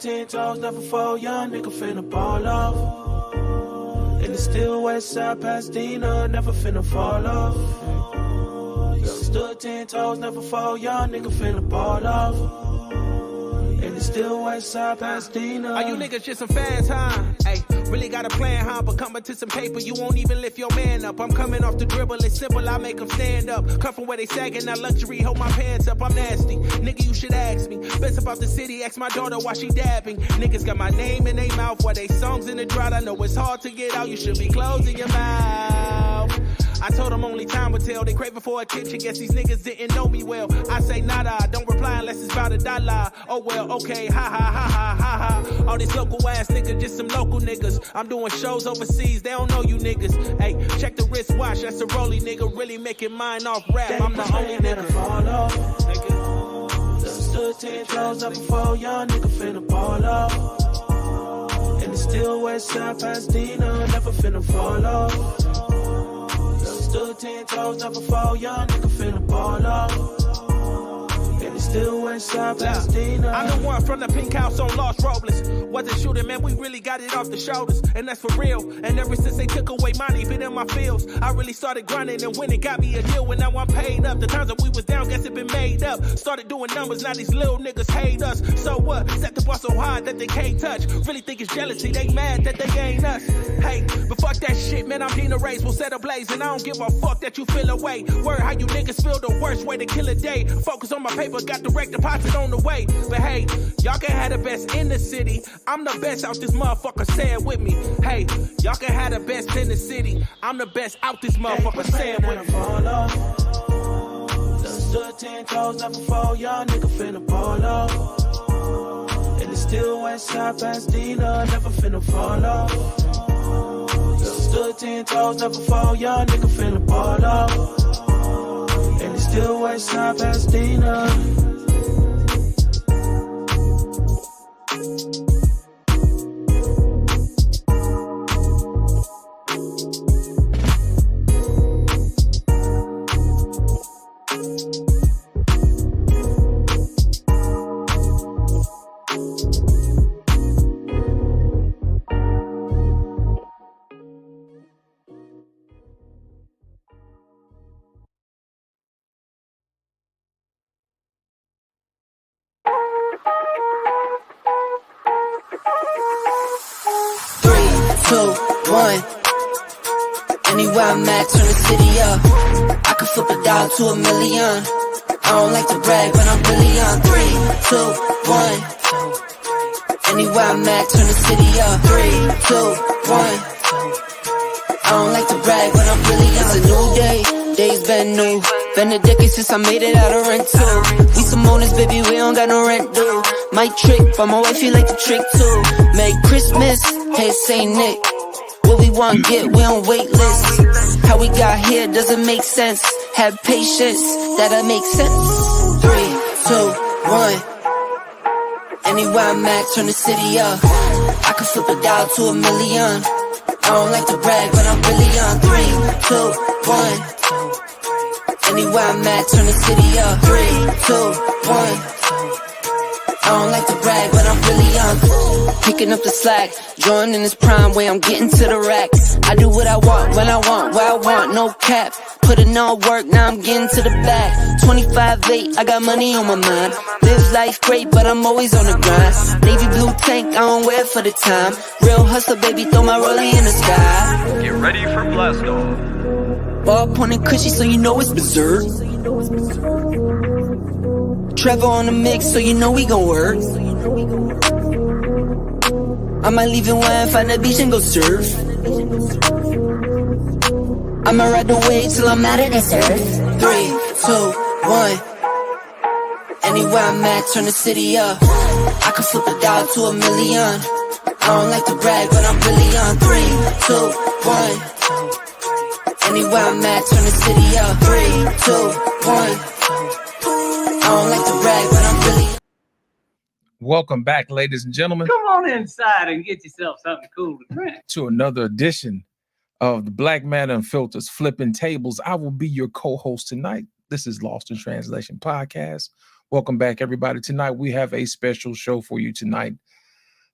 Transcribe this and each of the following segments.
10 toes, never fall, young nigga finna ball off. And it's still west side Pasadena, never finna fall off. Stood 10 toes, never fall, young nigga finna ball off. And it's still west side Pasadena. Are you niggas just some fans, huh? Hey, really got a plan, huh? But coming to some paper, you won't even lift your man up. I'm coming off the dribble, it's simple, I make them stand up. Come from where they sagging, now luxury, hold my pants up. I'm nasty, nigga, you should ask me. Best about the city, ask my daughter why she dabbing. Niggas got my name in their mouth while they songs in the drought. I know it's hard to get out, you should be closing your mouth. I told them only time would tell. They craving for attention, guess these niggas didn't know me well. I say nada, don't reply unless it's about $1. Oh well, okay, ha ha ha ha ha ha. All these local ass niggas, just some local niggas. I'm doing shows overseas, they don't know you niggas. Hey, check the wristwatch, that's a rolly nigga. Really making mine off rap, I'm the only nigga. Fall off. Stood 10 toes up before, young nigga finna ball off. And it's still west side Pasadena, never finna fall off. Stood 10 toes, never fall, young nigga finna ball off. And it's still west side Pasadena. I'm the one from the pink house on Los Robles. Wasn't shooting, man, we really got it off the shoulders. And that's for real. And ever since they took away money, been in my fields, I really started grinding and winning, got me a deal, and now I'm paid up. The times that we was down, guess it been made up. Started doing numbers, now these little niggas hate us. So what? Set the bar so high that they can't touch. Really think it's jealousy, they mad that they ain't us. Hey, but fuck that shit, man, I'm Dina Rays, we'll set a blaze. And I don't give a fuck that you feel away. Word how you niggas feel, the worst way to kill a day. Focus on my paper, got direct deposit on the way. But hey, y'all can have the best in the city. I'm the best out this motherfucker, say it with me. Hey, y'all can have the best in the city. I'm the best out this motherfucker, say it with me. Fall off. Stood 10 toes, never fall, young nigga finna ball off. And it's still west side Pasadena, never finna fall off. Stood 10 toes, never fall, young nigga finna ball off. And it's still west side Pasadena. Anywhere I'm at, turn the city up. I could flip a dollar to $1 million. I don't like to brag, but I'm really on. 3, 2, 1. Anywhere I'm at, turn the city up. 3, 2, 1. I don't like to brag, but I'm really on. It's a new day, days been new. Been a decade since I made it out of rental. We some owners, baby, we don't got no rent due. Might trick, but my wife, you like to trick too. Merry Christmas, hey Saint Nick. What we want get, we on wait list. How we got here doesn't make sense. Have patience, that'll make sense. 3, 2, 1. Anywhere I'm at, turn the city up. I could flip a dollar to $1 million. I don't like to brag, but I'm really on. 3, 2, 1. Anywhere I'm at, turn the city up. 3, 2, 1. I don't like to brag, but I'm really on. Picking up the slack, joining this prime way, I'm getting to the rack. I do what I want, when I want, where I want, no cap. Put in all work, now I'm getting to the back. 25-8, I got money on my mind. Live life great, but I'm always on the grind. Navy blue tank, I don't wear it for the time. Real hustler, baby, throw my rollie in the sky. Get ready for blast off. Ball pointing cushy, so you know it's berserk. Trevor on the mix, so you know we gon' work. I might leave in one, find the beach and go surf. I'ma ride the wave till I'm out of this earth. 3, 2, 1. Anywhere I'm at, turn the city up. I could flip a dollar to $1 million. I don't like to brag, but I'm really on. 3, 2, 1. Anywhere I'm at, turn the city up. 3, 2, 1. I don't like to brag, but I'm really. Welcome back, ladies and gentlemen. Come on inside and get yourself something cool to drink. To another edition of the Black Man Unfiltered's Flippin Tables. I will be your co-host tonight. This is Lost in Translation Podcast. Welcome back, everybody. Tonight we have a special show for you tonight.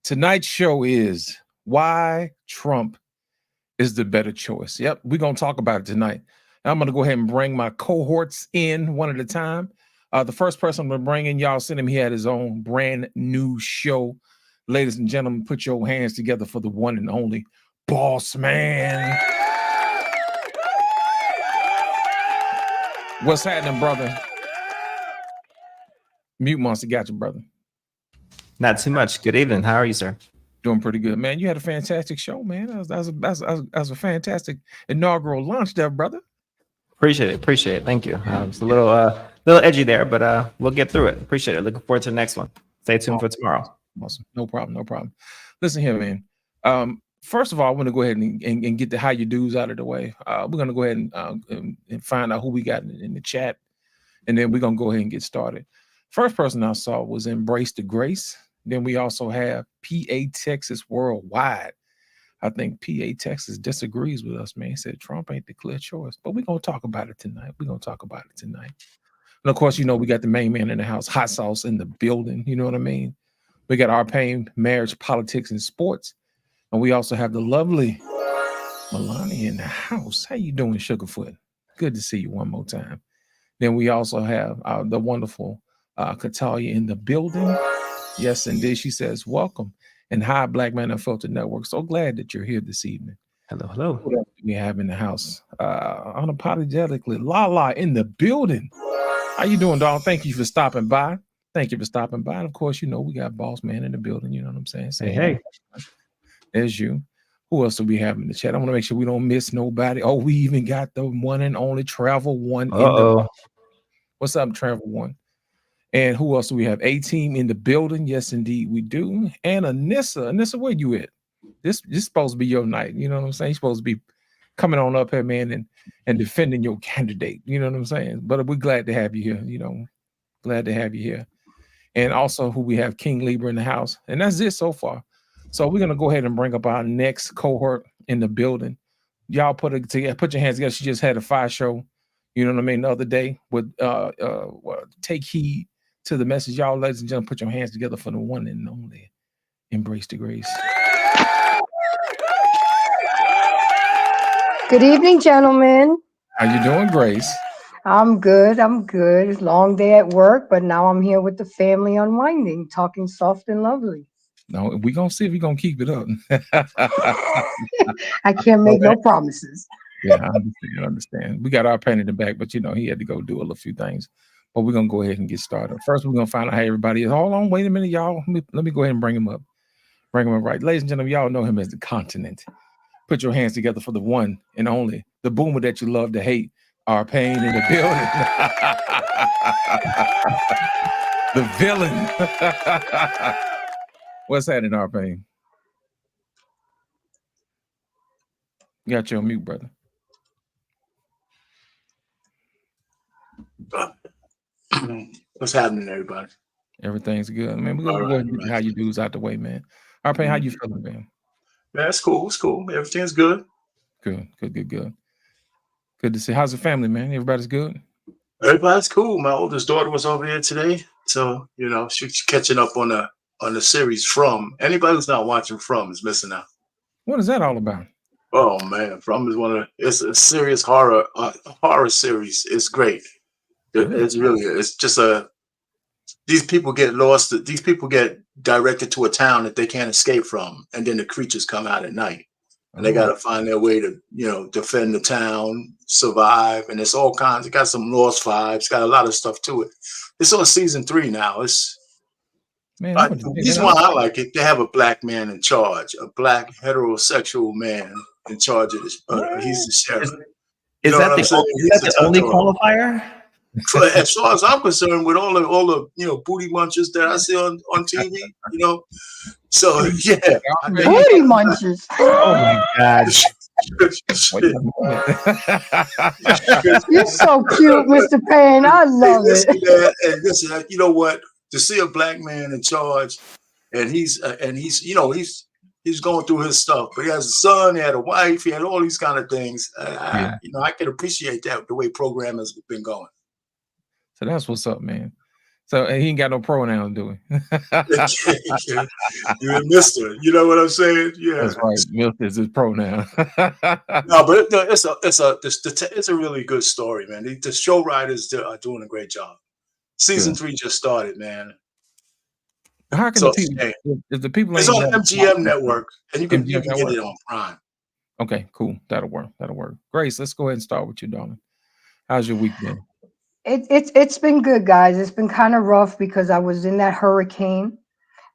Tonight's show is why Trump is the better choice. Yep, we're going to talk about it tonight. I'm going to go ahead and bring my cohorts in one at a time. The first person I'm going to bring in, y'all seen him. He had his own brand new show. Ladies and gentlemen, put your hands together for the one and only Boss Man. What's happening, brother? Mute Monster got you, brother. Not too much. Good evening. How are you, sir? Doing pretty good, man. You had a fantastic show, man. That was a fantastic inaugural launch there, brother. Appreciate it. Thank you. It's a little edgy there, but we'll get through it. Appreciate it. Looking forward to the next one. Stay tuned for tomorrow. Awesome. No problem. Listen here, man. First of all, I want to go ahead and get the how you do's out of the way. We're going to go ahead and find out who we got in the chat, and then we're going to go ahead and get started. First person I saw was Embrace the Grace. Then we also have PA Texas Worldwide. I think PA Texas disagrees with us, man. He said Trump ain't the clear choice, but we're going to talk about it tonight. And of course, you know, we got the main man in the house, Hot Sauce in the building. You know what I mean? We got our pain, marriage, politics, and sports. And we also have the lovely Milani in the house. How you doing, Sugarfoot? Good to see you one more time. Then we also have the wonderful Katalia in the building. Yes, indeed. She says, welcome. And hi, Black Man Unfiltered Network. So glad that you're here this evening. Hello. What else do we have in the house? Unapologetically, Lala in the building. How you doing, dog? Thank you for stopping by. And of course, you know, we got Boss Man in the building. You know what I'm saying? Say, hey. There's you. Who else do we have in the chat? I want to make sure we don't miss nobody. Oh, we even got the one and only Travel One. What's up, Travel One? And who else do we have? A-Team in the building. Yes, indeed, we do. And Anissa. Anissa, where you at? This is supposed to be your night. You know what I'm saying? You're supposed to be coming on up here, man, and defending your candidate. You know what I'm saying? But we're glad to have you here. You know, glad to have you here. And also who we have, King Libra in the house. And that's it so far. So we're going to go ahead and bring up our next cohort in the building. Y'all put your hands together. She just had a fire show, you know what I mean, the other day with Take Heed to the Message. Y'all, ladies and gentlemen, put your hands together for the one and only Embrace the Grace. Good evening, gentlemen. How you doing, Grace? I'm good. It's a long day at work, but now I'm here with the family unwinding, talking soft and lovely. No, we're going to see if we're going to keep it up. I can't make no promises. Yeah, I understand. We got our pen in the back, but, you know, he had to go do a few things. But we're going to go ahead and get started. First, we're going to find out how everybody is. Hold on, wait a minute, y'all. Let me go ahead and bring him up. Right. Ladies and gentlemen, y'all know him as the Continent. Put your hands together for the one and only, the boomer that you love to hate, our pain in the building. The villain. What's that in our pain? You got you on mute, brother. What's happening, everybody? Everything's good. Man, we're going to go ahead and get how you do's out the way, man. Our pain, how you feeling, man? Yeah, it's cool. It's cool. Everything's good. Good. Good to see. How's the family, man? Everybody's good? Everybody's cool. My oldest daughter was over here today. So, you know, she's catching up on the series From. Anybody who's not watching From is missing out. What is that all about? Oh man, From is it's a serious horror series. It's great. It's really, it's just these people get lost. These people get directed to a town that they can't escape from. And then the creatures come out at night and they got to find their way to, you know, defend the town, survive. And it's all kinds. It got some Lost vibes, got a lot of stuff to it. It's on season 3 now. The reason why I like it, they have a black man in charge, a black heterosexual man in charge of this. He's the sheriff. Is that the only qualifier? As far as I'm concerned, with all the you know booty munchers that I see on TV, you know, so yeah, booty munchers. Oh my God! You're so cute, Mr. Payne. I love it. And listen, you know what? To see a black man in charge, and he's you know he's going through his stuff, but he has a son, he had a wife, he had all these kind of things. You know, I can appreciate that the way program has been going. So that's what's up, man. So and he ain't got no pronouns, do he? You're a mister. You know what I'm saying? Yeah. That's right. Milk is his pronoun. No, but it's a really good story, man. The show writers are doing a great job. Season 3 just started, man. How can So the people? If the people it's ain't on got- MGM Network, and you can MGM get Network. it on Prime. Okay, cool. That'll work. That'll work. Grace, let's go ahead and start with you, darling. How's your week been? It's been good, guys. It's been kind of rough because I was in that hurricane.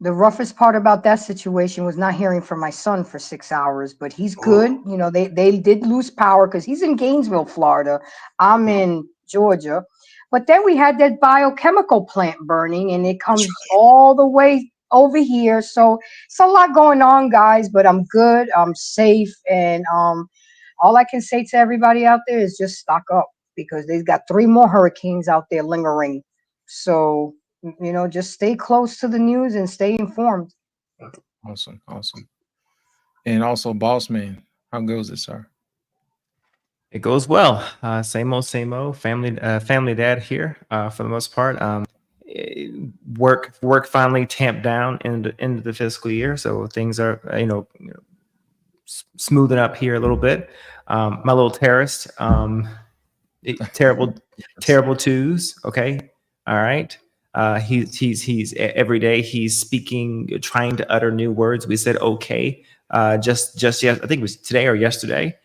The roughest part about that situation was not hearing from my son for 6 hours, but he's good. You know, they did lose power because he's in Gainesville, Florida. I'm in Georgia. But then we had that biochemical plant burning, and it comes all the way over here. So it's a lot going on, guys, but I'm good. I'm safe. And all I can say to everybody out there is just stock up, because they've got 3 more hurricanes out there lingering. So, you know, just stay close to the news and stay informed. Awesome. And also, boss man, how goes it, sir? It goes well. Same old. Family dad here for the most part. Work finally tamped down into the fiscal year, so things are smoothing up here a little bit. My little terrorist, terrible twos. Okay, all right. He's every day he's speaking, trying to utter new words. We said okay, just yes, I think it was today or yesterday.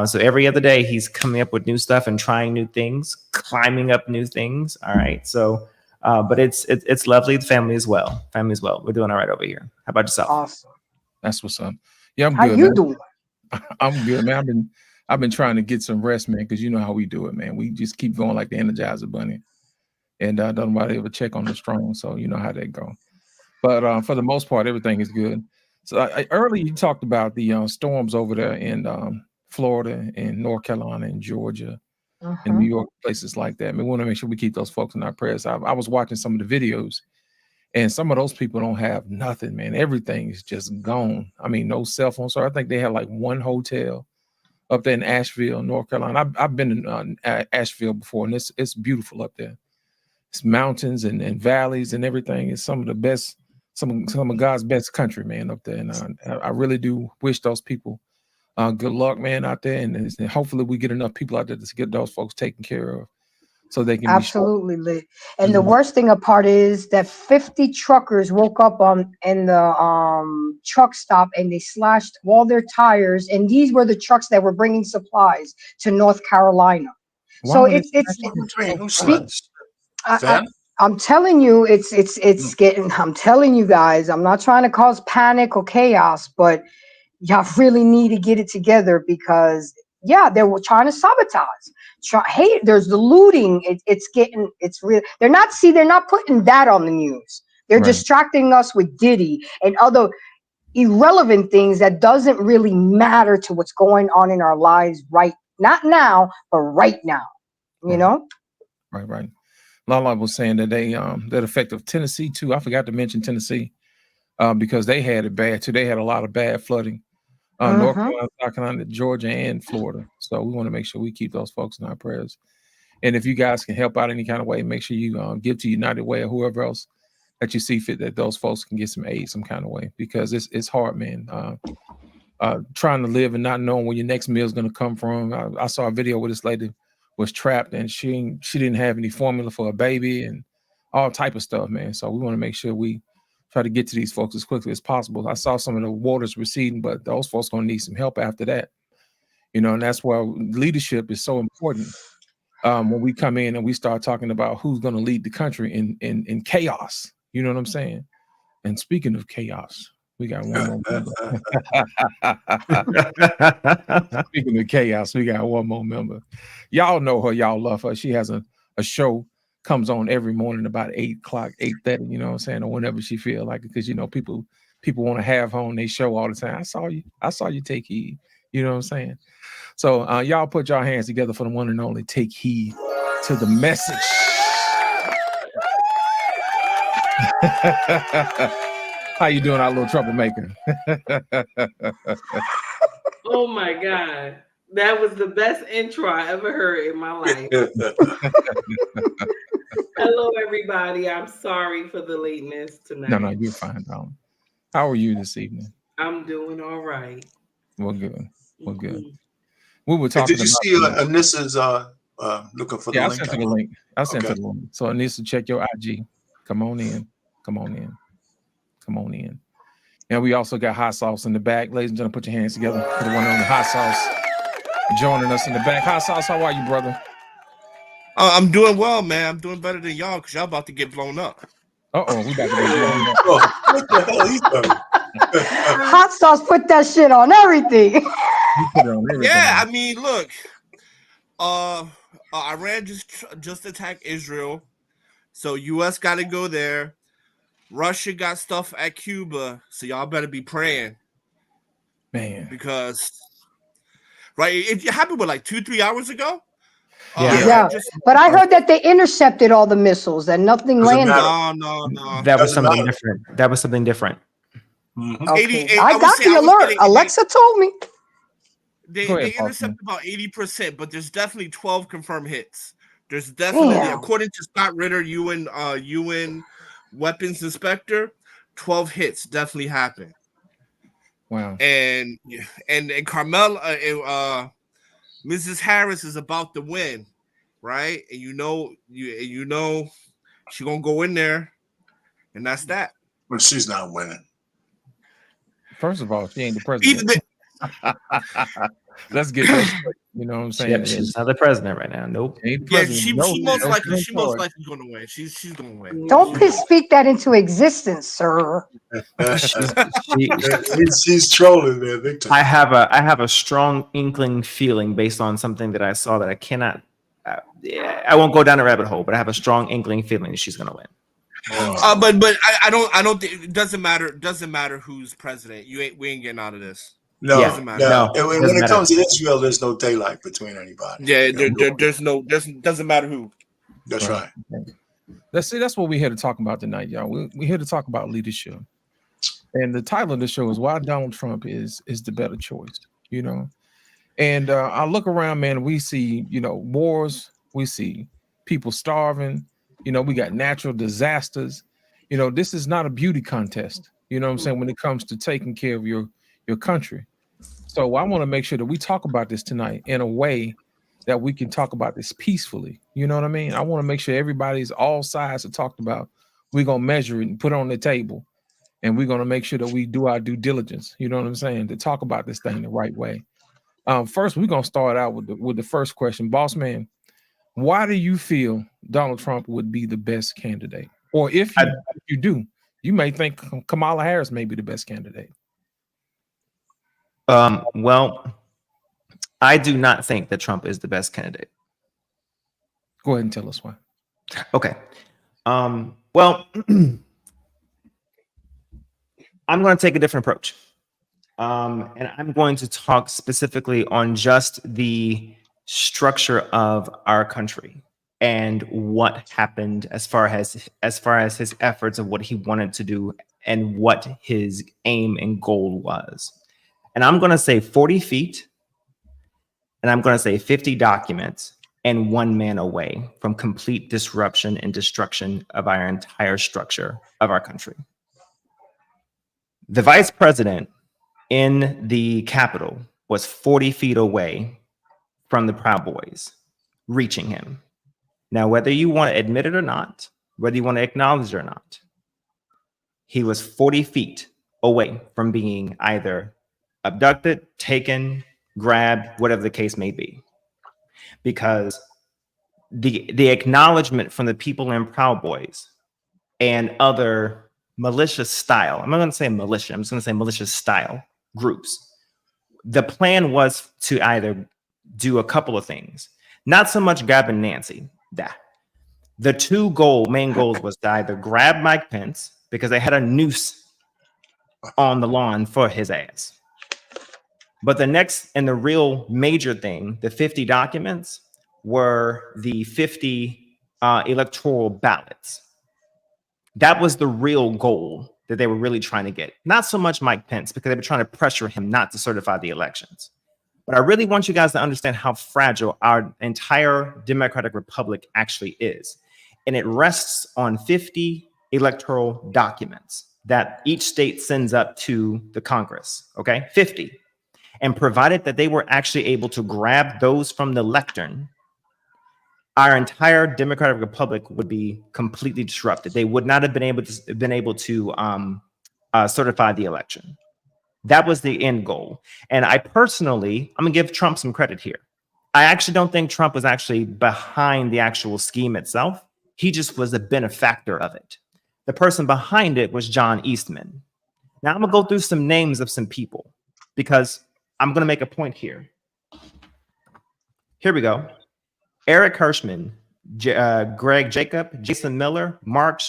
So every other day he's coming up with new stuff and trying new things, climbing up new things. All right. So, but it's lovely. The family as well. We're doing all right over here. How about yourself? Awesome. That's what's up. Yeah, I'm How good. you Man. doing? I'm good, man. I've been trying to get some rest, man, because you know how we do it, man. We just keep going like the Energizer Bunny, and don't nobody ever check on the strong. So you know how that go. But for the most part, everything is good. So earlier you talked about the storms over there in Florida and North Carolina and Georgia and New York, places like that. We want to make sure we keep those folks in our prayers. I was watching some of the videos, and some of those people don't have nothing, man. Everything is just gone. I mean, no cell phone. So I think they have like one hotel up there in Asheville, North Carolina. I've been in Asheville before, and it's beautiful up there. It's mountains and valleys and everything. It's some of the best, some of God's best country, man, up there. And I really do wish those people good luck, man, out there. And hopefully we get enough people out there to get those folks taken care of so they can absolutely lit. And the worst thing apart is that 50 truckers woke up in the truck stop, and they slashed all their tires. And these were the trucks that were bringing supplies to North Carolina. So I'm telling you, it's getting. I'm telling you guys, I'm not trying to cause panic or chaos, but y'all really need to get it together, because they were trying to sabotage. Hey, there's the looting. It's real. They're not putting that on the news. They're distracting us with Diddy and other irrelevant things that doesn't really matter to what's going on in our lives not now, but right now. You know? Right. Lala was saying that that affected Tennessee too. I forgot to mention Tennessee because they had it bad too. They had a lot of bad flooding. North Carolina, South Carolina, Georgia, and Florida. So we want to make sure we keep those folks in our prayers. And if you guys can help out any kind of way, make sure you give to United Way or whoever else that you see fit, that those folks can get some aid some kind of way, because it's hard, man. Trying to live and not knowing where your next meal is going to come from. I saw a video where this lady was trapped and she didn't have any formula for a baby and all type of stuff, man. So we want to make sure we try to get to these folks as quickly as possible. I saw some of the waters receding, but those folks going to need some help after that. You know, and that's why leadership is so important. When we come in and we start talking about who's going to lead the country in chaos, you know what I'm saying? And speaking of chaos, we got one more member. Speaking of chaos, we got one more member. Y'all know her, y'all love her. She has a show, comes on every morning about 8 o'clock, 8:30, you know what I'm saying, or whenever she feel like it, because you know people want to have her on their show all the time. I saw you take heed, you know what I'm saying? So y'all put y'all hands together for the one and only Take Heed to the Message. How you doing, our little troublemaker? Oh my God. That was the best intro I ever heard in my life. Hello, everybody. I'm sorry for the lateness tonight. No, you're fine, darling. How are you this evening? I'm doing all right. Well, good. Well, good. Mhm. We were And talking did you about. see Anissa's looking for the Yeah, I link? sent her the link. I sent her Okay. the link. So Anissa, check your IG. Come on in. Come on in. Come on in. And we also got hot sauce in the back. Ladies and gentlemen, put your hands together for the one on the hot sauce joining us in the back. Hot sauce, how are you, brother? I'm doing well, man. I'm doing better than y'all because y'all about to get blown up. Uh-oh, we about to get blown up. Oh, what the hell he's done? Hot sauce put that shit on everything. You put it on everything. Yeah, I mean, look, Iran just attacked Israel, so U.S. got to go there. Russia got stuff at Cuba, so y'all better be praying, man. Because it happened like 2-3 hours ago. Yeah. But I heard that they intercepted all the missiles and nothing landed. No. That was something different. That was something different. Okay. I got the alert. Alexa told me. They intercepted about 80%, but there's definitely 12 confirmed hits. There's definitely, according to Scott Ritter, UN weapons inspector, 12 hits definitely happened. Wow. And Carmel, Mrs. Harris is about to win, right? And you know she's gonna go in there, and that's that. But she's not winning. First of all, she ain't the president. Let's get that straight. You know what I'm saying? Yep, she's not the president right now. Nope. Yeah, she most likely gonna win. She's gonna win. Don't speak that into existence, sir. She's trolling there, Victor. I have a strong inkling feeling based on something that I saw that I cannot. I won't go down a rabbit hole, but I have a strong inkling feeling that she's gonna win. But I don't think it doesn't matter. Doesn't matter who's president. We ain't getting out of this. No, doesn't matter. no. When it comes to Israel, there's no daylight between anybody. Yeah, doesn't matter who. That's right. That's what we're here to talk about tonight, y'all. We're here to talk about leadership. And the title of the show is Why Donald Trump is the better choice, you know. And I look around, man, we see, wars, we see people starving, we got natural disasters. This is not a beauty contest, you know what I'm saying, when it comes to taking care of your country. So I want to make sure that we talk about this tonight in a way that we can talk about this peacefully. You know what I mean? I want to make sure everybody's all sides are talked about. We're going to measure it and put it on the table. And we're going to make sure that we do our due diligence. You know what I'm saying? To talk about this thing the right way. First, we're going to start out with the first question. Boss man, why do you feel Donald Trump would be the best candidate? Or if you do, you may think Kamala Harris may be the best candidate. Well, I do not think that Trump is the best candidate. Go ahead and tell us why. Okay. Well, I'm going to take a different approach. And I'm going to talk specifically on just the structure of our country and what happened as far as his efforts of what he wanted to do and what his aim and goal was. And I'm going to say 40 feet, and I'm going to say 50 documents, and one man away from complete disruption and destruction of our entire structure of our country. The vice president in the Capitol was 40 feet away from the Proud Boys, reaching him. Now, whether you want to admit it or not, whether you want to acknowledge it or not, he was 40 feet away from being either abducted, taken, grabbed, whatever the case may be. Because the acknowledgement from the people in Proud Boys and other malicious style, I'm not going to say militia, I'm just going to say malicious style groups. The plan was to either do a couple of things, not so much grabbing Nancy. The two main goals was to either grab Mike Pence because they had a noose on the lawn for his ass. But the next and the real major thing, the 50 documents, were the 50 electoral ballots. That was the real goal that they were really trying to get. Not so much Mike Pence, because they were trying to pressure him not to certify the elections. But I really want you guys to understand how fragile our entire democratic republic actually is. and it rests on 50 electoral documents that each state sends up to the Congress, okay? 50. And provided that they were actually able to grab those from the lectern, our entire democratic republic would be completely disrupted. They would not have been able to certify the election. That was the end goal. And I personally, I'm gonna give Trump some credit here. I actually don't think Trump was actually behind the actual scheme itself. He just was a benefactor of it. The person behind it was John Eastman. Now I'm gonna go through some names of some people because I'm gonna make a point here. Here we go. Eric Hirschman, Greg Jacob, Jason Miller, Mark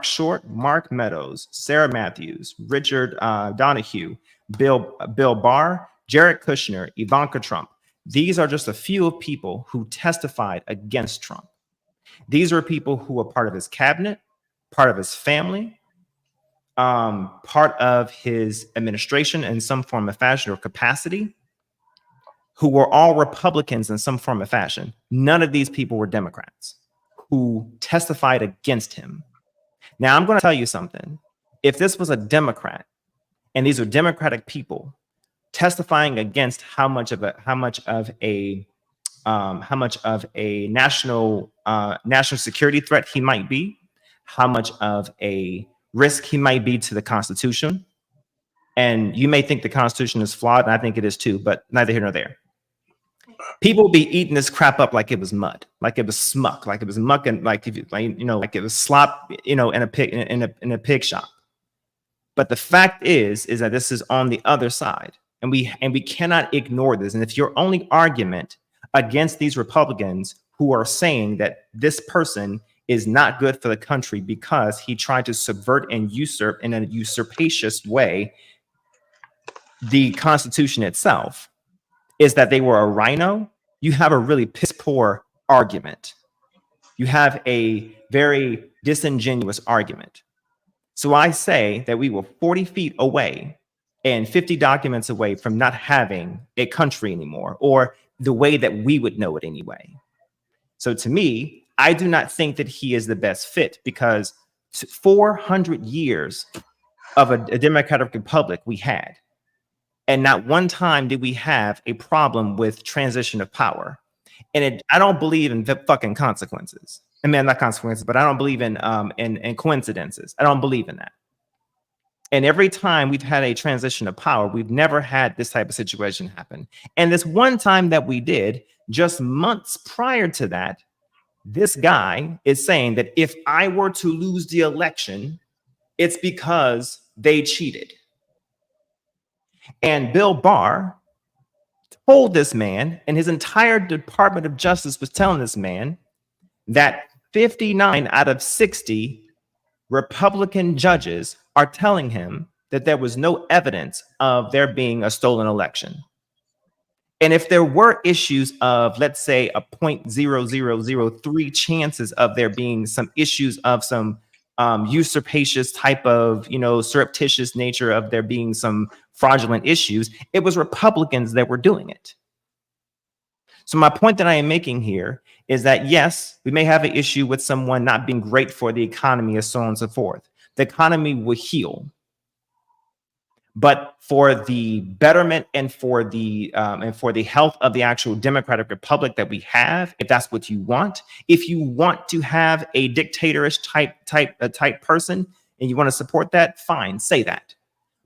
Short, Mark Meadows, Sarah Matthews, Richard Donahue, Bill Barr, Jared Kushner, Ivanka Trump. These are just a few of people who testified against Trump. These are people who were part of his cabinet, part of his family, part of his administration in some form of fashion or capacity, who were all Republicans in some form of fashion. None of these people were Democrats who testified against him. Now, I'm going to tell you something. If this was a Democrat and these are Democratic people testifying against how much of a national security threat he might be, how much of a risk he might be to the Constitution, and you may think the Constitution is flawed, and I think it is too, but neither here nor there. People be eating this crap up like it was mud, like it was smuck, like it was muck, and like it was slop, in a pig shop. But the fact is that this is on the other side, and we cannot ignore this. And if your only argument against these Republicans who are saying that this person is not good for the country because he tried to subvert and usurp in a usurpacious way the Constitution itself, is that they were a rhino, you have a really piss poor argument. You have a very disingenuous argument. So I say that we were 40 feet away and 50 documents away from not having a country anymore, or the way that we would know it anyway. So to me, I do not think that he is the best fit, because 400 years of a democratic republic we had. And not one time did we have a problem with transition of power. And I don't believe in fucking consequences. I mean, not consequences, but I don't believe in coincidences. I don't believe in that. And every time we've had a transition of power, we've never had this type of situation happen. And this one time that we did, just months prior to that, this guy is saying that if I were to lose the election, it's because they cheated. And Bill Barr told this man, and his entire Department of Justice was telling this man, that 59 out of 60 Republican judges are telling him that there was no evidence of there being a stolen election. And if there were issues of, let's say, a 0.0003 chances of there being some issues of some usurpacious type of, surreptitious nature of there being some fraudulent issues, it was Republicans that were doing it. So my point that I am making here is that, yes, we may have an issue with someone not being great for the economy, and so on and so forth. The economy will heal. But for the betterment and for the health of the actual democratic republic that we have, if that's what you want, if you want to have a dictatorish type person and you want to support that, fine, say that.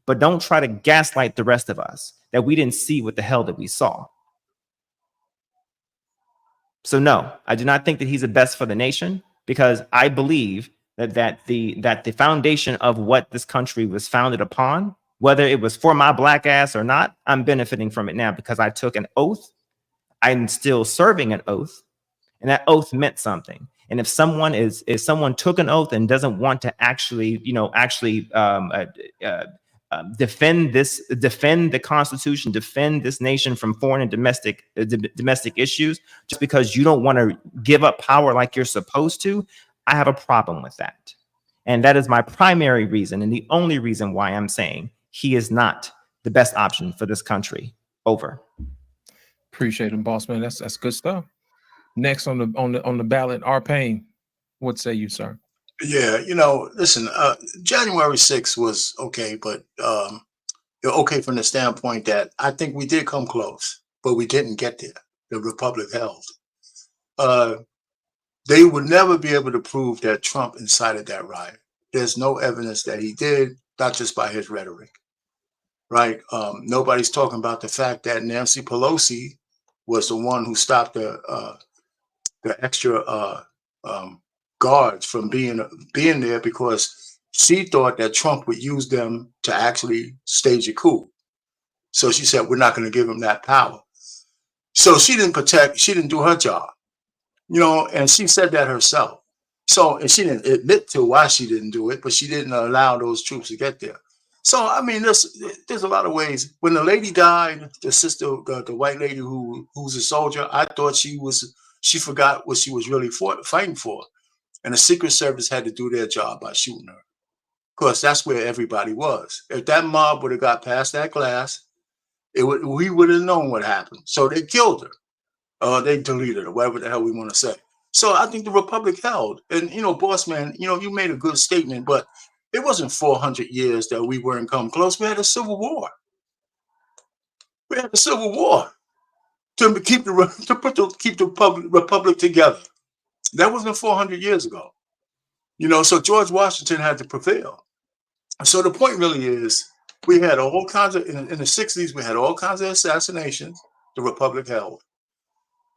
But don't try to gaslight the rest of us that we didn't see what the hell that we saw. So no, I do not think that he's the best for the nation, because I believe that the foundation of what this country was founded upon, whether it was for my black ass or not, I'm benefiting from it now because I took an oath. I'm still serving an oath, and that oath meant something. And if someone took an oath and doesn't want to actually defend the Constitution, defend this nation from foreign and domestic issues, just because you don't want to give up power like you're supposed to, I have a problem with that. And that is my primary reason, and the only reason why I'm saying he is not the best option for this country. Over. Appreciate him, boss man. That's good stuff. Next on the ballot, R. Payne. What say you, sir? Yeah, listen, January 6th was okay, but okay from the standpoint that I think we did come close, but we didn't get there. The Republic held. They would never be able to prove that Trump incited that riot. There's no evidence that he did, not just by his rhetoric, right? Nobody's talking about the fact that Nancy Pelosi was the one who stopped the extra guards from being there because she thought that Trump would use them to actually stage a coup. So she said, we're not going to give him that power. So she didn't do her job, and she said that herself. So, and she didn't admit to why she didn't do it, but she didn't allow those troops to get there. So, I mean, there's a lot of ways. When the lady died, the sister, the white lady who's a soldier, I thought she forgot what she was really fighting for. And the Secret Service had to do their job by shooting her. Because that's where everybody was. If that mob would have got past that glass, we would have known what happened. So they killed her. They deleted her, whatever the hell we want to say. So I think the Republic held. And, boss man, you made a good statement, but it wasn't 400 years that we weren't come close. We had a civil war. We had a civil war to keep the Republic together. That wasn't 400 years ago. So George Washington had to prevail. So the point really is, we had all kinds of, in the 60s, we had all kinds of assassinations. The Republic held.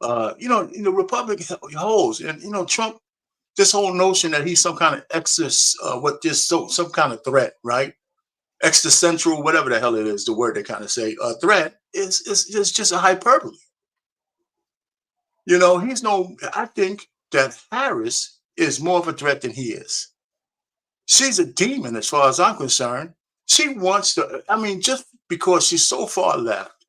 The Republic holds. And, Trump, this whole notion that he's some kind of some kind of threat, right? Existential, whatever the hell it is, the word they kind of say, threat is just a hyperbole. I think that Harris is more of a threat than he is. She's a demon as far as I'm concerned. She wants to, just because she's so far left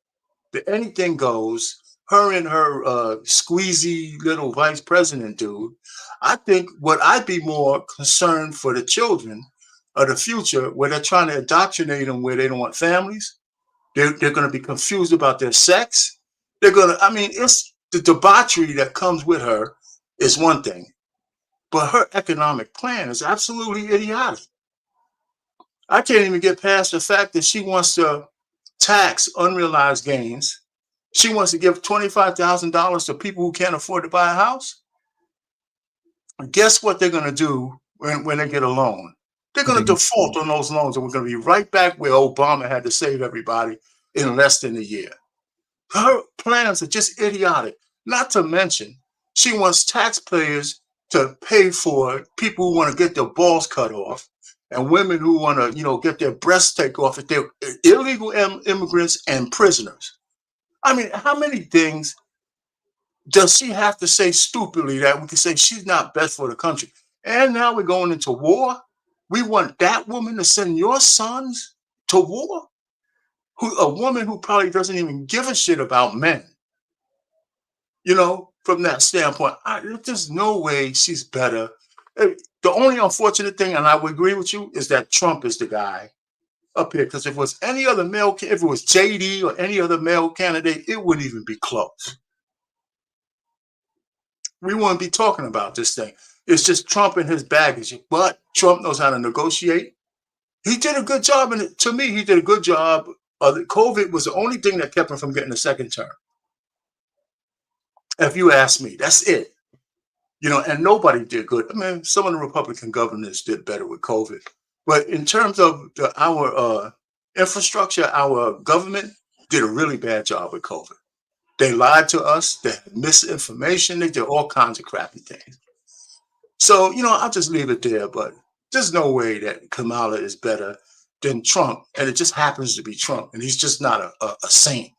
that anything goes, her and her squeezy little vice president dude, I think what I'd be more concerned for the children of the future, where they're trying to indoctrinate them where they don't want families. They're going to be confused about their sex. It's the debauchery that comes with her is one thing, but her economic plan is absolutely idiotic. I can't even get past the fact that she wants to tax unrealized gains. She wants to give $25,000 to people who can't afford to buy a house. Guess what they're going to do when they get a loan? They're going to default on those loans, and we're going to be right back where Obama had to save everybody in less than a year. Her plans are just idiotic. Not to mention, she wants taxpayers to pay for people who want to get their balls cut off and women who want to, get their breasts taken off if they're illegal immigrants and prisoners. How many things does she have to say stupidly that we can say she's not best for the country? And now we're going into war. We want that woman to send your sons to war? A woman who probably doesn't even give a shit about men. From that standpoint, there's no way she's better. The only unfortunate thing, and I would agree with you, is that Trump is the guy up here. Because if it was any other male, if it was JD or any other male candidate, it wouldn't even be close. We wouldn't be talking about this thing. It's just Trump and his baggage. But Trump knows how to negotiate. He did a good job. And to me, he did a good job. COVID was the only thing that kept him from getting a second term. If you ask me, that's it. And nobody did good. Some of the Republican governors did better with COVID. But in terms of our infrastructure, our government did a really bad job with COVID. They lied to us. They had misinformation. They did all kinds of crappy things. So, I'll just leave it there. But there's no way that Kamala is better than Trump. And it just happens to be Trump. And he's just not a saint.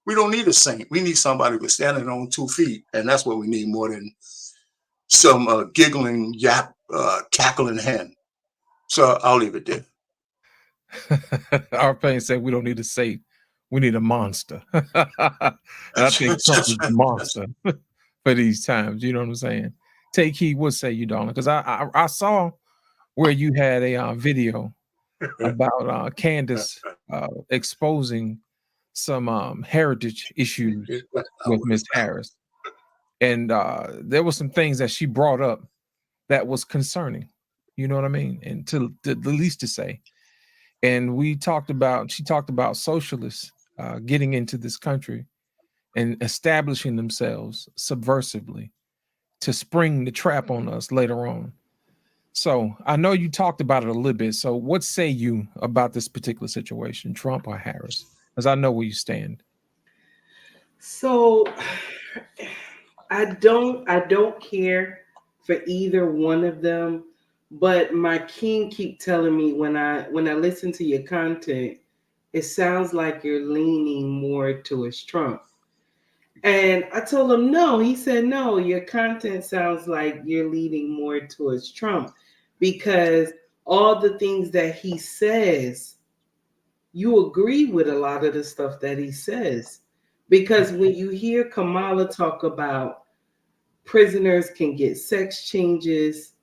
We don't need a saint. We need somebody who's standing on 2 feet. And that's what we need more than some giggling, cackling hen. So I'll leave it there. Our pain said we don't need a saint. We need a monster. And I think Trump is a monster for these times. You know what I'm saying? Take heed. What say you, darling? Because I saw where you had a video about Candace exposing some heritage issues with Miss Harris. And there were some things that she brought up that was concerning. You know what I mean? And to the least to say. And she talked about socialists getting into this country and establishing themselves subversively to spring the trap on us later on. So I know you talked about it a little bit. So what say you about this particular situation, Trump or Harris? Because I know where you stand. So I don't care for either one of them, but my king keep telling me when I listen to your content, it sounds like you're leaning more towards Trump. And I told him no. He said, no, your content sounds like you're leaning more towards Trump because all the things that he says, you agree with a lot of the stuff that he says. Because when you hear Kamala talk about prisoners can get sex changes,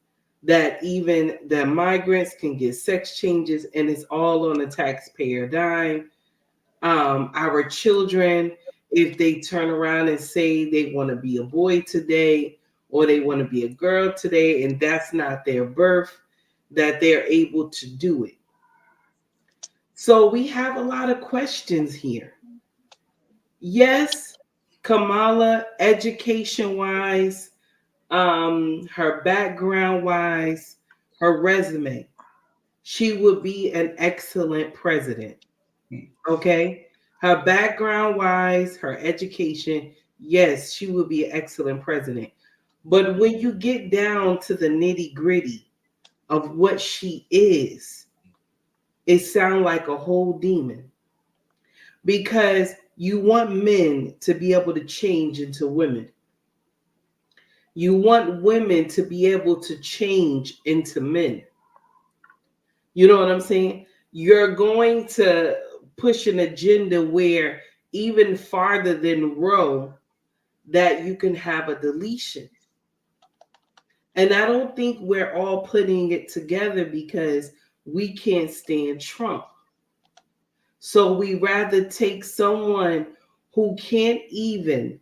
that even the migrants can get sex changes, and it's all on the taxpayer dime. Our children, if they turn around and say they want to be a boy today or they want to be a girl today, and that's not their birth, that they're able to do it. So we have a lot of questions here. Yes, Kamala, education-wise, her background-wise, her resume, she would be an excellent president. Okay? Her background-wise, her education, yes, she would be an excellent president. But when you get down to the nitty-gritty of what she is, it sounds like a whole demon. Because you want men to be able to change into women. You want women to be able to change into men. You know what I'm saying? You're going to push an agenda where even farther than Roe, that you can have a deletion. And I don't think we're all putting it together because we can't stand Trump. So we rather take someone who can't even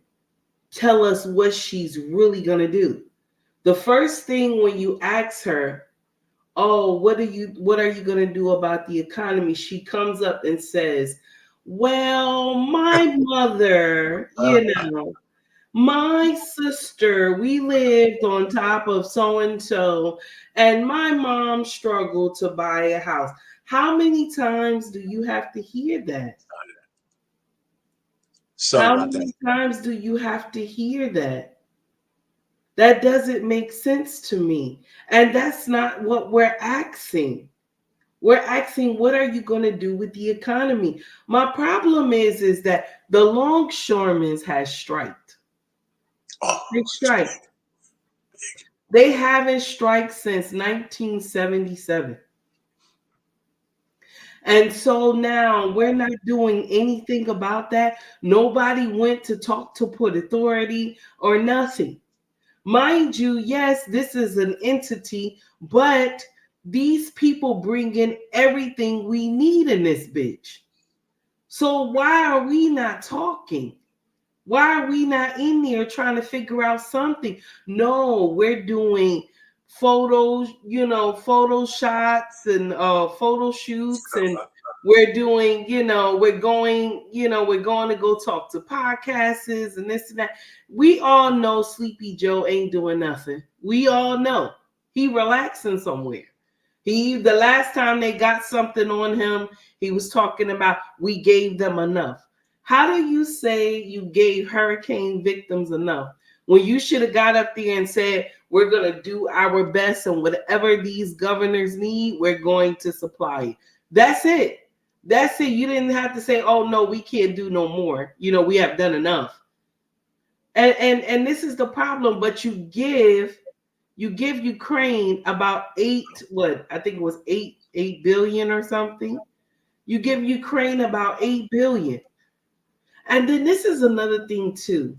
tell us what she's really going to do. The first thing when you ask her, oh, what are you going to do about the economy? She comes up and says, well, my mother, my sister, we lived on top of so-and-so, and my mom struggled to buy a house. How many times do you have to hear that? How many times do you have to hear that? That doesn't make sense to me. And that's not what we're asking. We're asking, what are you going to do with the economy? My problem is that the longshoremen has striked. They striked. They haven't striked since 1977. And so now we're not doing anything about that. Nobody went to talk to Port Authority or nothing. Mind you, yes, this is an entity, but these people bring in everything we need in this bitch. So why are we not talking? Why are we not in there trying to figure out something? No, we're doing photos, photo shots and photo shoots, and we're doing, we're going to go talk to podcasters and this and that. We all know Sleepy Joe ain't doing nothing. We all know he relaxing somewhere. The last time they got something on him, he was talking about we gave them enough. How do you say you gave hurricane victims enough when you should have got up there and said, we're going to do our best and whatever these governors need, we're going to supply it. That's it. That's it. You didn't have to say, oh, no, we can't do no more. We have done enough. And this is the problem. But you give Ukraine about I think it was 8 billion or something. You give Ukraine about 8 billion. And then this is another thing too.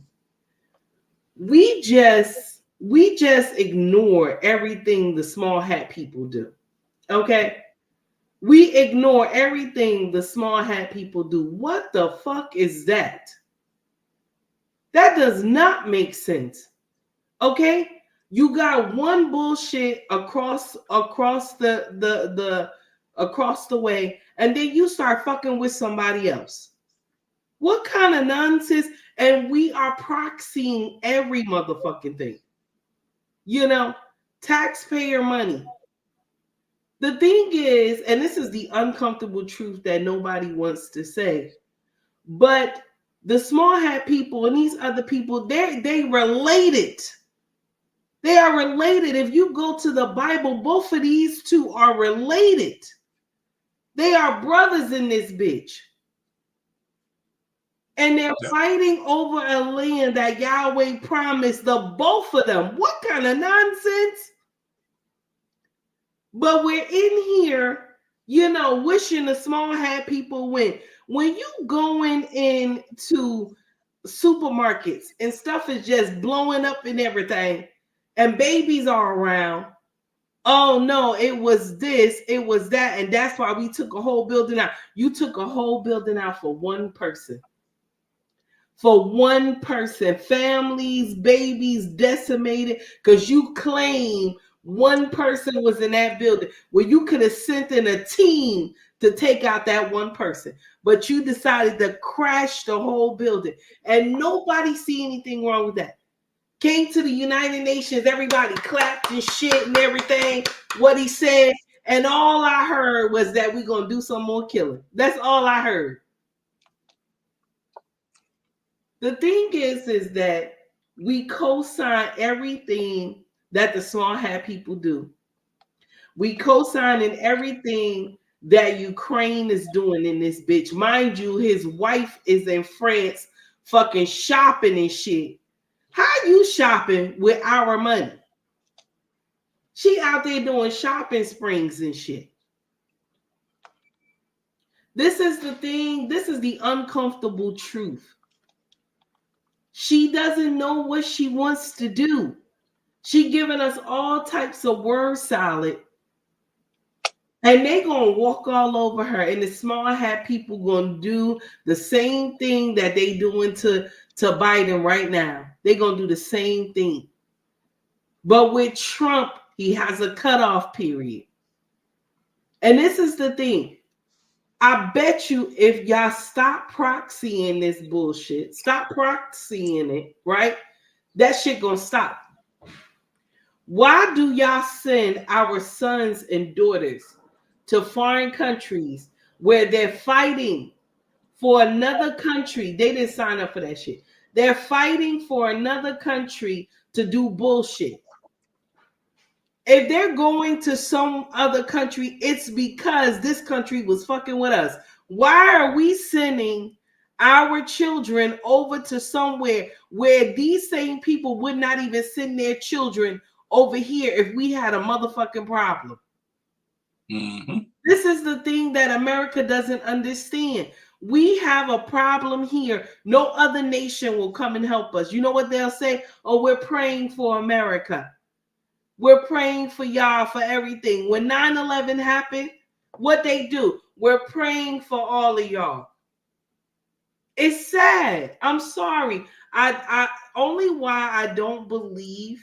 We just ignore everything the small hat people do. Okay? We ignore everything the small hat people do. What the fuck is that? That does not make sense. Okay? You got one bullshit across the across the way, and then you start fucking with somebody else. What kind of nonsense? And we are proxying every motherfucking thing. You know, taxpayer money. The thing is, and this is the uncomfortable truth that nobody wants to say, but the small hat people and these other people, they related. They are related. If you go to the Bible, both of these two are related. They are brothers in this bitch. And they're fighting over a land that Yahweh promised the both of them. What kind of nonsense? But we're in here, you know, wishing the small hat people win. When you going into supermarkets and stuff is just blowing up and everything, and babies are around, oh no, it was this, it was that, and that's why we took a whole building out. You took a whole building out for one person. For one person, families, babies decimated because you claim one person was in that building where you could have sent in a team to take out that one person, but you decided to crash the whole building, and nobody see anything wrong with that. Came to the United Nations, everybody clapped and shit and everything, what he said, and all I heard was that we're gonna do some more killing. That's all I heard. The thing is that we co-sign everything that the small hat people do. We co-sign in everything that Ukraine is doing in this bitch. Mind you, his wife is in France fucking shopping and shit. How you shopping with our money? She out there doing shopping springs and shit. This is the thing. This is the uncomfortable truth. She doesn't know what she wants to do. She giving us all types of word salad, and they gonna walk all over her. And the small hat people gonna do the same thing that they doing to Biden right now. They gonna do the same thing. But with Trump, he has a cutoff period. And this is the thing. I bet you if y'all stop proxying this bullshit, stop proxying it, right? That shit gonna stop. Why do y'all send our sons and daughters to foreign countries where they're fighting for another country? They didn't sign up for that shit. They're fighting for another country to do bullshit. If they're going to some other country, it's because this country was fucking with us. Why are we sending our children over to somewhere where these same people would not even send their children over here if we had a motherfucking problem? Mm-hmm. This is the thing that America doesn't understand. We have a problem here. No other nation will come and help us. You know what they'll say? Oh, we're praying for America. We're praying for y'all for everything. When 9/11 happened, what they do? We're praying for all of y'all. It's sad. I'm sorry. I only why I don't believe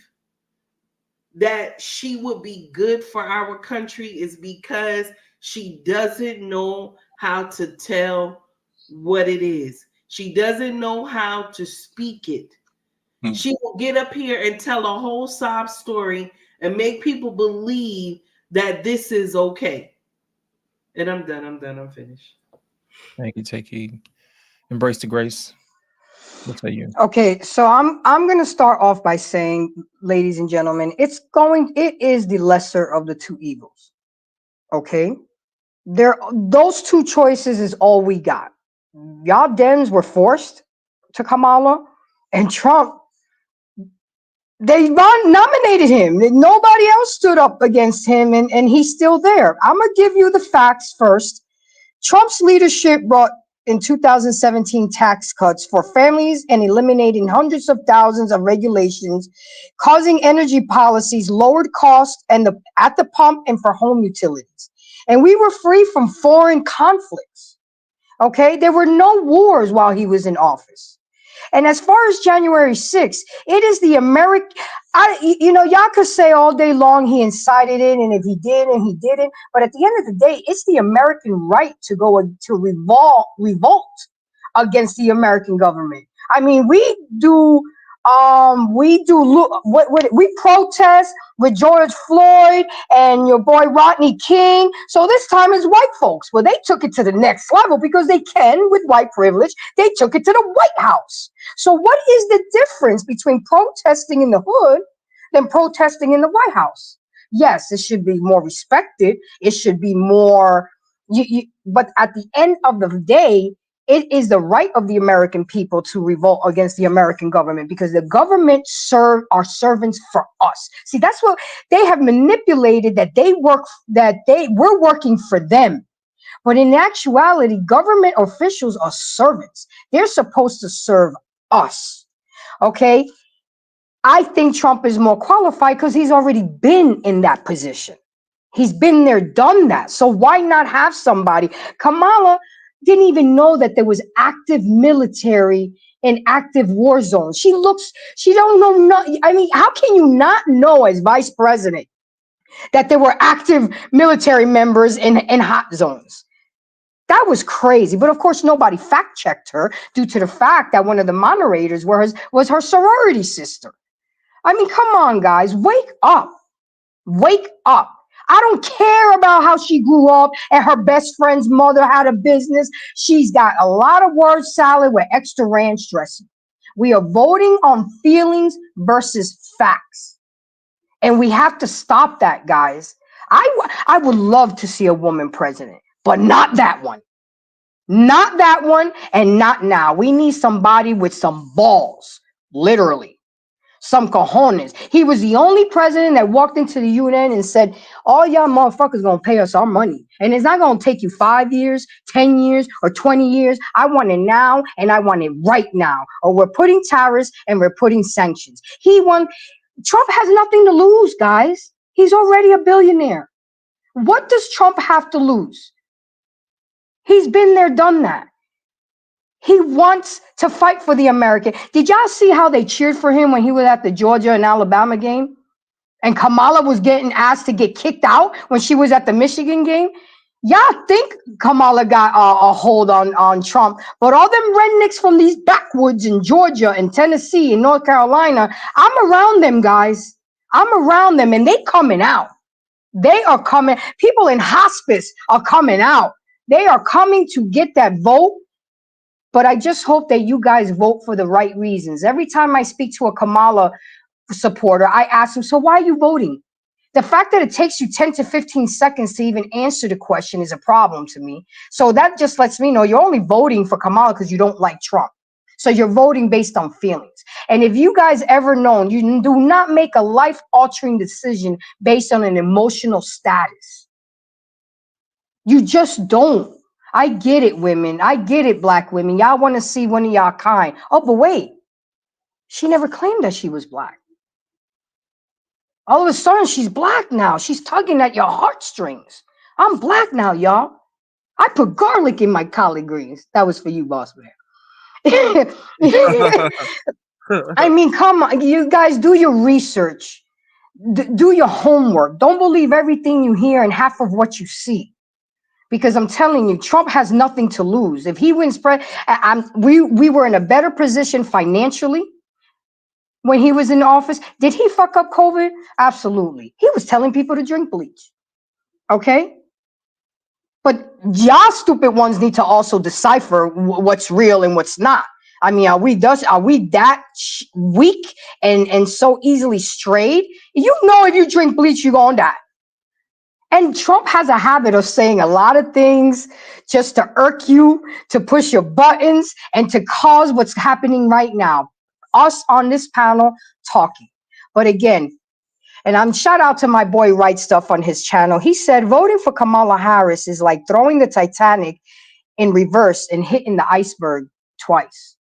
that she would be good for our country is because she doesn't know how to tell what it is. She doesn't know how to speak it. She will get up here and tell a whole sob story and make people believe that this is okay. And I'm done. I'm finished. Thank you, Take Heed. Embrace the grace. What say you? Okay, so I'm going to start off by saying, ladies and gentlemen, it is the lesser of the two evils. Okay, those two choices is all we got. Y'all Dems were forced to Kamala, and Trump, they nominated him. Nobody else stood up against him, and he's still there. I'm going to give you the facts first. Trump's leadership brought in 2017 tax cuts for families and eliminating hundreds of thousands of regulations, causing energy policies, lowered costs at the pump and for home utilities. And we were free from foreign conflicts. Okay, there were no wars while he was in office. And as far as January 6th, it is the American, y'all could say all day long he incited it, and if he did and he didn't, but at the end of the day, it's the American right to go to revolt against the American government. I mean, we protest with George Floyd and your boy Rodney King. So this time it's white folks. Well, they took it to the next level because they can with white privilege. They took it to the White House. So what is the difference between protesting in the hood than protesting in the White House? Yes, it should be more respected. It should be more, but at the end of the day, it is the right of the American people to revolt against the American government because the government are servants for us. See, that's what they have manipulated, that we're working for them. But in actuality, government officials are servants. They're supposed to serve us. Okay? I think Trump is more qualified because he's already been in that position. He's been there, done that. So why not have somebody? Kamala didn't even know that there was active military and active war zones. She don't know. I mean, how can you not know as vice president that there were active military members in hot zones? That was crazy. But of course, nobody fact checked her due to the fact that one of the moderators was her sorority sister. I mean, come on, guys, wake up. Wake up. I don't care about how she grew up and her best friend's mother had a business. She's got a lot of word salad with extra ranch dressing. We are voting on feelings versus facts. And we have to stop that, guys. I would love to see a woman president, but not that one. Not that one, and not now. We need somebody with some balls, literally. Some cojones. He was the only president that walked into the UN and said, all y'all motherfuckers gonna pay us our money. And it's not gonna take you 5 years, 10 years, or 20 years. I want it now, and I want it right now. Or we're putting tariffs and we're putting sanctions. Trump has nothing to lose, guys. He's already a billionaire. What does Trump have to lose? He's been there, done that. He wants to fight for the American. Did y'all see how they cheered for him when he was at the Georgia and Alabama game? And Kamala was getting asked to get kicked out when she was at the Michigan game? Y'all think Kamala got a hold on Trump, but all them rednecks from these backwoods in Georgia and Tennessee and North Carolina, I'm around them, guys. I'm around them, and they coming out. They are coming. People in hospice are coming out. They are coming to get that vote. But I just hope that you guys vote for the right reasons. Every time I speak to a Kamala supporter, I ask them, so why are you voting? The fact that it takes you 10 to 15 seconds to even answer the question is a problem to me. So that just lets me know you're only voting for Kamala because you don't like Trump. So you're voting based on feelings. And if you guys ever known, you do not make a life-altering decision based on an emotional status. You just don't. I get it, women. I get it, black women. Y'all want to see one of y'all kind. Oh, but wait. She never claimed that she was black. All of a sudden, she's black now. She's tugging at your heartstrings. I'm black now, y'all. I put garlic in my collard greens. That was for you, boss man. I mean, come on. You guys do your research. Do your homework. Don't believe everything you hear and half of what you see. Because I'm telling you, Trump has nothing to lose. If he wins, we were in a better position financially when he was in office. Did he fuck up COVID? Absolutely. He was telling people to drink bleach. Okay? But y'all stupid ones need to also decipher what's real and what's not. I mean, are we that weak and so easily strayed? You know, if you drink bleach, you're gonna die. And Trump has a habit of saying a lot of things just to irk you, to push your buttons, and to cause what's happening right now. Us on this panel talking. But again, and I'm shout out to my boy Right Stuff on his channel. He said voting for Kamala Harris is like throwing the Titanic in reverse and hitting the iceberg twice.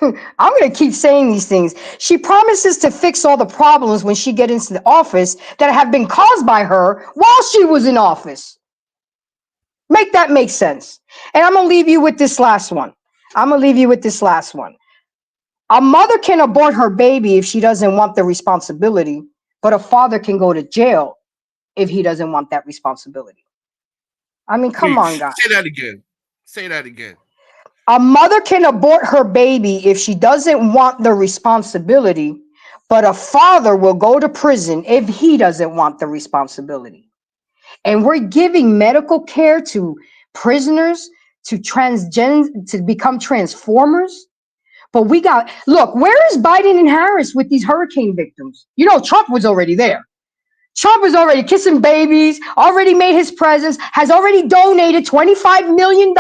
I'm going to keep saying these things. She promises to fix all the problems when she gets into the office that have been caused by her while she was in office. Make that make sense. And I'm going to leave you with this last one. I'm gonna leave you with this last one. A mother can abort her baby if she doesn't want the responsibility, but a father can go to jail if he doesn't want that responsibility. I mean, come on, guys. Say that again. Say that again. A mother can abort her baby if she doesn't want the responsibility, but a father will go to prison if he doesn't want the responsibility. And we're giving medical care to prisoners to become transformers. But look, where is Biden and Harris with these hurricane victims? You know, Trump was already there. Trump is already kissing babies, already made his presence, has already donated $25 million.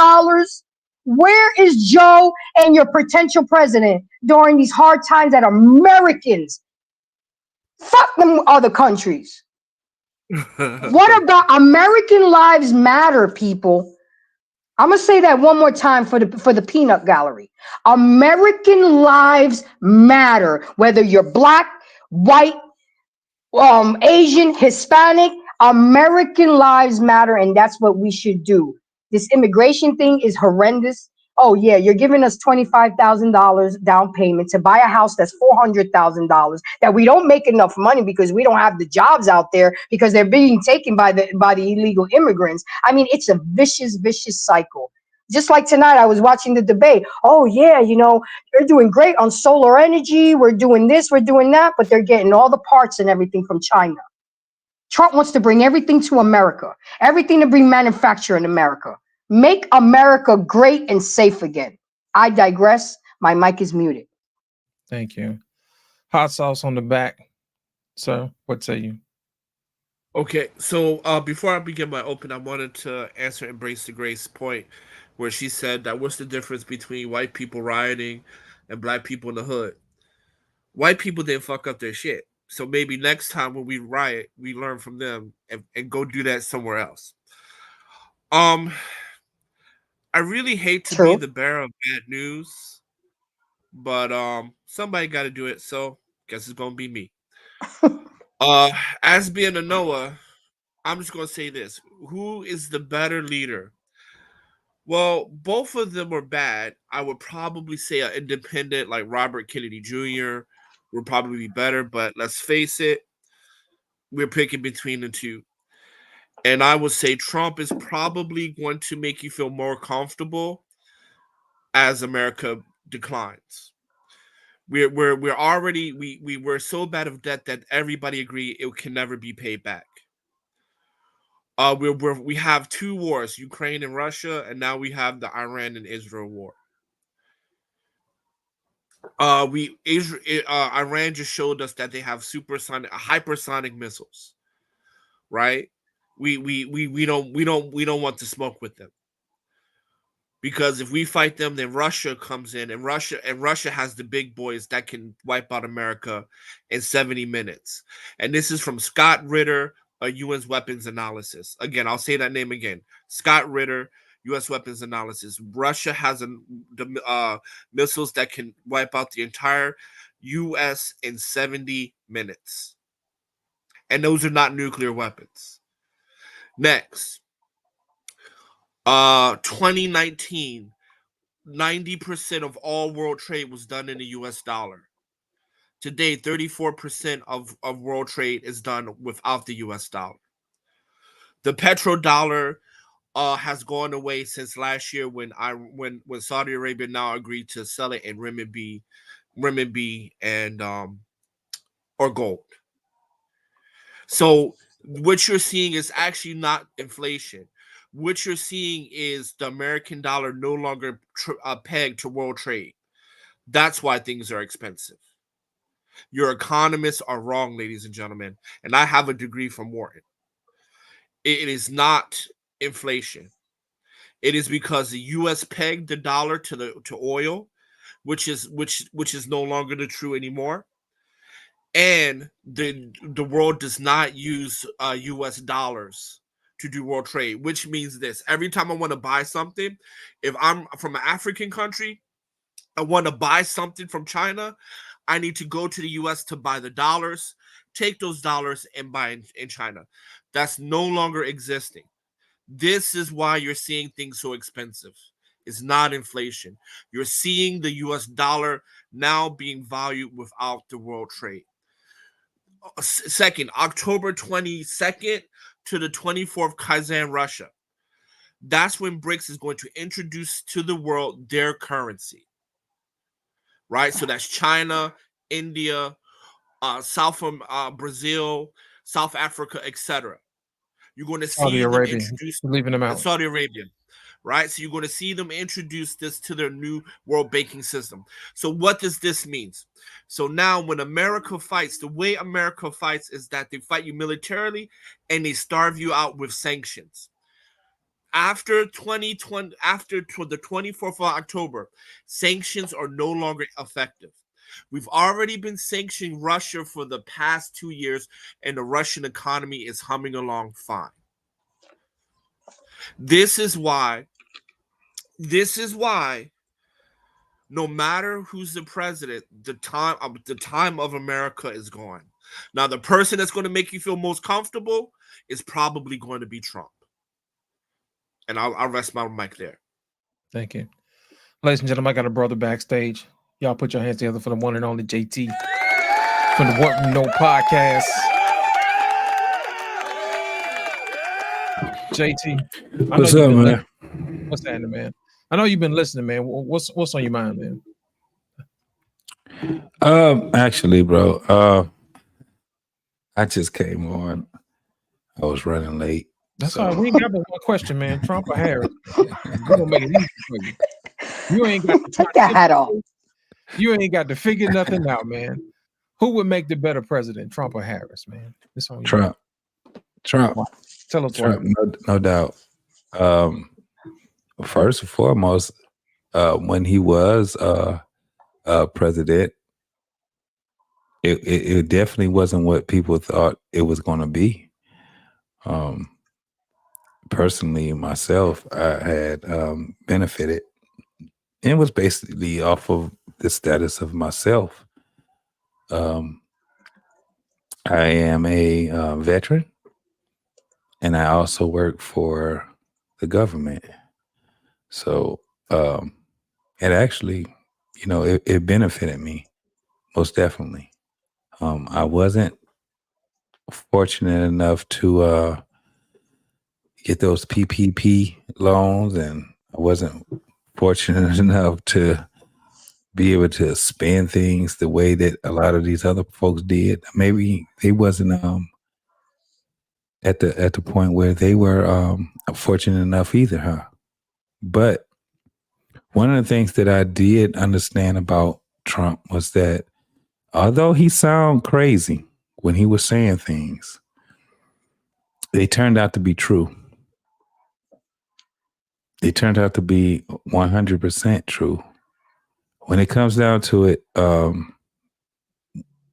Where is Joe and your potential president during these hard times that Americans? Fuck them other countries. What about American lives matter, people? I'm gonna say that one more time for the peanut gallery. American lives matter, whether you're black, white, Asian, Hispanic. American lives matter, and that's what we should do. This immigration thing is horrendous. Oh yeah, you're giving us $25,000 down payment to buy a house that's $400,000 that we don't make enough money because we don't have the jobs out there because they're being taken by the illegal immigrants. I mean, it's a vicious cycle. Just like tonight, I was watching the debate. Oh yeah, you know, they're doing great on solar energy. We're doing this, we're doing that, but they're getting all the parts and everything from China. Trump wants to bring everything to America, everything to bring manufacture in America. Make America great and safe again. I digress. My mic is muted. Thank you. Hot sauce on the back. Sir, what say you? Okay, so before I begin my open, I wanted to answer Embrace the Grace point where she said that what's the difference between white people rioting and black people in the hood? White people didn't fuck up their shit. So maybe next time when we riot, we learn from them and go do that somewhere else. I really hate to be the bearer of bad news, but somebody got to do it, so guess it's gonna be me. As being a Noah, I'm just gonna say this: who is the better leader? Well, both of them are bad. I would probably say an independent like Robert Kennedy Jr. would probably be better, but let's face it, we're picking between the two. And I would say Trump is probably going to make you feel more comfortable as America declines. We're already we're so bad of debt that everybody agree it can never be paid back. We have two wars, Ukraine and Russia, and now we have the Iran and Israel war. Iran just showed us that they have hypersonic missiles, right? We don't want to smoke with them. Because if we fight them, then Russia comes in, and Russia has the big boys that can wipe out America in 70 minutes. And this is from Scott Ritter, a U.S. weapons analysis. Again, I'll say that name again. Scott Ritter, U.S. weapons analysis. Russia has the missiles that can wipe out the entire U.S. in 70 minutes. And those are not nuclear weapons. Next. 2019, 90% of all world trade was done in the US dollar. Today, 34% of world trade is done without the US dollar. The petrodollar has gone away since last year when Saudi Arabia now agreed to sell it in renminbi and or gold. So what you're seeing is actually not inflation. What you're seeing is the American dollar no longer pegged to world trade. That's why things are expensive. Your economists are wrong, ladies and gentlemen. And I have a degree from Wharton. It is not inflation. It is because the U.S. pegged the dollar to oil, which is no longer the true anymore. And the world does not use U.S. dollars to do world trade, which means this: every time I want to buy something, if I'm from an African country, I want to buy something from China, I need to go to the US to buy the dollars, take those dollars and buy in China. That's no longer existing. This is why you're seeing things so expensive. is not inflation. You're seeing the US dollar now being valued without the world trade. Second, October 22nd to the 24th, Kazan, Russia. That's when BRICS is going to introduce to the world their currency. Right? So that's China, India, Brazil, South Africa, etc. You're going to see them introduce leaving them out. Saudi Arabia, right? So you're going to see them introduce this to their new world banking system. So what does this mean? So now when America fights, the way America fights is that they fight you militarily and they starve you out with sanctions. After the 24th of October, sanctions are no longer effective. We've already been sanctioning Russia for the past 2 years, and the Russian economy is humming along fine. This is why no matter who's the president, the time of America is gone. Now, the person that's going to make you feel most comfortable is probably going to be Trump. And I'll rest my mic there. Thank you. Ladies and gentlemen, I got a brother backstage. Y'all put your hands together for the one and only JT from the What We Know podcast. JT. What's up, man? What's happening, man? I know you've been listening, man. What's on your mind, man? Actually, bro, I just came on. I was running late. That's all right. We ain't got but one question, man. Trump or Harris? We're gonna make it easy for you. You ain't got to take that hat off. You ain't got to figure nothing out, man. Who would make the better president, Trump or Harris, man? It's on you. Trump. Tell us Trump, no doubt. First and foremost, when he was president, it definitely wasn't what people thought it was going to be. Personally, myself, I had benefited. It was basically off of the status of myself. I am a veteran, and I also work for the government. So it actually, it benefited me, most definitely. I wasn't fortunate enough to get those PPP loans, and I wasn't fortunate enough to be able to spend things the way that a lot of these other folks did. Maybe they wasn't at the point where they were fortunate enough either, huh? But one of the things that I did understand about Trump was that although he sounded crazy when he was saying things, they turned out to be true. They turned out to be 100% true. When it comes down to it,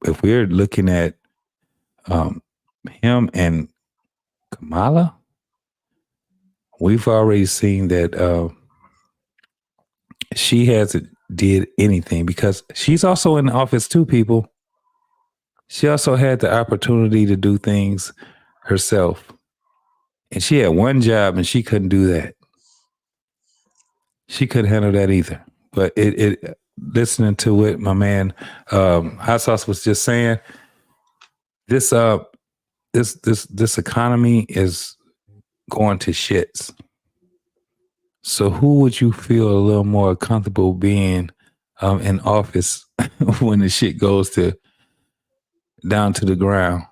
if we're looking at him and Kamala, we've already seen that she hasn't did anything, because she's also in the office too, people. She also had the opportunity to do things herself. And she had one job and she couldn't do that. She couldn't handle that either. But it listening to what my man Hot Sauce was just saying, this economy is going to shits. So who would you feel a little more comfortable being in office when the shit goes down to the ground?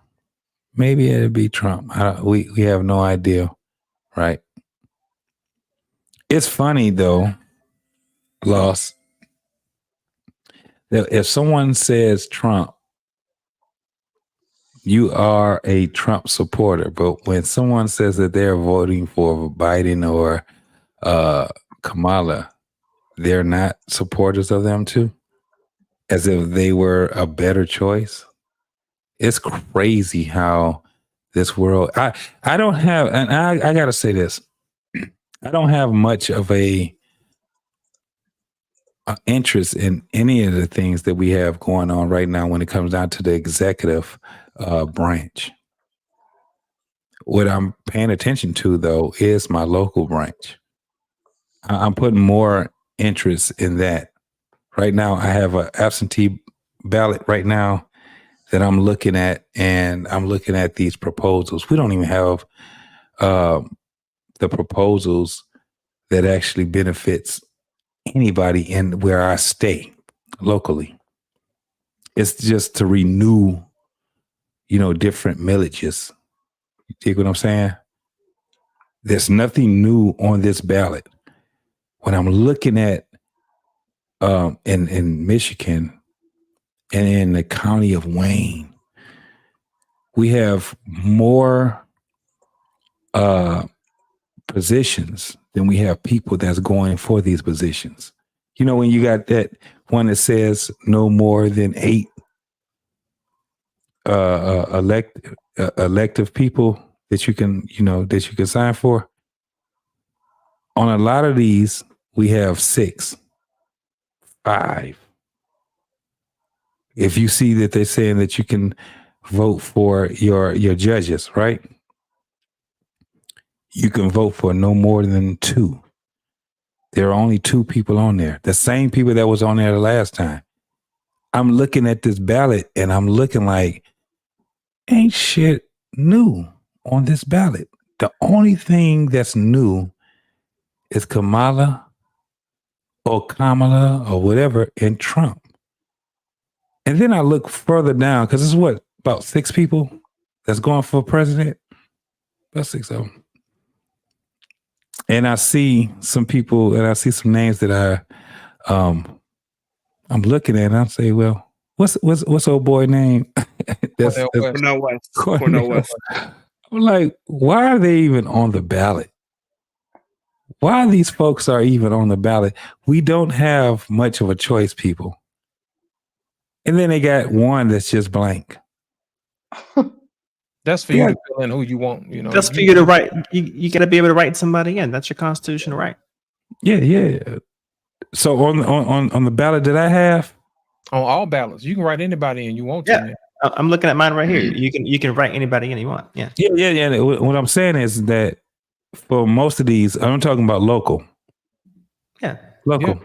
Maybe it'd be Trump. We have no idea, right? It's funny though, Loss, that if someone says Trump, you are a Trump supporter. But when someone says that they're voting for Biden or Kamala, they're not supporters of them too, as if they were a better choice. It's crazy how this world. I don't have, and I gotta say this. I don't have much of a interest in any of the things that we have going on right now when it comes down to the executive branch. What I'm paying attention to, though, is my local branch. I'm putting more interest in that. Right now, I have an absentee ballot right now that I'm looking at, and I'm looking at these proposals. We don't even have the proposals that actually benefits anybody in where I stay locally. It's just to renew, different millages. You take what I'm saying? There's nothing new on this ballot. When I'm looking at in Michigan and in the county of Wayne, we have more positions than we have people that's going for these positions. When you got that one that says no more than 8 elective people that you can sign for. On a lot of these, we have 6, 5. If you see that they're saying that you can vote for your judges, right? You can vote for no more than 2. There are only 2 people on there. The same people that was on there the last time. I'm looking at this ballot and I'm looking like, ain't shit new on this ballot. The only thing that's new is Kamala or whatever and Trump. And then I look further down because it's about 6 people that's going for president. About 6 of them. And I see some people and I see some names that I'm looking at and I say, well, what's old boy name? that's Cornel West. Cornel West. I'm like, why are they even on the ballot? Why these folks are even on the ballot? We don't have much of a choice, people. And then they got one that's just blank. That's for you to fill in who you want. That's for you to write. You got to be able to write somebody in. That's your constitutional right. Yeah. So on the ballot that I have, on all ballots, you can write anybody in you want to. Yeah. I'm looking at mine right here. You can write anybody in you want. Yeah. Yeah. What I'm saying is that for most of these, I'm talking about local. Yeah. Local. Yeah.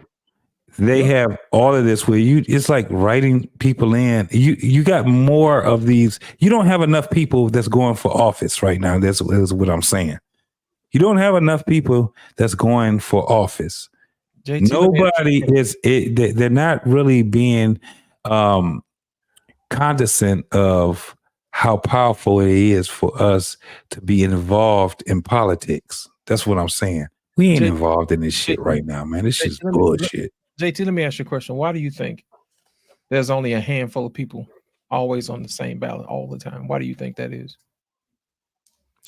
They have all of this where it's like writing people in. You got more of these. You don't have enough people that's going for office right now. That's what I'm saying. You don't have enough people that's going for office. Nobody is. They're not really being cognizant of how powerful it is for us to be involved in politics. That's what I'm saying. We ain't involved in this shit right now, man. This shit's bullshit. JT, let me ask you a question. Why do you think there's only a handful of people always on the same ballot all the time? Why do you think that is?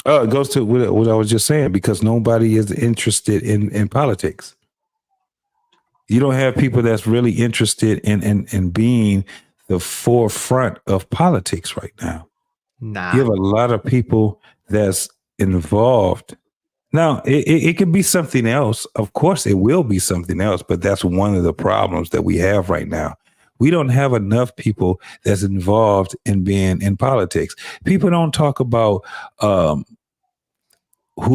It goes to what I was just saying, because nobody is interested in politics. You don't have people that's really interested in being the forefront of politics right now. Nah. You have a lot of people that's involved. Now, it could be something else. Of course, it will be something else, but that's one of the problems that we have right now. We don't have enough people that's involved in being in politics. People don't talk about who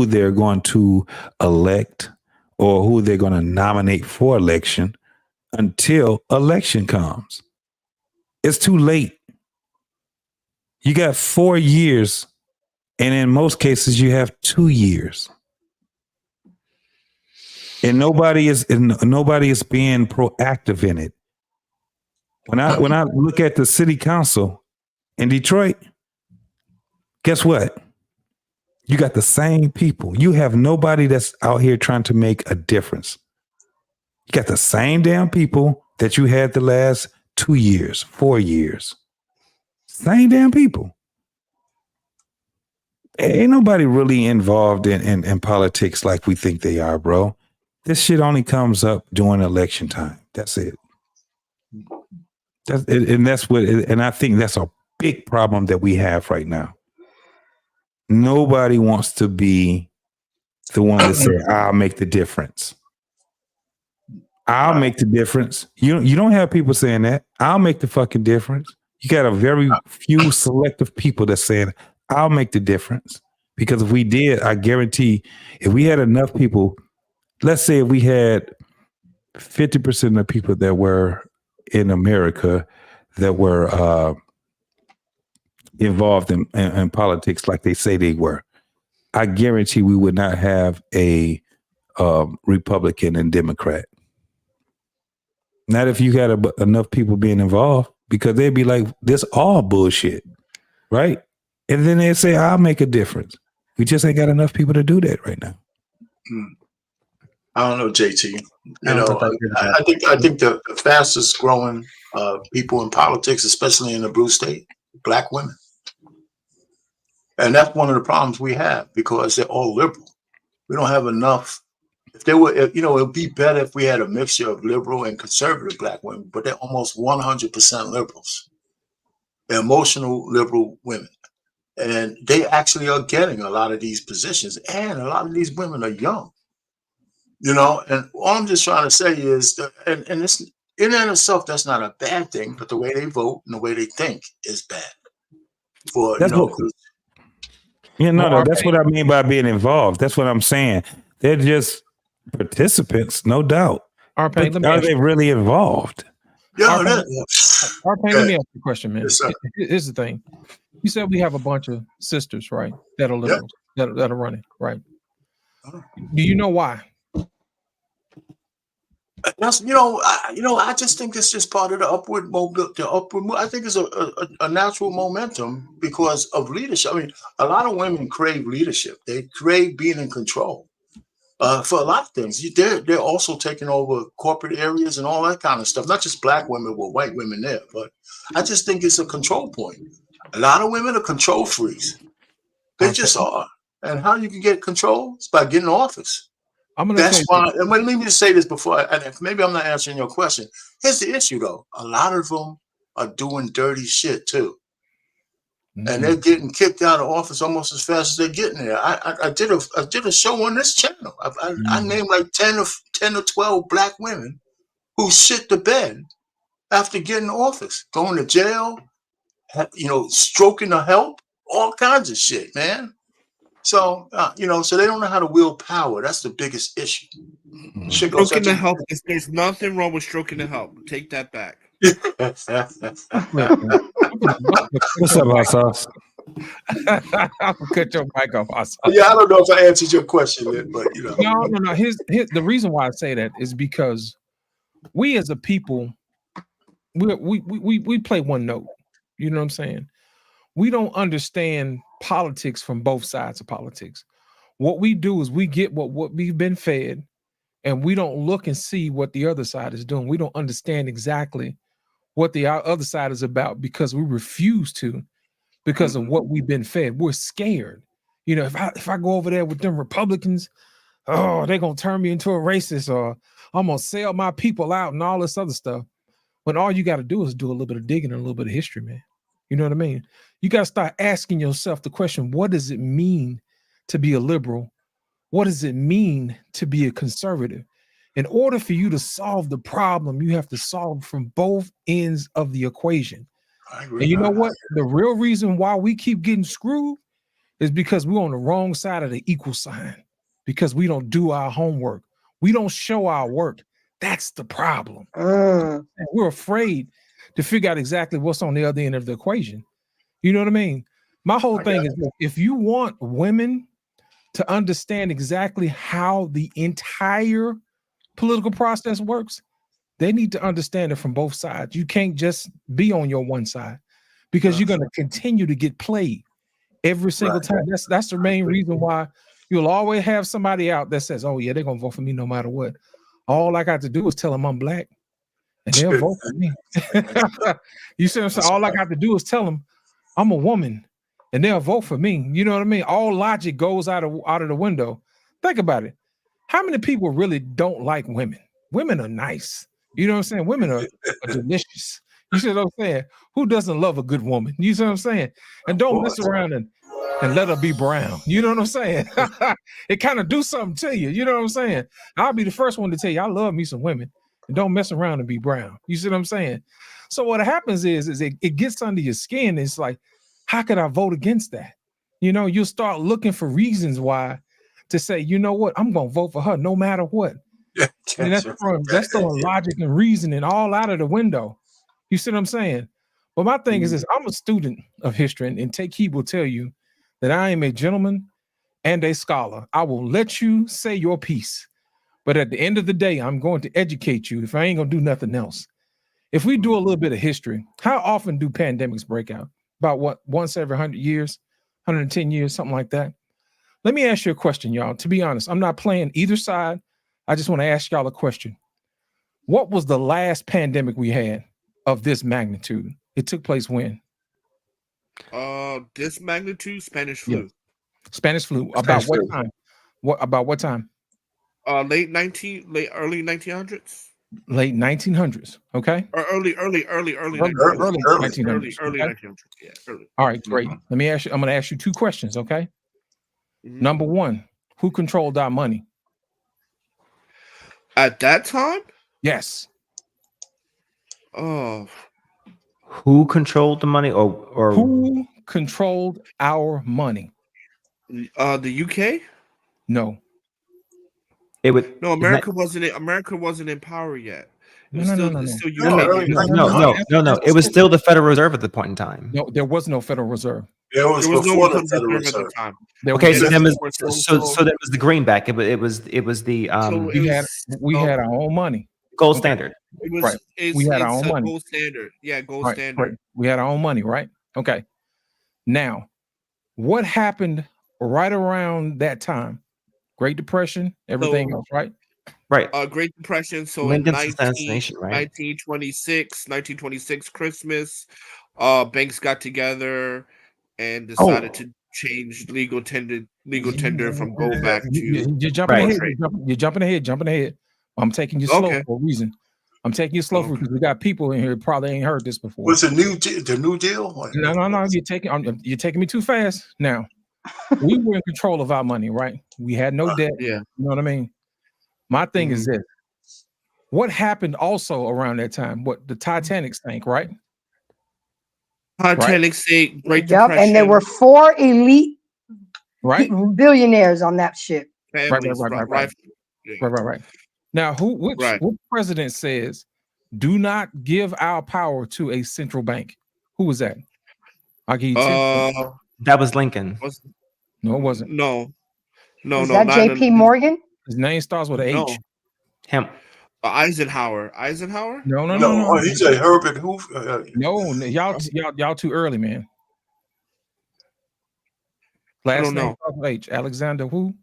they're going to elect or who they're going to nominate for election until election comes. It's too late. You got 4 years, and in most cases, you have 2 years. And nobody is being proactive in it. When I look at the city council in Detroit, guess what? You got the same people. You have nobody that's out here trying to make a difference. You got the same damn people that you had the last 2 years, 4 years. Same damn people. Ain't nobody really involved in politics like we think they are, bro. This shit only comes up during election time. That's it. And I think that's a big problem that we have right now. Nobody wants to be the one that say, "I'll make the difference." I'll make the difference. You don't have people saying that. I'll make the fucking difference. You got a very few selective people that's saying, "I'll make the difference." Because if we did, I guarantee, if we had enough people let's say if we had 50% of the people that were in America that were involved in politics like they say they were, I guarantee we would not have a Republican and Democrat. Not if you had enough people being involved, because they'd be like, this all bullshit, right? And then they'd say, I'll make a difference. We just ain't got enough people to do that right now. I don't know, JT. I think the fastest growing people in politics, especially in the blue state, Black women. And that's one of the problems we have, because they're all liberal. We don't have enough. If there were, it would be better if we had a mixture of liberal and conservative Black women, but they're almost 100% liberals. They're emotional liberal women. And they actually are getting a lot of these positions. And a lot of these women are young. And all I'm just trying to say is, and this, in and of itself, that's not a bad thing, but the way they vote and the way they think is bad. That's what I mean by being involved. That's what I'm saying. They're just participants, no doubt. Are they really involved? Let me ask you a question, man. Yes, here's the thing. You said we have a bunch of sisters, right? That are liberals, that are running, right? Do you know why? That's I just think it's just part of the upward mobility. I think it's a natural momentum because of leadership. I mean, a lot of women crave leadership. They crave being in control for a lot of things. They're also taking over corporate areas and all that kind of stuff. Not just Black women with white women there, but I just think it's a control point. A lot of women are control freaks. They just are. And how you can get control is by getting office. That's why. And let me just say this before, and maybe I'm not answering your question. Here's the issue, though. A lot of them are doing dirty shit too, and they're getting kicked out of office almost as fast as they're getting there. I did a show on this channel. I named like 10 or 12 Black women who shit the bed after getting office, going to jail, stroking the help, all kinds of shit, man. So, so they don't know how to wield power. That's the biggest issue. Stroking the help. There's nothing wrong with stroking the help. Take that back. What's up, hot sauce? I'll cut your mic off, hot sauce. Yeah, I don't know if I answered your question, but No. Here's the reason why I say that is because we as a people, we play one note. You know what I'm saying? We don't understand politics from both sides of politics. What we do is we get what we've been fed, and we don't look and see what the other side is doing. We don't understand exactly what the other side is about because we refuse to, because of what we've been fed. We're scared. If I go over there with them Republicans, they're gonna turn me into a racist, or I'm gonna sell my people out and all this other stuff. When all you got to do is do a little bit of digging and a little bit of history, man. You know what I mean? You got to start asking yourself the question, what does it mean to be a liberal? What does it mean to be a conservative? In order for you to solve the problem, you have to solve from both ends of the equation. And you know what? The real reason why we keep getting screwed is because we're on the wrong side of the equal sign, because we don't do our homework. We don't show our work. That's the problem. And we're afraid to figure out exactly what's on the other end of the equation. You know what I mean? My whole thing is, if you want women to understand exactly how the entire political process works, they need to understand it from both sides. You can't just be on your one side, because you're going to continue to get played every single time. That's the main reason why you'll always have somebody out that says, oh yeah, they're going to vote for me no matter what. All I got to do is tell them I'm Black, and they'll vote for me. You see what I'm saying? All I got to do is tell them I'm a woman, and they'll vote for me. You know what I mean? All logic goes out of the window. Think about it. How many people really don't like women? Women are nice. You know what I'm saying? Women are delicious. You see what I'm saying? Who doesn't love a good woman? You see what I'm saying? And don't mess around and let her be brown. You know what I'm saying? It kind of do something to you. You know what I'm saying? I'll be the first one to tell you I love me some women, and don't mess around and be brown. You see what I'm saying? So what happens is it gets under your skin. It's like, how could I vote against that? You'll start looking for reasons why to say, you know what, I'm gonna vote for her no matter what. Yeah, I mean, that's throwing logic and reasoning all out of the window. You see what I'm saying? But my thing is this: I'm a student of history, and Take Heed will tell you that I am a gentleman and a scholar. I will let you say your piece, but at the end of the day, I'm going to educate you if I ain't gonna do nothing else. If we do a little bit of history, how often do pandemics break out? About what, once every 100 years, 110 years, something like that? Let me ask you a question, y'all. To be honest, I'm not playing either side. I just want to ask y'all a question. What was the last pandemic we had of this magnitude? It took place when? This magnitude, Spanish flu. Yeah. Spanish flu. About what time? About what time? Early 1900s. Late 1900s. Okay. Or early 1900s. Early Okay? 1900s. Yeah. Early. All right, great. Let me ask you. I'm going to ask you two questions. Okay. Number one, who controlled our money? At that time? Yes. Oh. Who controlled the money, or who controlled our money? The UK? No. It would. No, America wasn't in power yet. It was No. still No. It was still the Federal Reserve at the point in time. No, there was no Federal Reserve. There was no before the Federal Federal Reserve at Reserve. the time. Okay, so then that was the greenback. It was the we had our own money. Gold standard. It was Right. We had our own money. Gold standard. Yeah, gold Right, standard. right. We had our own money, right? Okay. Now, what happened right around that time? Great Depression, everything else, right? Right. Great Depression. So Lincoln's in assassination, right? 1926 Christmas, banks got together and decided to change legal tender from gold back to You're jumping ahead. You're jumping ahead. I'm taking you slow for a reason. I'm taking you slow because we got people in here who probably ain't heard this before. What's the New Deal? No. You're taking me too fast. Now, we were in control of our money, right? We had no debt. Yeah. You know what I mean? My thing is this. What happened also around that time? What, the Titanic sank, right? Titanic sank, Great Yep, Depression. and there were 4 elite billionaires on that ship. Families, Right. Now, which president says, do not give our power to a central bank? Who was that? I'll give you 10. That was Lincoln. No, it wasn't. No. Was that J.P. Morgan? His name starts with an H. Him. Eisenhower. No. He said Herbert Hoover. No, y'all too early, man. Last name starts with H. Alexander who?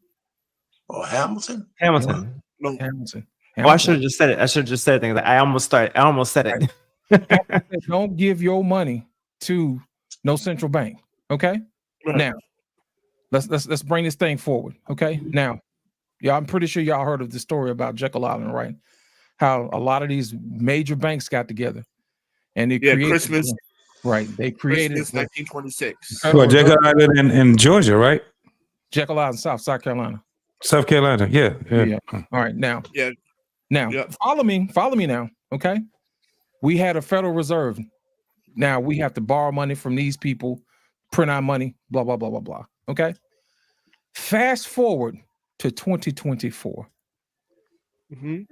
Oh, Hamilton. No. Hamilton. Oh, I should have just said it. I almost said it. Don't give your money to no central bank. Okay. Right. Now, let's bring this thing forward. Okay. Now, I'm pretty sure y'all heard of the story about Jekyll Island, right? How a lot of these major banks got together and they created Christmas. Right. They created 1926. Jekyll Island in Georgia, right? Jekyll Island, South Carolina. South Carolina, yeah. All right, now. Yeah. Now, follow me now, okay? We had a Federal Reserve. Now we have to borrow money from these people, print our money, blah, blah, blah, blah, blah, okay? Fast forward to 2024.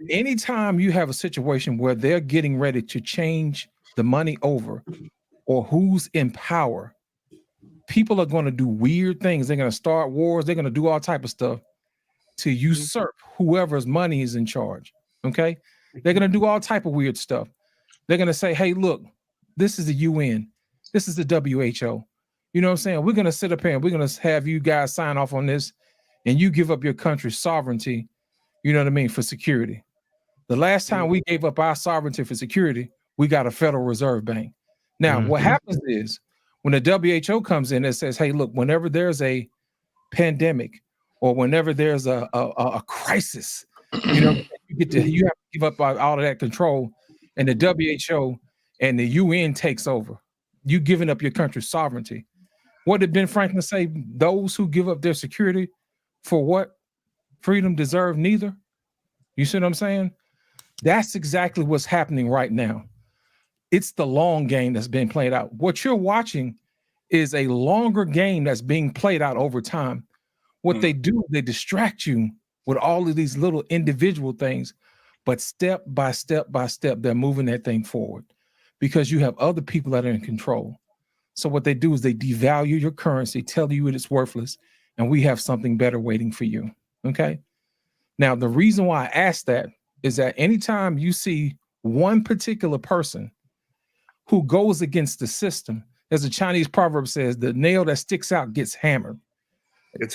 Anytime you have a situation where they're getting ready to change the money over or who's in power, people are going to do weird things. They're going to start wars. They're going to do all type of stuff to usurp whoever's money is in charge. Okay. They're going to do all type of weird stuff. They're going to say, hey, look, this is the UN. This is the WHO. You know what I'm saying? We're going to sit up here and we're going to have you guys sign off on this and you give up your country's sovereignty. You know what I mean? For security. The last time we gave up our sovereignty for security, we got a Federal Reserve Bank. Now, what happens is when the WHO comes in and says, hey, look, whenever there's a pandemic or whenever there's a crisis, you know, you have to give up all of that control, and the WHO and the UN takes over. You giving up your country's sovereignty. What did Ben Franklin say? Those who give up their security for what? Freedom deserve neither. You see what I'm saying? That's exactly what's happening right now. It's the long game that's being played out. What you're watching is a longer game that's being played out over time, What they do, they distract you with all of these little individual things, but step by step by step, they're moving that thing forward because you have other people that are in control. So what they do is they devalue your currency, tell you it is worthless, and we have something better waiting for you. Okay. Now, the reason why I ask that is that anytime you see one particular person who goes against the system, as a Chinese proverb says, the nail that sticks out gets hammered.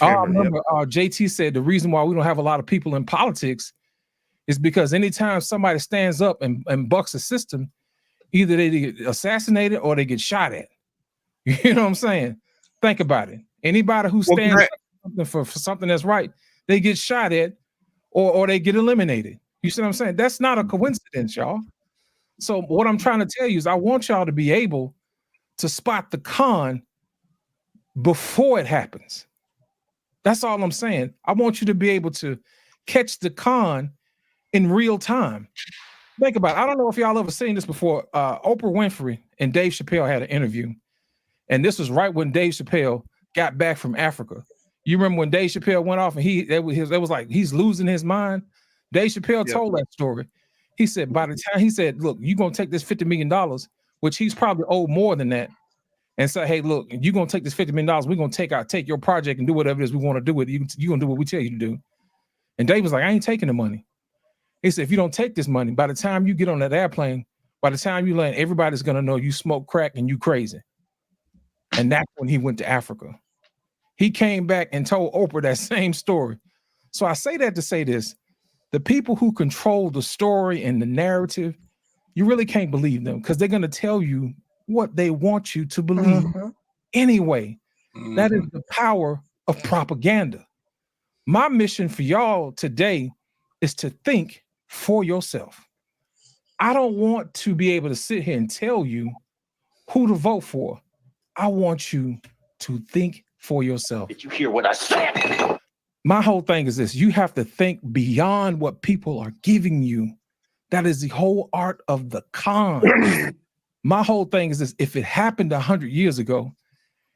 I remember JT said the reason why we don't have a lot of people in politics is because anytime somebody stands up and bucks a system, either they get assassinated or they get shot at. You know what I'm saying? Think about it. Anybody who stands up for something that's right, they get shot at or they get eliminated. You see what I'm saying? That's not a coincidence, y'all. So what I'm trying to tell you is I want y'all to be able to spot the con before it happens. That's all I'm saying. I want you to be able to catch the con in real time. Think about it. I don't know if y'all ever seen this before. Oprah Winfrey and Dave Chappelle had an interview. And this was right when Dave Chappelle got back from Africa. You remember when Dave Chappelle went off and it was like he's losing his mind. Dave Chappelle told that story. He said, by the time he said, look, you're going to take this $50 million, which he's probably owed more than that, and say, hey, look, you're going to take this $50 million. We're going to take your project and do whatever it is we want to do with it. You're going to do what we tell you to do. And Dave was like, I ain't taking the money. He said, if you don't take this money, by the time you get on that airplane, by the time you land, everybody's going to know you smoke crack and you crazy. And that's when he went to Africa. He came back and told Oprah that same story. So I say that to say this. The people who control the story and the narrative, you really can't believe them because they're going to tell you what they want you to believe anyway. That is the power of propaganda. My mission for y'all today is to think for yourself. I don't want to be able to sit here and tell you who to vote for. I want you to think for yourself. Did you hear what I said? My whole thing is this. You have to think beyond what people are giving you. That is the whole art of the con. My whole thing is this. If it happened 100 years ago,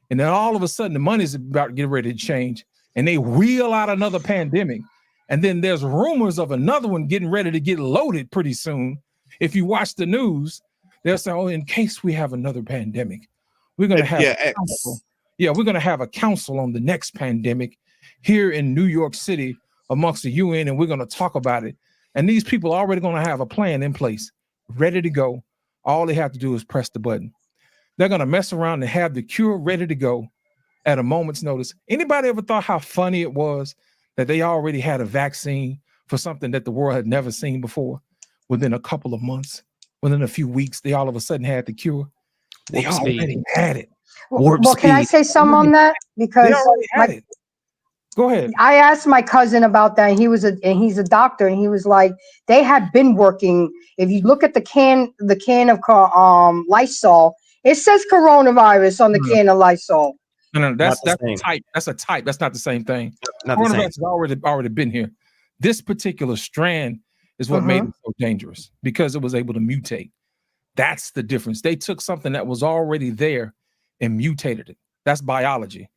and then all of a sudden the money's about to get ready to change, and they wheel out another pandemic, and then there's rumors of another one getting ready to get loaded pretty soon. If you watch the news, they'll say, oh, in case we have another pandemic, we're going to have a council. Yeah, we're going to have a council on the next pandemic here in New York City amongst the UN, and we're going to talk about it. And these people are already going to have a plan in place, ready to go. All they have to do is press the button. They're going to mess around and have the cure ready to go at a moment's notice. Anybody ever thought how funny it was that they already had a vaccine for something that the world had never seen before? Within a couple of months, within a few weeks, they all of a sudden had the cure. They already had it. Well, can I say something on that? Because they already had it. Go ahead. I asked my cousin about that, and he's a doctor, and he was like, they had been working. If you look at the can of Lysol, it says coronavirus on the can of Lysol. No, that's a type. That's a type. That's not the same thing. Coronavirus has already been here. This particular strand is what made it so dangerous because it was able to mutate. That's the difference. They took something that was already there and mutated it. That's biology.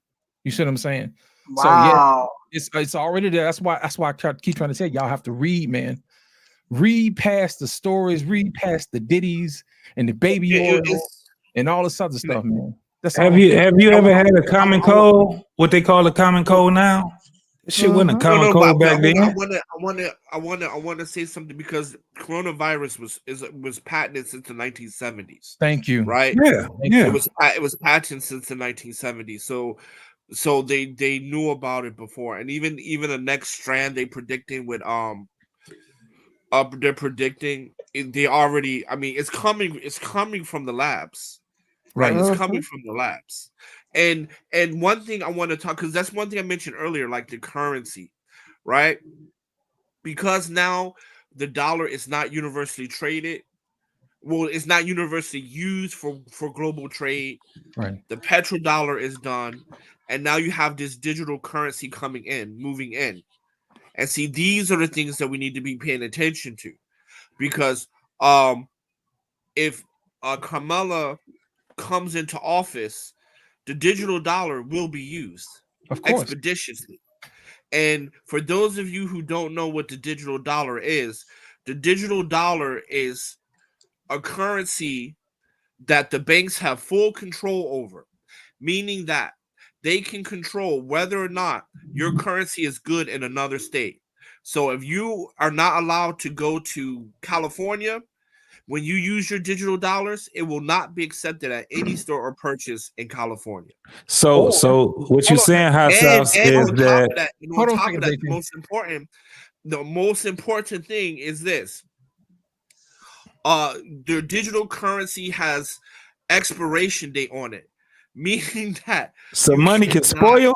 You see what I'm saying? Wow. So yeah, it's already there. That's why I keep trying to say y'all have to read, man. Read past the stories, read past the ditties and the baby oil and all this other stuff, man. Have you ever had a common cold? What they call a common cold now? Shit wasn't a common cold back then. I want to say something because coronavirus was patented since the 1970s. Thank you. Right? Yeah. It was patented since the 1970s. So they knew about it before, and even the next strand they're predicting with they're predicting they already. I mean, it's coming from the labs. Right, it's coming from the labs. And one thing I want to talk, because that's one thing I mentioned earlier, like the currency, right? Because now the dollar is not universally traded. Well, it's not universally used for global trade. Right. The petrodollar is done. And now you have this digital currency moving in. And see, these are the things that we need to be paying attention to. Because if Kamala comes into office, the digital dollar will be used expeditiously. And for those of you who don't know what the digital dollar is, the digital dollar is a currency that the banks have full control over, meaning that they can control whether or not your currency is good in another state. So if you are not allowed to go to California, when you use your digital dollars, it will not be accepted at any store or purchase in California. So what you're saying, Hot Sauce, is on top of that that, the most important thing is this. Their digital currency has expiration date on it, meaning that so money can spoil.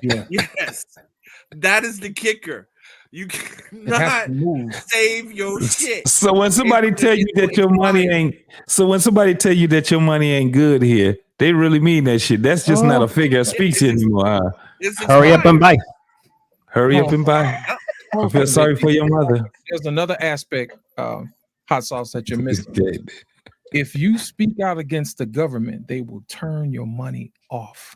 Yeah. Yes, that is the kicker. You cannot save your shit. So when somebody tell you that your money ain't, good here, they really mean that shit. That's just not a figure of speech anymore. Hurry up and buy. Hurry up and buy. I feel sorry for your mother. There's another aspect, Hot Sauce, that you're missing. If you speak out against the government, they will turn your money off.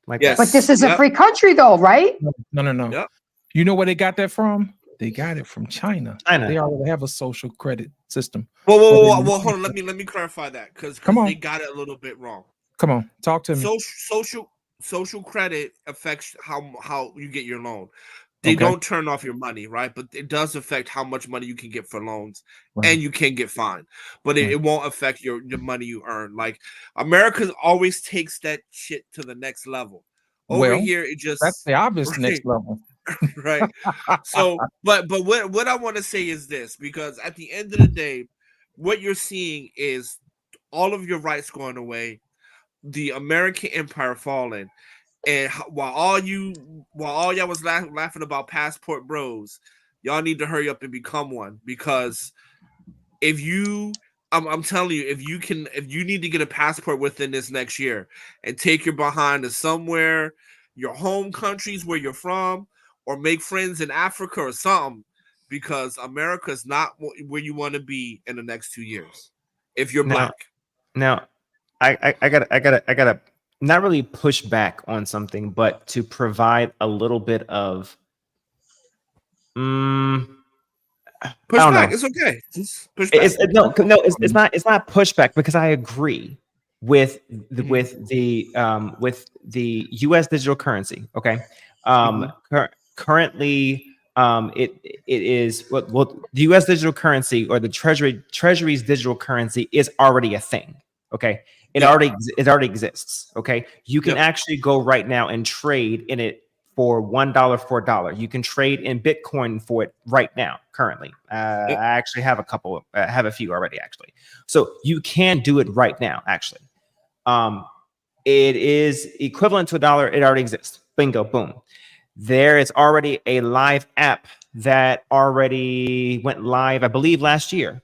But this is a free country, though, right? No. Yep. You know where they got that from? They got it from China. They already have a social credit system. Whoa, hold on. Let me clarify that because they got it a little bit wrong. Come on, talk to me. Social credit affects how you get your loan. They don't turn off your money, right? But it does affect how much money you can get for loans, and you can get fined. But it won't affect your money you earn. Like America always takes that shit to the next level. Over here, it just that's the obvious next level. Right. So, but what I want to say is this, because at the end of the day, what you're seeing is all of your rights going away, the American empire falling, and while all y'all was laughing about passport bros, y'all need to hurry up and become one, because if you I'm telling you, if you need to get a passport within this next year and take your behind to somewhere, your home countries where you're from, or make friends in Africa or something, because America is not where you want to be in the next 2 years. If you're black. Now, I gotta not really push back on something, but to provide a little bit of push back. It's okay. Just push back. It's not pushback, because I agree with the U.S. digital currency. Okay. Currently, it is the U.S. digital currency, or the Treasury's digital currency, is already a thing. Okay, it already exists. Okay, you can actually go right now and trade in it for $1 for $1. You can trade in Bitcoin for it right now. Currently, I actually have a few already actually. So you can do it right now. Actually, it is equivalent to $1. It already exists. Bingo, boom. There is already a live app that already went live, I believe, last year,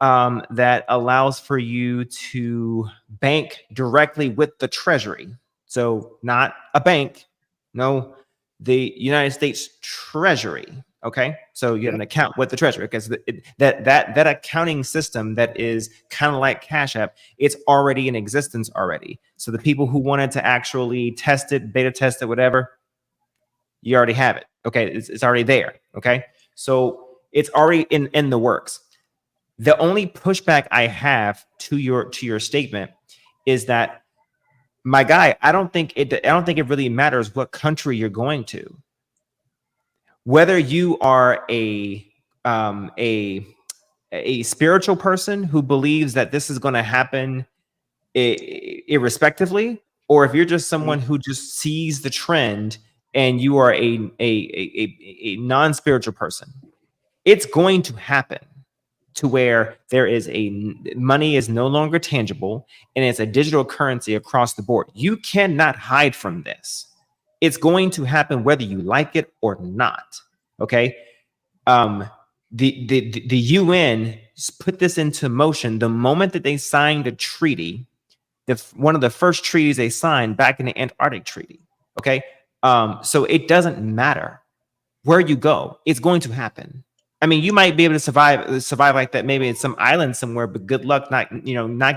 that allows for you to bank directly with the Treasury. So not a bank, no, the United States Treasury. Okay, so you have an account with the Treasury, because that accounting system that is kind of like Cash App, it's already in existence already. So the people who wanted to actually test it, beta test it, whatever, you already have it. Okay, it's already there. Okay, so it's already in the works. The only pushback I have to your statement is that, my guy, I don't think it really matters what country you're going to. Whether you are a spiritual person who believes that this is going to happen irrespectively, or if you're just someone who just sees the trend and you are a non-spiritual person, it's going to happen to where money is no longer tangible, and it's a digital currency across the board. You cannot hide from this. It's going to happen whether you like it or not. Okay. The UN put this into motion the moment that they signed a treaty, one of the first treaties they signed back in the Antarctic Treaty. Okay. So it doesn't matter where you go, it's going to happen. I mean, you might be able to survive like that, maybe in some island somewhere, but good luck not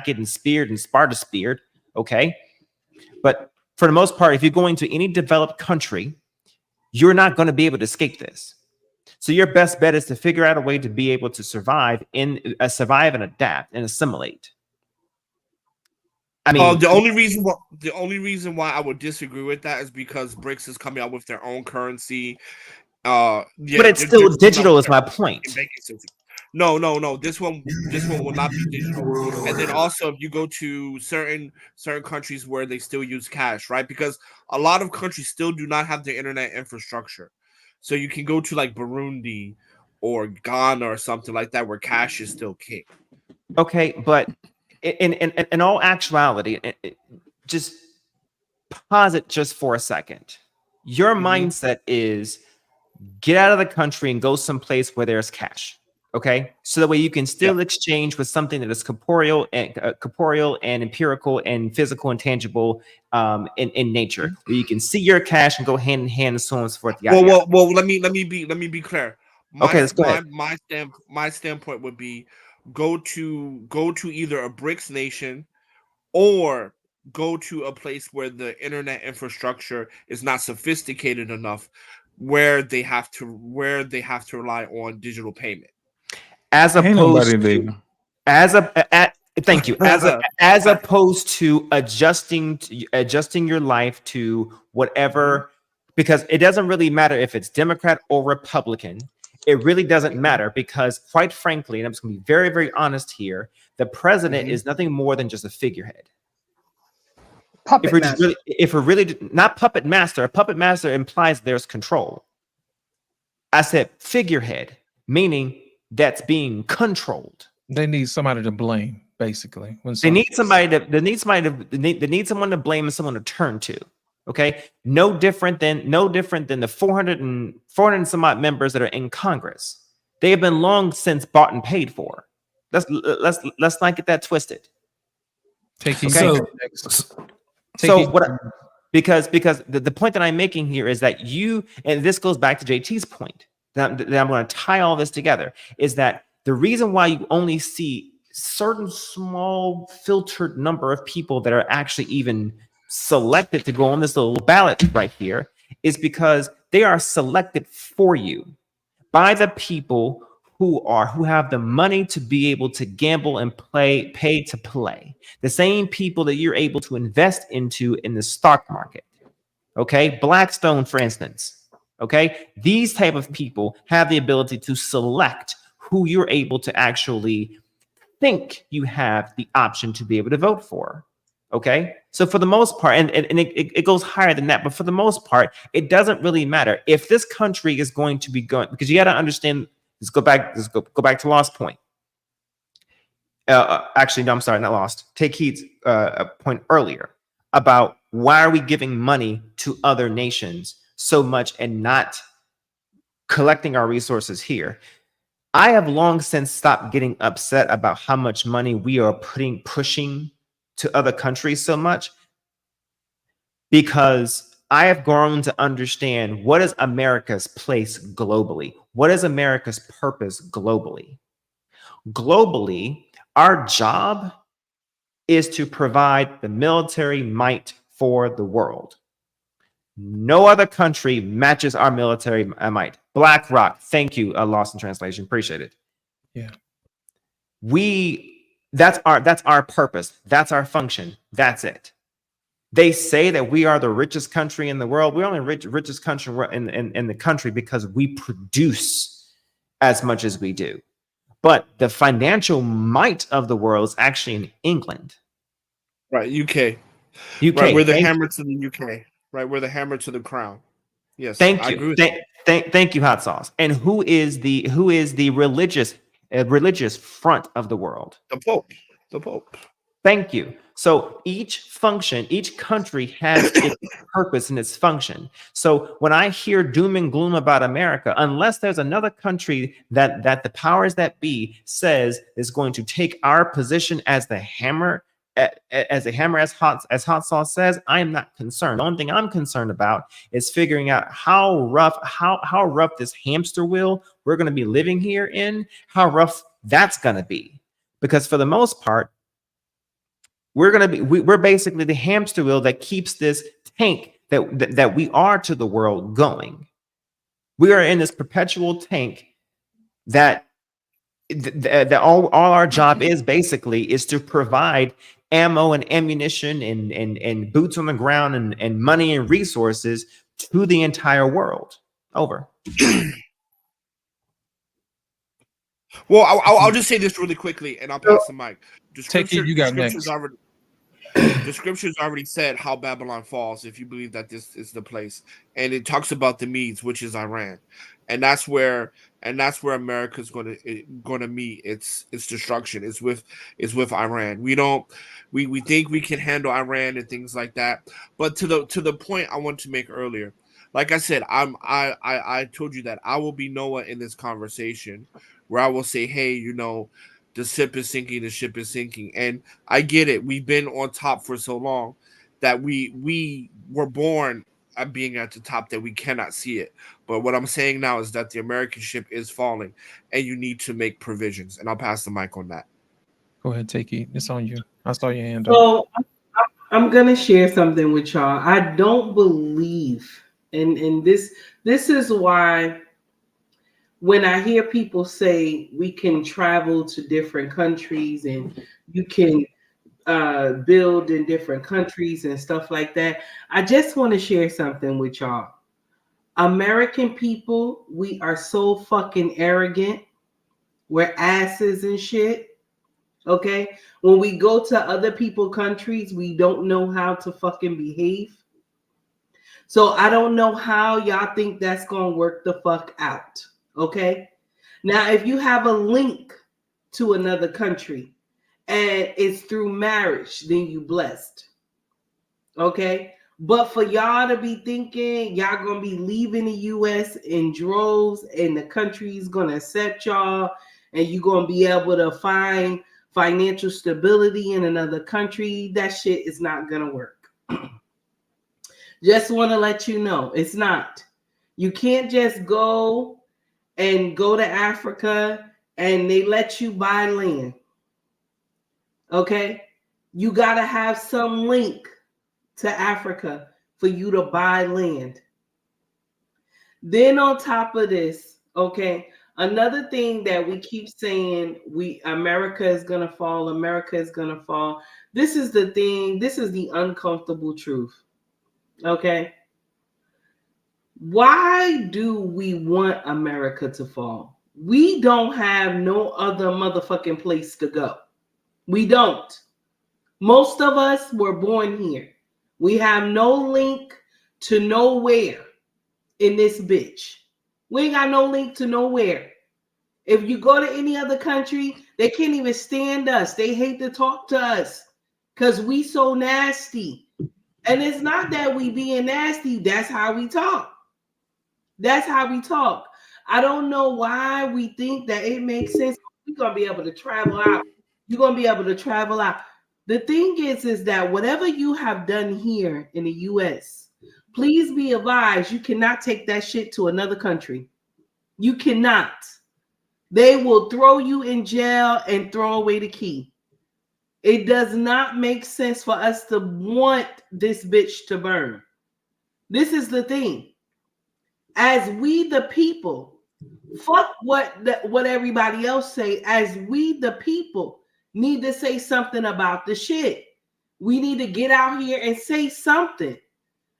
getting speared and Sparta speared. Okay. But for the most part, if you're going to any developed country, you're not going to be able to escape this. So your best bet is to figure out a way to be able to survive and adapt and assimilate. I mean, the only reason why I would disagree with that is because BRICS is coming out with their own currency. But it's still digital. Is my point. No. This one will not be digital. And then also, if you go to certain countries where they still use cash, right? Because a lot of countries still do not have the internet infrastructure. So you can go to like Burundi or Ghana or something like that where cash is still king. Okay, but in all actuality, just pause it just for a second. Your mindset is get out of the country and go someplace where there's cash. Okay, so that way you can still exchange with something that is corporeal and empirical and physical and tangible in nature. Where you can see your cash and go hand in hand and so on and so forth. Well, let me be clear. Let's go ahead. My standpoint would be go to either a BRICS nation or go to a place where the internet infrastructure is not sophisticated enough, where they have to rely on digital payment. As opposed to adjusting your life to whatever, because it doesn't really matter if it's Democrat or Republican. It really doesn't matter because, quite frankly, and I'm just going to be very, very honest here, the president is nothing more than just a figurehead. If we're really not puppet master, a puppet master implies there's control. I said figurehead, meaning that's being controlled. They need somebody to blame, basically. They need someone to blame and someone to turn to. Okay, no different than the 400 and some odd members that are in Congress. They have been long since bought and paid for. Let's not get that twisted. Because the point that I'm making here is that you, and this goes back to JT's point that I'm going to tie all this together, is that the reason why you only see certain small filtered number of people that are actually even selected to go on this little ballot right here is because they are selected for you by the people who have the money to be able to gamble and pay to play. The same people that you're able to invest into in the stock market. Okay, Blackstone, for instance. Okay, these type of people have the ability to select who you're able to actually think you have the option to be able to vote for. Okay, so for the most part, and it goes higher than that, but for the most part, it doesn't really matter if this country is going to be going, because you got to understand. Let's go back to Lost point. Actually, no, I'm sorry, not Lost. Take Heed's point earlier about why are we giving money to other nations so much and not collecting our resources here. I have long since stopped getting upset about how much money we are pushing to other countries so much, because I have grown to understand what is America's place globally. What is America's purpose globally? Globally, our job is to provide the military might for the world. No other country matches our military might. BlackRock, thank you, Lost in Translation, appreciate it. Yeah. That's our purpose. That's our function. That's it. They say that we are the richest country in the world. We're only richest country in the country because we produce as much as we do. But the financial might of the world is actually in England. Right, UK. Right, we're the hammer to the UK. Right, we're the hammer to the crown. Yes, thank you. Thank you, hot sauce. And who is the religious front of the world? The Pope. The Pope. Thank you. So each country has its purpose and its function. So when I hear doom and gloom about America, unless there's another country that the powers that be says is going to take our position as the hammer, as hot sauce says, I am not concerned. The only thing I'm concerned about is figuring out how rough this hamster wheel we're going to be living here in, how rough that's going to be. Because for the most part, we're basically the hamster wheel that keeps this tank that we are to the world going. We are in this perpetual tank that all our job is basically is to provide ammo and ammunition and boots on the ground and money and resources to the entire world. Over. Well, I'll just say this really quickly, and I'll pass the mic. The scriptures already said how Babylon falls, if you believe that this is the place, and it talks about the Medes, which is Iran, and that's where America's going to meet its destruction. It's with Iran. We think we can handle Iran and things like that, but to the point I want to make earlier. Like I said, I told you that I will be Noah in this conversation, where I will say, hey, the ship is sinking, and I get it. We've been on top for so long that we were born at being at the top that we cannot see it. But what I'm saying now is that the American ship is falling, and you need to make provisions. And I'll pass the mic on that. Go ahead, take it. It's on you. I saw your hand up. So I'm gonna share something with y'all. I don't believe. And this is why when I hear people say we can travel to different countries and you can build in different countries and stuff like that, I just want to share something with y'all. American people, we are so fucking arrogant. We're asses and shit. Okay? When we go to other people's countries, we don't know how to fucking behave. So I don't know how y'all think that's going to work the fuck out. Okay. Now, if you have a link to another country and it's through marriage, then you blessed. Okay. But for y'all to be thinking y'all going to be leaving the U.S. in droves and the country is going to accept y'all and you're going to be able to find financial stability in another country, that shit is not going to work. Just want to let you know, it's not. You can't just go to Africa and they let you buy land. Okay? You got to have some link to Africa for you to buy land. Then on top of this, okay, another thing that we keep saying, America is going to fall, America is going to fall. This is the thing, this is the uncomfortable truth. Okay. Why do we want America to fall? We don't have no other motherfucking place to go. We don't. Most of us were born here. We have no link to nowhere in this bitch. We ain't got no link to nowhere. If you go to any other country, they can't even stand us. They hate to talk to us because we so nasty. And it's not that we being nasty. That's how we talk. That's how we talk. I don't know why we think that it makes sense. We're going to be able to travel out. You're going to be able to travel out. The thing is that whatever you have done here in the U.S., please be advised, you cannot take that shit to another country. You cannot. They will throw you in jail and throw away the key. It does not make sense for us to want this bitch to burn. This is the thing. As we the people, fuck what everybody else say. As we the people need to say something about the shit. We need to get out here and say something.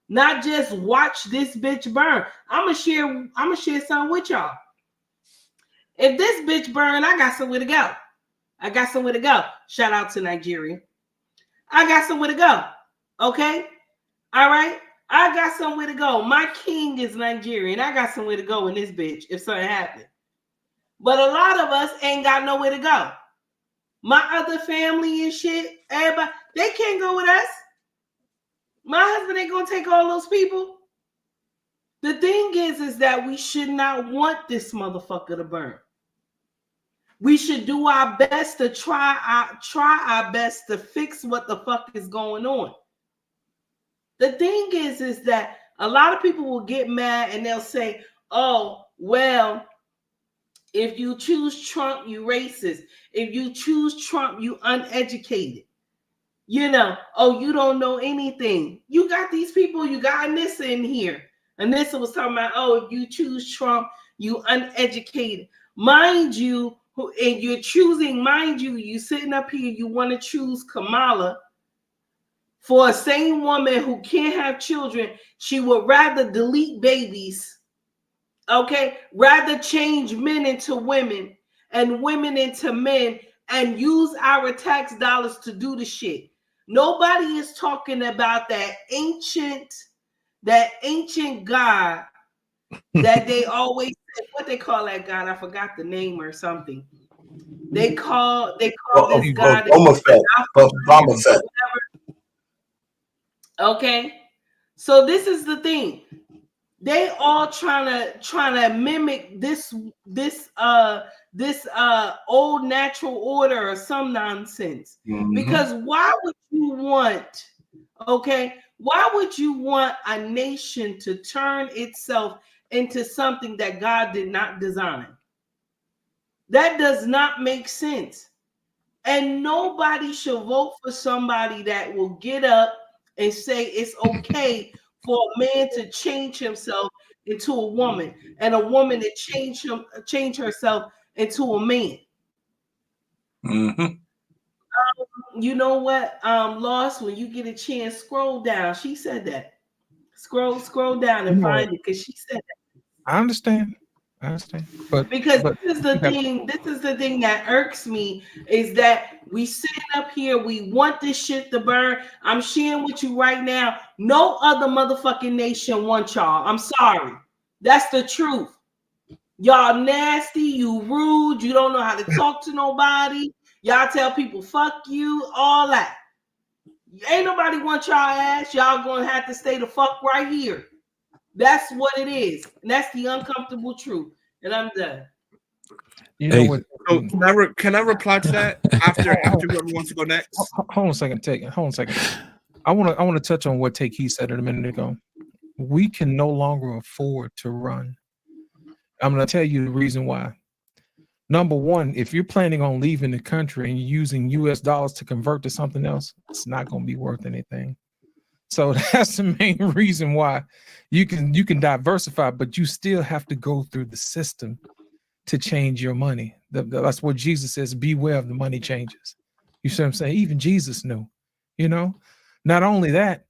Not just watch this bitch burn. I'm gonna share something with y'all. If this bitch burn, I got somewhere to go. I got somewhere to go. Shout out to Nigeria. I got somewhere to go. Okay? All right? I got somewhere to go. My king is Nigerian. I got somewhere to go in this bitch if something happened. But a lot of us ain't got nowhere to go. My other family and shit, everybody, they can't go with us. My husband ain't gonna take all those people. The thing is that we should not want this motherfucker to burn. We should do our best to try our best to fix what the fuck is going on. The thing is that a lot of people will get mad and they'll say, oh, well, if you choose Trump, you racist. If you choose Trump, you uneducated. You know, oh, you don't know anything. You got these people, you got this in here. Anissa was talking about, oh, if you choose Trump, you uneducated. Mind you, and you're choosing, mind you, you sitting up here, you want to choose Kamala for a same woman who can't have children. She would rather delete babies, okay? Rather change men into women and women into men and use our tax dollars to do the shit. Nobody is talking about that ancient God that they always say, what they call that God? I forgot the name or something. They call this God Boba Fett. Okay, so this is the thing. They all trying to mimic this old natural order or some nonsense. Because why would you want, okay, why would you want a nation to turn itself into something that God did not design? That does not make sense. And nobody should vote for somebody that will get up and say it's okay for a man to change himself into a woman and a woman to change herself into a man. You know what, Lost, when you get a chance, scroll down. She said that. Scroll down and find it, because she said that. I understand. But this is the thing that irks me, is that we sitting up here, we want this shit to burn. I'm sharing with you right now. No other motherfucking nation wants y'all. I'm sorry. That's the truth. Y'all nasty, you rude, you don't know how to talk to nobody. Y'all tell people fuck you, all that. Ain't nobody want y'all ass. Y'all gonna have to stay the fuck right here. That's what it is. And that's the uncomfortable truth. And I'm done. You know what? So can I reply to that after whoever wants to go next? Hold on a second. Hold on a second. I want to touch on what Take Heed said a minute ago. We can no longer afford to run. I'm going to tell you the reason why. Number one, if you're planning on leaving the country and you're using US dollars to convert to something else, it's not going to be worth anything. So that's the main reason why you can diversify, but you still have to go through the system to change your money. That's what Jesus says, beware of the money changes. You see what I'm saying? Even Jesus knew, you know. Not only that,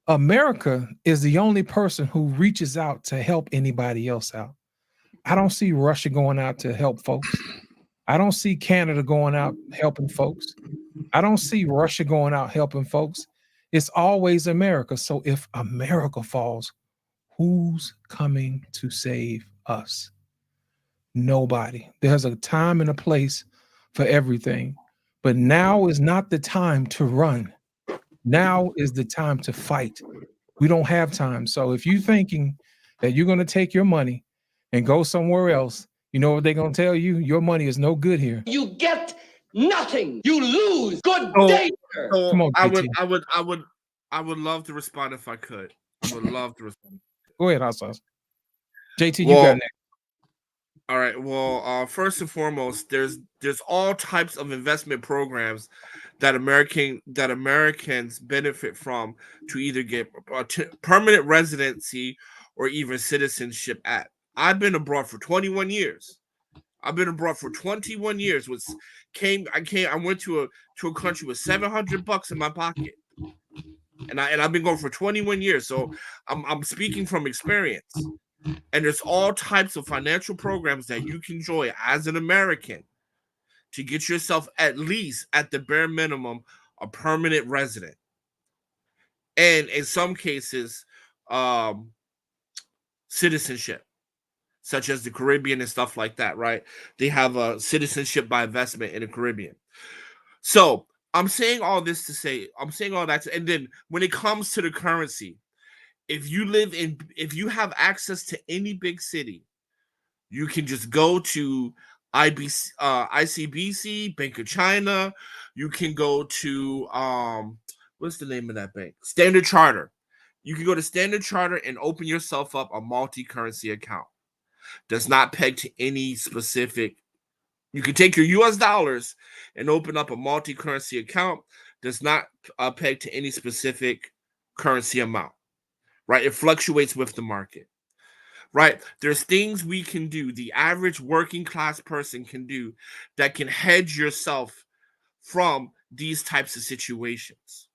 America is the only person who reaches out to help anybody else out. I don't see Russia going out to help folks. I don't see Canada going out helping folks. I don't see Russia going out helping folks. It's always America. So if America falls, who's coming to save us? Nobody. There's a time and a place for everything. But now is not the time to run. Now is the time to fight. We don't have time. So if you're thinking that you're going to take your money and go somewhere else, you know what they're going to tell you? Your money is no good here. You get nothing. You lose. Good day. So Come on, I JT. would love to respond if I could. I would love to respond. Go ahead, Househouse. JT, you got next. All right. Well, first and foremost, there's all types of investment programs that Americans benefit from to either get permanent residency or even citizenship at. I've been abroad for 21 years. I went to a country with $700 in my pocket. And I've been going for 21 years. So I'm speaking from experience. And there's all types of financial programs that you can join as an American to get yourself, at least at the bare minimum, a permanent resident. And in some cases, citizenship, such as the Caribbean and stuff like that, right? They have a citizenship by investment in the Caribbean. So I'm saying all that, and then when it comes to the currency, if you have access to any big city, you can just go to ICBC, Bank of China. You can go to what's the name of that bank? Standard Charter. You can go to Standard Charter and open yourself up a multi-currency account. Does not peg to any specific. You can take your US dollars and open up a multi-currency account. Does not peg to any specific currency amount. Right? It fluctuates with the market. right? There's things we can do, the average working class person can do, that can hedge yourself from these types of situations,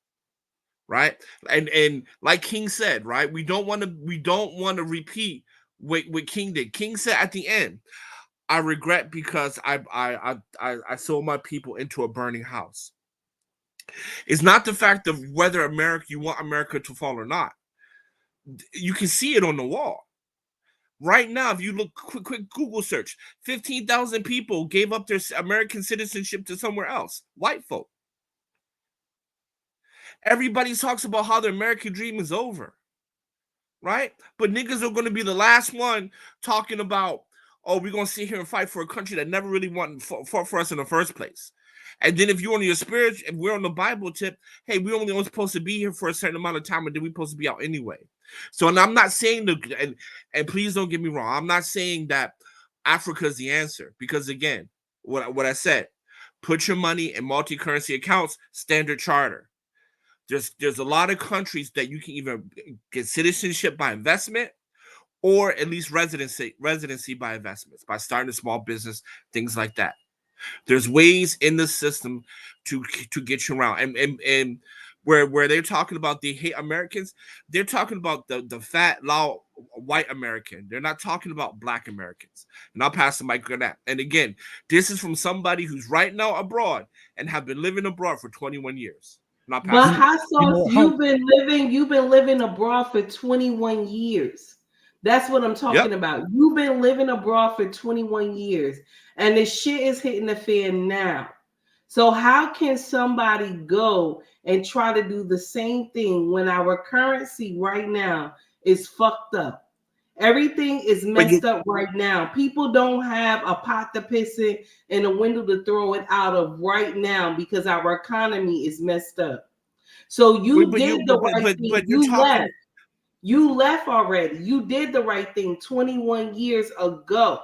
right? And like King said, right, we don't want to repeat what King did. King said at the end, I regret because I sold my people into a burning house. It's not the fact of whether you want America to fall or not. You can see it on the wall. Right now, if you look, quick Google search, 15,000 people gave up their American citizenship to somewhere else, white folk. Everybody talks about how the American dream is over, right? But niggas are going to be the last one talking about, oh, we're going to sit here and fight for a country that never really fought for us in the first place. And then if you're on your spirit, if we're on the Bible tip, hey, we're only supposed to be here for a certain amount of time, and then we're supposed to be out anyway. So, and I'm not saying and please don't get me wrong, I'm not saying that Africa is the answer, because again, what I said, put your money in multi-currency accounts, standard charter. There's a lot of countries that you can either get citizenship by investment, or at least residency by investments, by starting a small business, things like that. There's ways in the system to get you around, and where they're talking about they hate Americans, they're talking about the fat, loud, white American. They're not talking about black Americans. And I'll pass the mic on that. And again, this is from somebody who's right now abroad and have been living abroad for 21 years. But Hot Sauce, you've been living abroad for 21 years. That's what I'm talking about. You've been living abroad for 21 years, and the shit is hitting the fan now. So how can somebody go and try to do the same thing when our currency right now is fucked up? Everything is messed up right now. People don't have a pot to piss in and a window to throw it out of right now because our economy is messed up. So you did the right thing. You left. You left already. You did the right thing 21 years ago.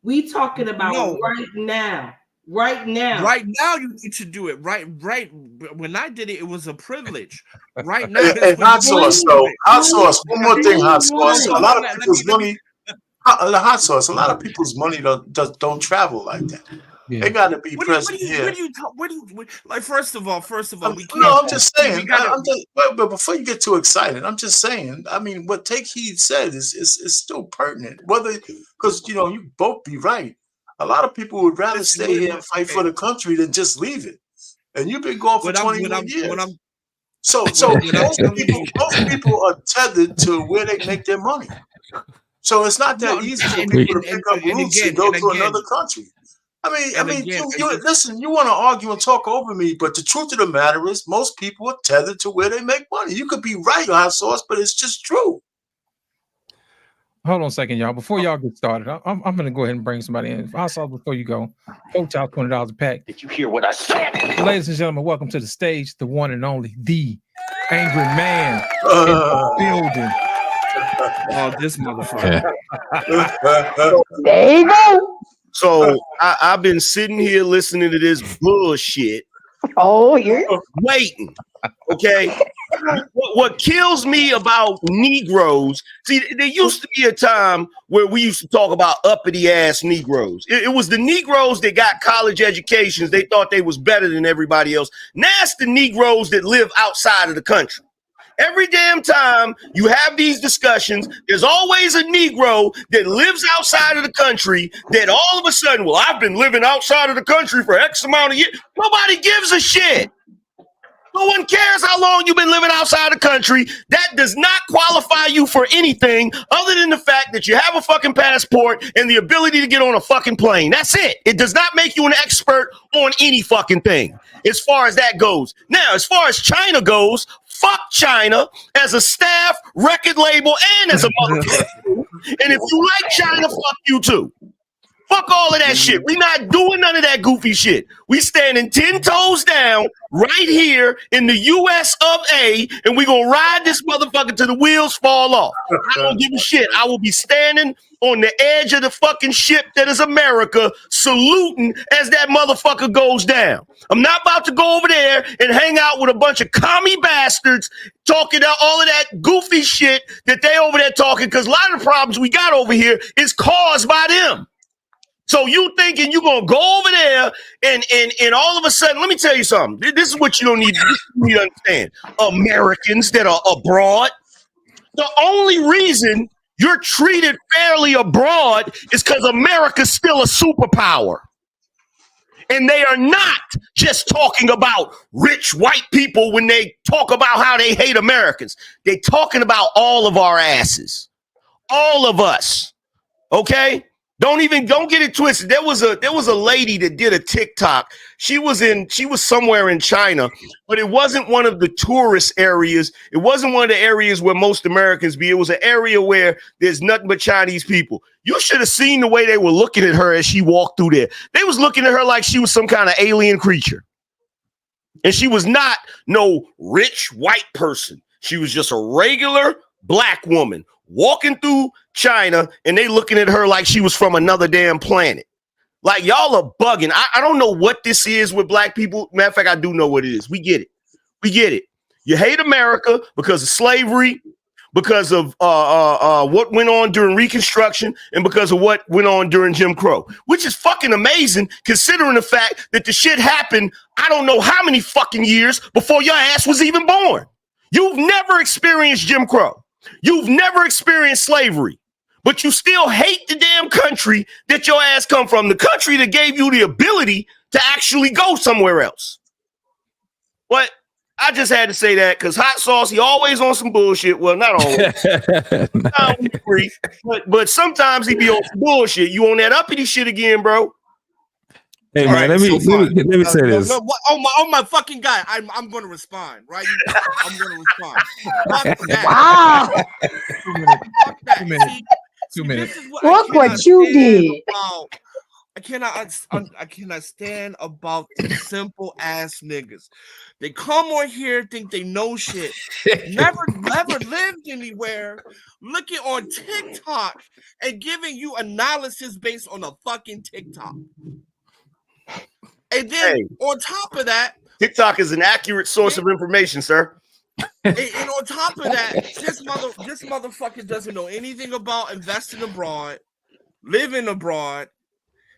We talking about right now. Right now. Right now, you need to do it. Right. When I did it, it was a privilege. Right now. And Hot Sauce, though. Hot Sauce. One more thing, Hot Sauce. A lot of people's money. The Hot Sauce. A lot of people's money don't travel like that. Yeah. They got to be present here. Like? First of all, we can't. No, I'm just saying. But before you get too excited, I'm just saying. I mean, what Take Heed said is still pertinent. Because you both be right. A lot of people would rather stay here and fight for the country than just leave it. And you've been gone for 21 years. So most people are tethered to where they make their money. So it's not that easy for people to pick up roots and go to another country. I mean, listen, you want to argue and talk over me, but the truth of the matter is most people are tethered to where they make money. You could be right, Hot Sauce, but it's just true. Hold on a second, y'all. Before y'all get started, I'm going to go ahead and bring somebody in. Hot Sauce, before you go, Hotel $20 a pack. Did you hear what I said? Ladies and gentlemen, welcome to the stage, the one and only, the Angry Man in the building. Oh, this motherfucker. There you go. So I've been sitting here listening to this bullshit. Oh, yeah. Waiting. Okay. What kills me about Negroes, see, there used to be a time where we used to talk about uppity ass Negroes. It was the Negroes that got college educations. They thought they was better than everybody else. Now it's the Negroes that live outside of the country. Every damn time you have these discussions, there's always a Negro that lives outside of the country that all of a sudden, well, I've been living outside of the country for X amount of years. Nobody gives a shit. No one cares how long you've been living outside the country. That does not qualify you for anything other than the fact that you have a fucking passport and the ability to get on a fucking plane. That's it. It does not make you an expert on any fucking thing as far as that goes. Now, as far as China goes, fuck China as a staff, record label, and as a motherfucker. And if you like China, fuck you too. Fuck all of that shit. We not doing none of that goofy shit. We standing 10 toes down right here in the US of A, and we gonna ride this motherfucker till the wheels fall off. I don't give a shit. I will be standing on the edge of the fucking ship that is America, saluting as that motherfucker goes down. I'm not about to go over there and hang out with a bunch of commie bastards talking about all of that goofy shit that they over there talking, because a lot of the problems we got over here is caused by them. So you thinking you gonna go over there and all of a sudden, let me tell you something. This is what you don't need to understand. Americans that are abroad, the only reason you're treated fairly abroad is because America's still a superpower. And they are not just talking about rich white people when they talk about how they hate Americans. They're talking about all of our asses. All of us. Okay? Don't get it twisted. There was a lady that did a TikTok. She was somewhere in China, but it wasn't one of the tourist areas. It wasn't one of the areas where most Americans be. It was an area where there's nothing but Chinese people. You should have seen the way they were looking at her as she walked through there. They was looking at her like she was some kind of alien creature. And she was not no rich white person. She was just a regular black woman walking through China, and they looking at her like she was from another damn planet. Like, y'all are bugging. I don't know what this is with black people. Matter of fact, I do know what it is. We get it. We get it. You hate America because of slavery, because of what went on during Reconstruction, and because of what went on during Jim Crow, which is fucking amazing considering the fact that the shit happened I don't know how many fucking years before your ass was even born. You've never experienced Jim Crow. You've never experienced slavery, but you still hate the damn country that your ass come from, the country that gave you the ability to actually go somewhere else. But I just had to say that because Hot Sauce, he always on some bullshit. Well, not always, but sometimes he be on some bullshit. You on that uppity shit again, bro? Hey man, let me say this. Oh my fucking guy, I'm going to respond, right? I'm going to respond. Wow. 2 minutes. Look what you did. I cannot stand about the simple ass niggas. They come on here, think they know shit, never lived anywhere, looking on TikTok and giving you analysis based on a fucking TikTok. And then on top of that, TikTok is an accurate source of information, sir. And on top of that, this motherfucker doesn't know anything about investing abroad, living abroad.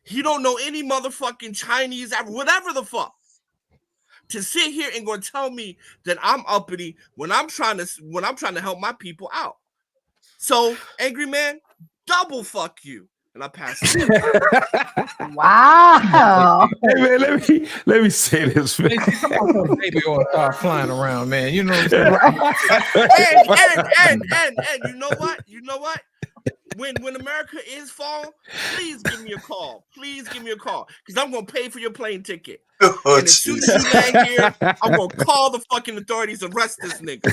He don't know any motherfucking Chinese, whatever the fuck. To sit here and go tell me that I'm uppity when I'm trying to help my people out. So, angry man, double fuck you. And I pass it. Wow. Hey man, let me say this, man. Baby oil start flying around, man. You know what I'm saying? And you know what? When America is fall, please give me a call. Please give me a call. Because I'm gonna pay for your plane ticket. And as soon as you land here, I'm gonna call the fucking authorities and arrest this nigga.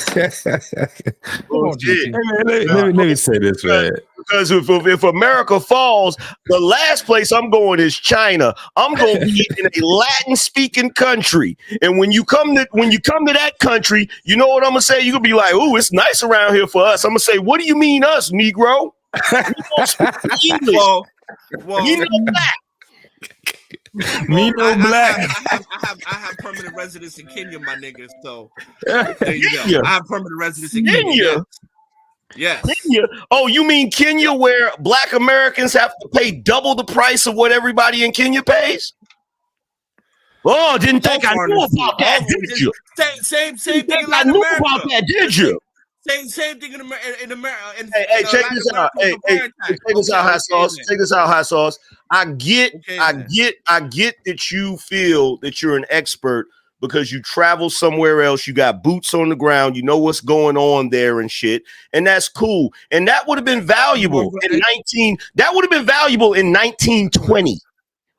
Let me say this, man. Because if America falls, the last place I'm going is China. I'm going to be in a Latin-speaking country, and when you come to that country, you know what I'm gonna say? You're gonna be like, "Ooh, it's nice around here for us." I'm gonna say, "What do you mean us, Negro?" Well, you know black. Me no black. I have permanent residence in Kenya, my niggas. So there you go. I have permanent residence in Kenya. Yes. Kenya. Oh, you mean Kenya, where black Americans have to pay double the price of what everybody in Kenya pays? Oh, didn't think I knew about that, did you? Same thing in Latin America. I knew about that, did you? Same thing in America. Hey, check this out. Hey, check this out, Hot Sauce. Check this out, Hot Sauce. I get that you feel that you're an expert because you travel somewhere else. You got boots on the ground. You know what's going on there and shit, and that's cool. And that would have been valuable That would have been valuable in 1920.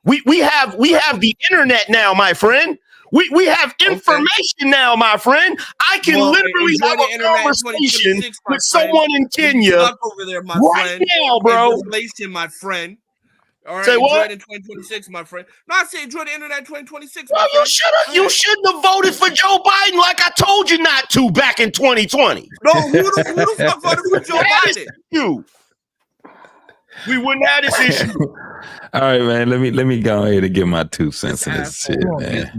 We have the internet now, my friend. We have information now, my friend. I can literally have a conversation with someone in Kenya over there, my right friend. now, bro. My friend. All right, Say enjoy what? it in 2026, my friend. No, I say enjoy the internet in 2026. Well, you shouldn't have voted for Joe Biden like I told you not to back in 2020. No, who the fuck voted for Joe Biden? You. We wouldn't have this issue. All right, man. Let me go ahead and get my 2 cents in this shit, man.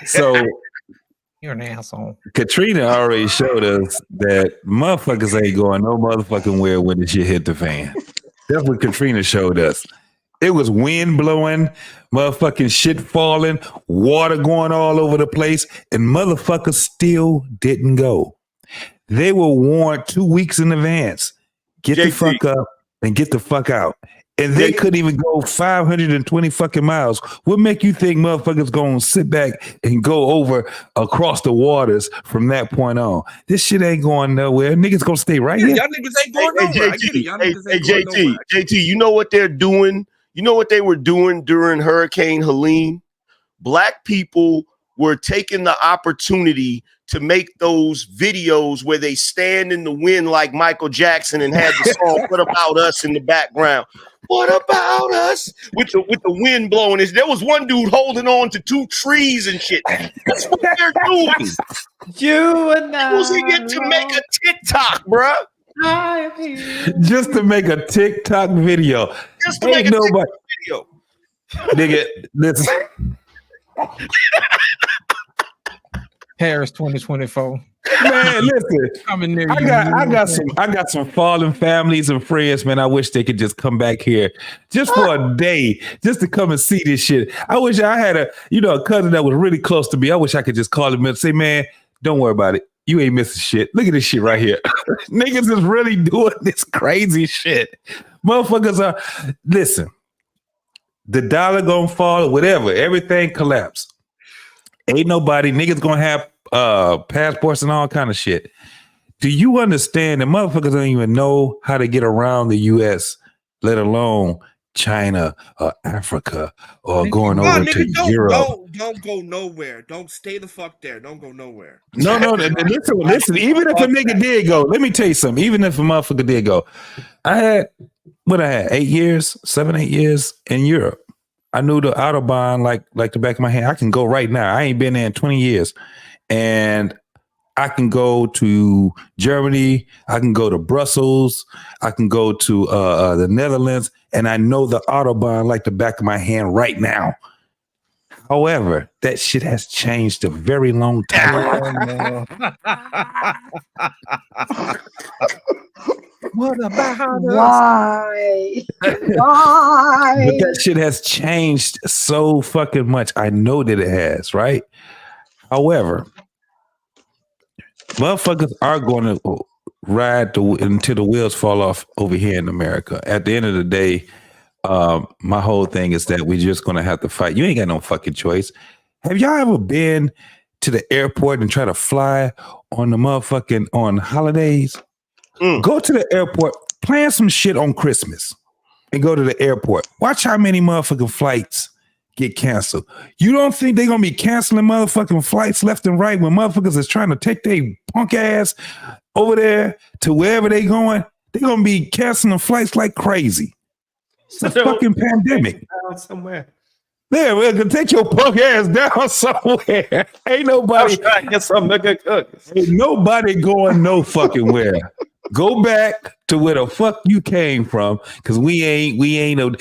So you're an asshole. Katrina already showed us that motherfuckers ain't going no motherfucking where when the shit hit the fan. That's what Katrina showed us. It was wind blowing, motherfucking shit falling, water going all over the place, and motherfuckers still didn't go. They were warned 2 weeks in advance. Get the fuck up and get the fuck out. And they couldn't even go 520 fucking miles. What make you think motherfuckers gonna sit back and go over across the waters from that point on? This shit ain't going nowhere. Niggas gonna stay right here. Y'all niggas ain't going nowhere. JT, you know what they're doing? You know what they were doing during Hurricane Helene? Black people were taking the opportunity to make those videos where they stand in the wind like Michael Jackson and had the song "What About Us" in the background. What about us? With the wind blowing. There was one dude holding on to 2 trees and shit. That's what they're doing. You and I was here to make a TikTok, bruh. Just to make a TikTok video. Just to make a TikTok video. Nigga, listen. Harris 2024. Man, listen. I got some fallen families and friends, man. I wish they could just come back here just for a day, just to come and see this shit. I wish I had a cousin that was really close to me. I wish I could just call him and say, man, don't worry about it. You ain't missing shit. Look at this shit right here. Niggas is really doing this crazy shit. Motherfuckers are, listen, the dollar gonna fall, whatever, everything collapse. Ain't nobody, niggas gonna have passports and all kind of shit. Do you understand that motherfuckers don't even know how to get around the U.S., let alone China or Africa or going over to Europe? Don't go nowhere. Don't stay the fuck there. Don't go nowhere. No. Listen. Even if a nigga did go, let me tell you something. Even if a motherfucker did go, I had 8 years, 7, 8 years in Europe. I knew the Autobahn like the back of my hand. I can go right now. I ain't been there in 20 years. And I can go to Germany. I can go to Brussels. I can go to the Netherlands. And I know the Autobahn like the back of my hand right now. However, that shit has changed a very long time. What about Why? But that shit has changed so fucking much. I know that it has, right? However, motherfuckers are going to ride until the wheels fall off over here in America. At the end of the day, my whole thing is that we're just going to have to fight. You ain't got no fucking choice. Have y'all ever been to the airport and try to fly on the motherfucking on holidays? Go to the airport, plan some shit on Christmas and go to the airport. Watch how many motherfucking flights get canceled. You don't think they're going to be canceling motherfucking flights left and right when motherfuckers is trying to take their punk ass over there to wherever they going? They're going to be canceling flights like crazy. It's a fucking pandemic. Somewhere. Yeah, we're gonna take your punk ass down somewhere. Ain't nobody get something to cook. Ain't nobody going no fucking where. Go back to where the fuck you came from, because we ain't no.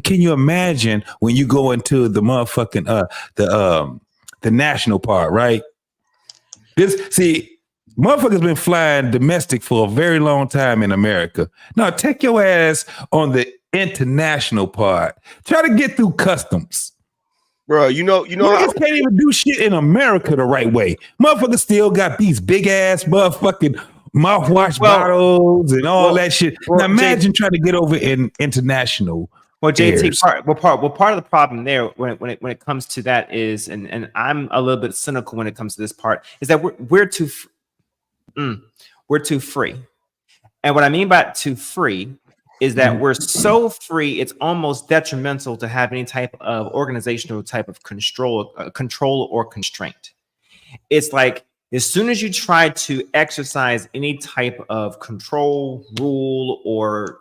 Can you imagine when you go into the motherfucking the national park, right? Motherfuckers been flying domestic for a very long time in America. Now take your ass on the international part. Try to get through customs. Bro, you know, niggas can't even do shit in America the right way. Motherfuckers still got these big ass motherfucking mouthwash bottles and all that shit. Now imagine trying to get over in international. Well, JT, part of the problem there when it comes to that is, and I'm a little bit cynical when it comes to this part, is that we're too free. And what I mean by too free is that we're so free, it's almost detrimental to have any type of organizational type of control or constraint. It's like as soon as you try to exercise any type of control, rule, or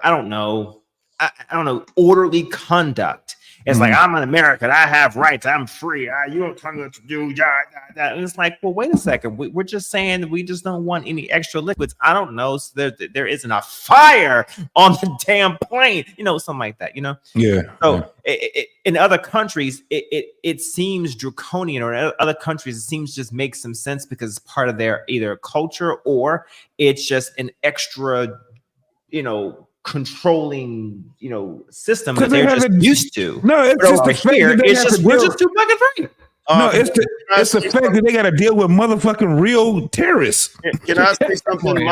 I don't know, I don't know, orderly conduct. It's like, I'm an American, I have rights, I'm free. You don't tell me what to do. And it's like, well, wait a second. We're just saying that we just don't want any extra liquids. I don't know. So there isn't a fire on the damn plane, something like that, Yeah. So in other countries, it seems draconian, or in other countries, it seems just makes some sense because it's part of their either culture or it's just an extra, controlling, system that they're just used to. No, it's but just over the fact here. that they It's have just to we're deal- just too fucking free. No, it's the fact that they got to deal with motherfucking real terrorists. Can I say something?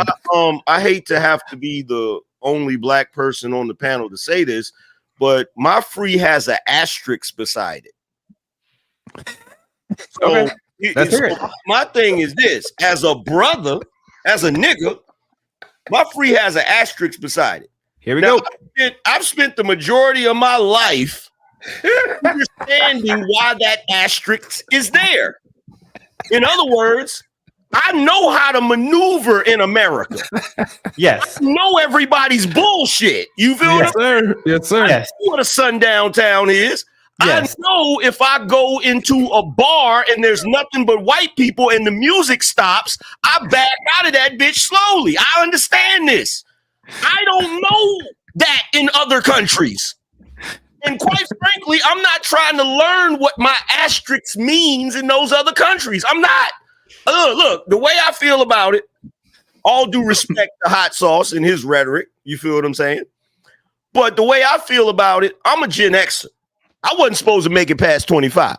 I hate to have to be the only black person on the panel to say this, but my free has an asterisk beside it. So, my thing is this: as a brother, as a nigga, my free has an asterisk beside it. Here we go. I've spent the majority of my life understanding why that asterisk is there. In other words, I know how to maneuver in America. Yes. I know everybody's bullshit. You feel Yes, sir. Yes, sir. I know what a sundown town is. Yes. I know if I go into a bar and there's nothing but white people and the music stops, I back out of that bitch slowly. I understand this. I don't know that in other countries. And quite frankly, I'm not trying to learn what my asterisk means in those other countries. I'm not. Look, the way I feel about it, all due respect to Hot Sauce and his rhetoric, you feel what I'm saying? But the way I feel about it, I'm a Gen Xer. I wasn't supposed to make it past 25.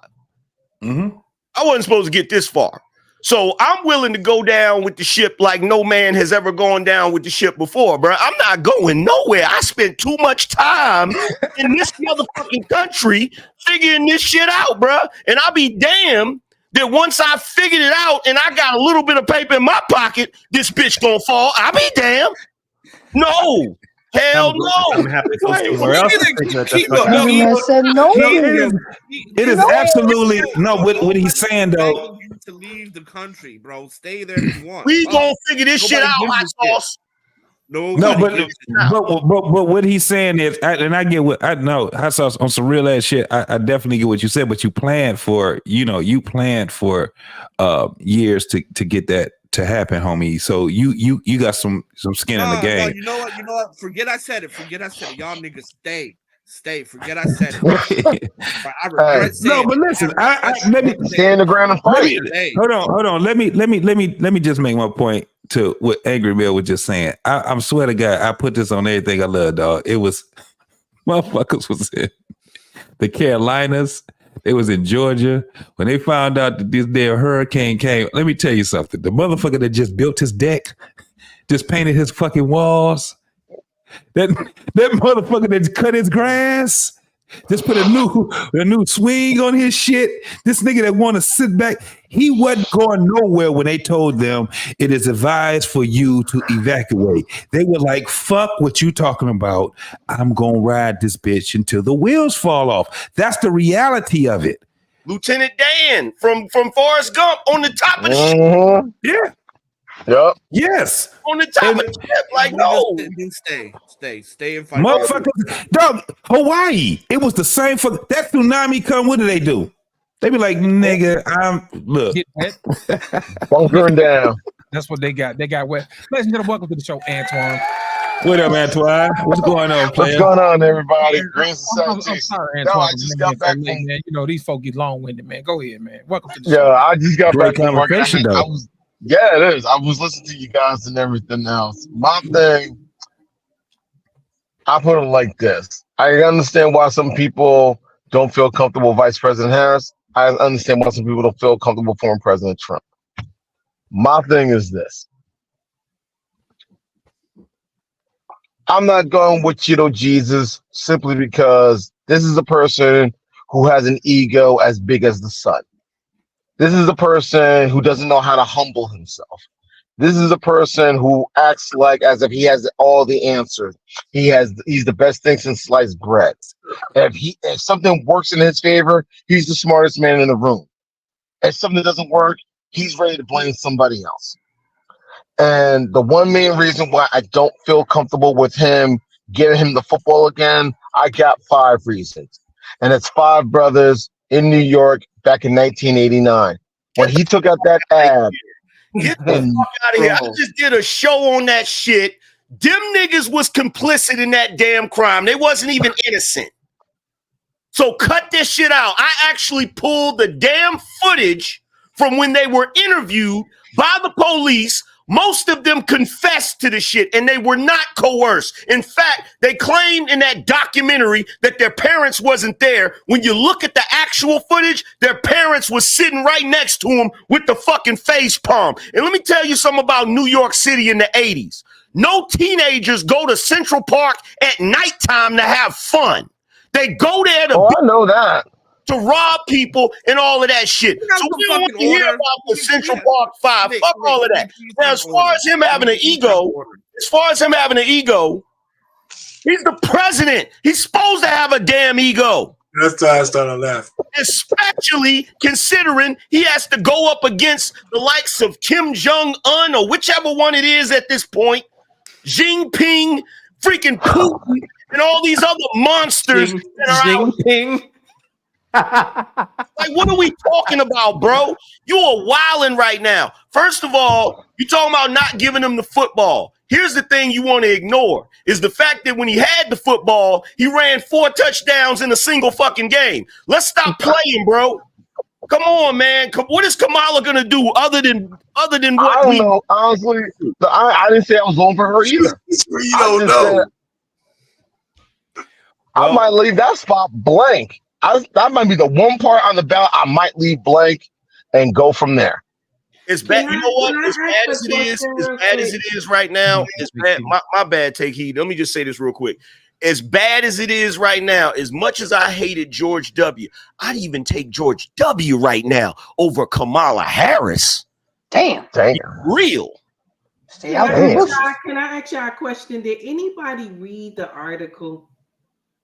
I wasn't supposed to get this far. So I'm willing to go down with the ship like no man has ever gone down with the ship before, bro. I'm not going nowhere. I spent too much time in this motherfucking country figuring this shit out, bro. And I'll be damned that once I figured it out and I got a little bit of paper in my pocket, this bitch gonna fall. I'll be damned. No. Hell no. I'm happy to go somewhere else. It is absolutely no. What he's saying though, to leave the country, bro. Stay there if you want. We gonna figure this shit out, Hot Sauce. No, but what he's saying is, I get what I know. Hot Sauce on some real ass shit. I definitely get what you said, but you planned for, you planned for years to get that to happen, homie. So you got some skin in the game. No, you know what? Forget I said it. Y'all niggas stay. Forget I said it. I regret saying no, but listen, let me stand the ground and fight. Hold on. Let me just make my point to what Angry Bill was just saying. I'm swear to God, I put this on everything I love, dog. It was motherfuckers was in the Carolinas. They was in Georgia. When they found out that this damn hurricane came, let me tell you something. The motherfucker that just built his deck, just painted his fucking walls, that motherfucker that cut his grass, just put a new swing on his shit. This nigga that want to sit back, he wasn't going nowhere when they told them it is advised for you to evacuate. They were like, fuck what you talking about. I'm going to ride this bitch until the wheels fall off. That's the reality of it. Lieutenant Dan from Forrest Gump on the top of the ship. Yeah. Yep. Yes. On the top of the ship. Like, no. Stay and fight. Motherfuckers, dog, Hawaii. It was the same for that tsunami come. What do? They be like, nigga, look. Bunkering down. That's what they got. They got wet. Ladies and gentlemen, welcome to the show, Antoine. What up, Antoine? What's going on, player? What's going on, everybody? Grand Society. I'm sorry, Antoine. No, I just got back from, man. You know, these folk get long-winded, man. Go ahead, man. Welcome to the show. Yeah, I just got Great back from work. though. Yeah, it is. I was listening to you guys and everything else. My thing, I put it like this. I understand why some people don't feel comfortable with Vice President Harris. I understand why some people don't feel comfortable former President Trump. My thing is this. I'm not going with Jesus simply because this is a person who has an ego as big as the sun. This is a person who doesn't know how to humble himself. This is a person who acts like as if he has all the answers. He's the best thing since sliced bread. If something works in his favor, he's the smartest man in the room. If something doesn't work, he's ready to blame somebody else. And the one main reason why I don't feel comfortable with him giving him the football again, I got 5 reasons. And it's 5 brothers in New York back in 1989. When he took out that ad. Get the fuck out of here. I just did a show on that shit. Them niggas was complicit in that damn crime. They wasn't even innocent. So cut this shit out. I actually pulled the damn footage from when they were interviewed by the police. Most of them confessed to the shit, and they were not coerced. In fact, they claimed in that documentary that their parents wasn't there. When you look at the actual footage, their parents was sitting right next to them with the fucking face palm. And let me tell you something about New York City in the 80s. No teenagers go to Central Park at nighttime to have fun. They go there to I know that. To rob people and all of that shit. So we don't want to hear about the Central Park 5. Fuck all of that. Now, as far as him having an ego, he's the president. He's supposed to have a damn ego. That's why I started laughing. Especially considering he has to go up against the likes of Kim Jong-un or whichever one it is at this point, Jinping, freaking Putin, and all these other monsters that are Jinping. Like, what are we talking about, bro? You are wilding right now. First of all, you're talking about not giving him the football. Here's the thing you want to ignore is the fact that when he had the football, he ran 4 touchdowns in a single fucking game. Let's stop playing, bro. Come on, man. What is Kamala gonna do other than what I don't know. Honestly, I didn't say I was going for her either. You don't know. I might leave that spot blank. That might be the one part on the ballot I might leave blank and go from there. It's bad. You know what? As bad as it is right now, it's bad. My bad. Take heed. Let me just say this real quick. As bad as it is right now, as much as I hated George W., I'd even take George W. right now over Kamala Harris. Damn. Real. Stay out Can I ask you a question? Did anybody read the article?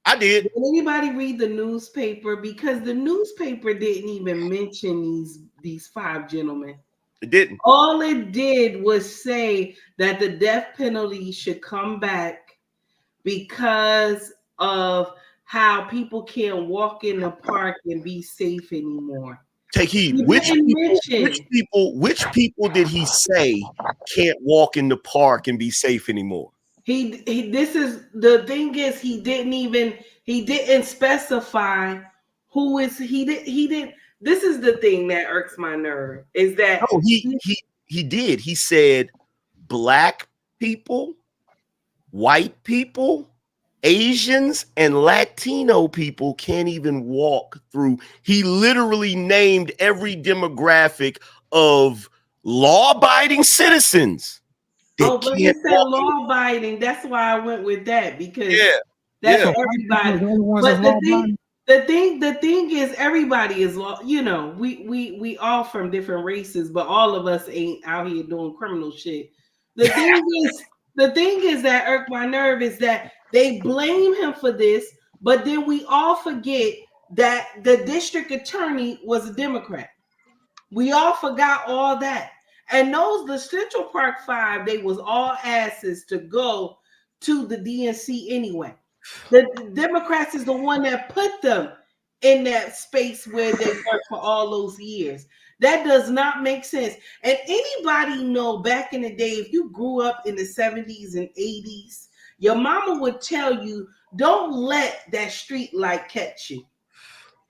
I did. Did anybody read the newspaper? Because the newspaper didn't even mention these 5 gentlemen. It didn't. All it did was say that the death penalty should come back because of how people can't walk in the park and be safe anymore. Take heed. Which people did he say can't walk in the park and be safe anymore? This is the thing is he didn't specify who is he didn't. This is the thing that irks my nerve is that he did. He said black people, white people, Asians, and Latino people can't even walk through. He literally named every demographic of law-abiding citizens. But he said law-abiding. That's why I went with that because that's everybody. But the thing is, everybody is law. You know, we all from different races, but all of us ain't out here doing criminal shit. The thing is that irked my nerve is that they blame him for this, but then we all forget that the district attorney was a Democrat. We all forgot all that. And the Central Park 5, they was all asses to go to the DNC anyway. The Democrats is the one that put them in that space where they worked for all those years. That does not make sense. And anybody know back in the day, if you grew up in the 70s and 80s, your mama would tell you, don't let that street light catch you.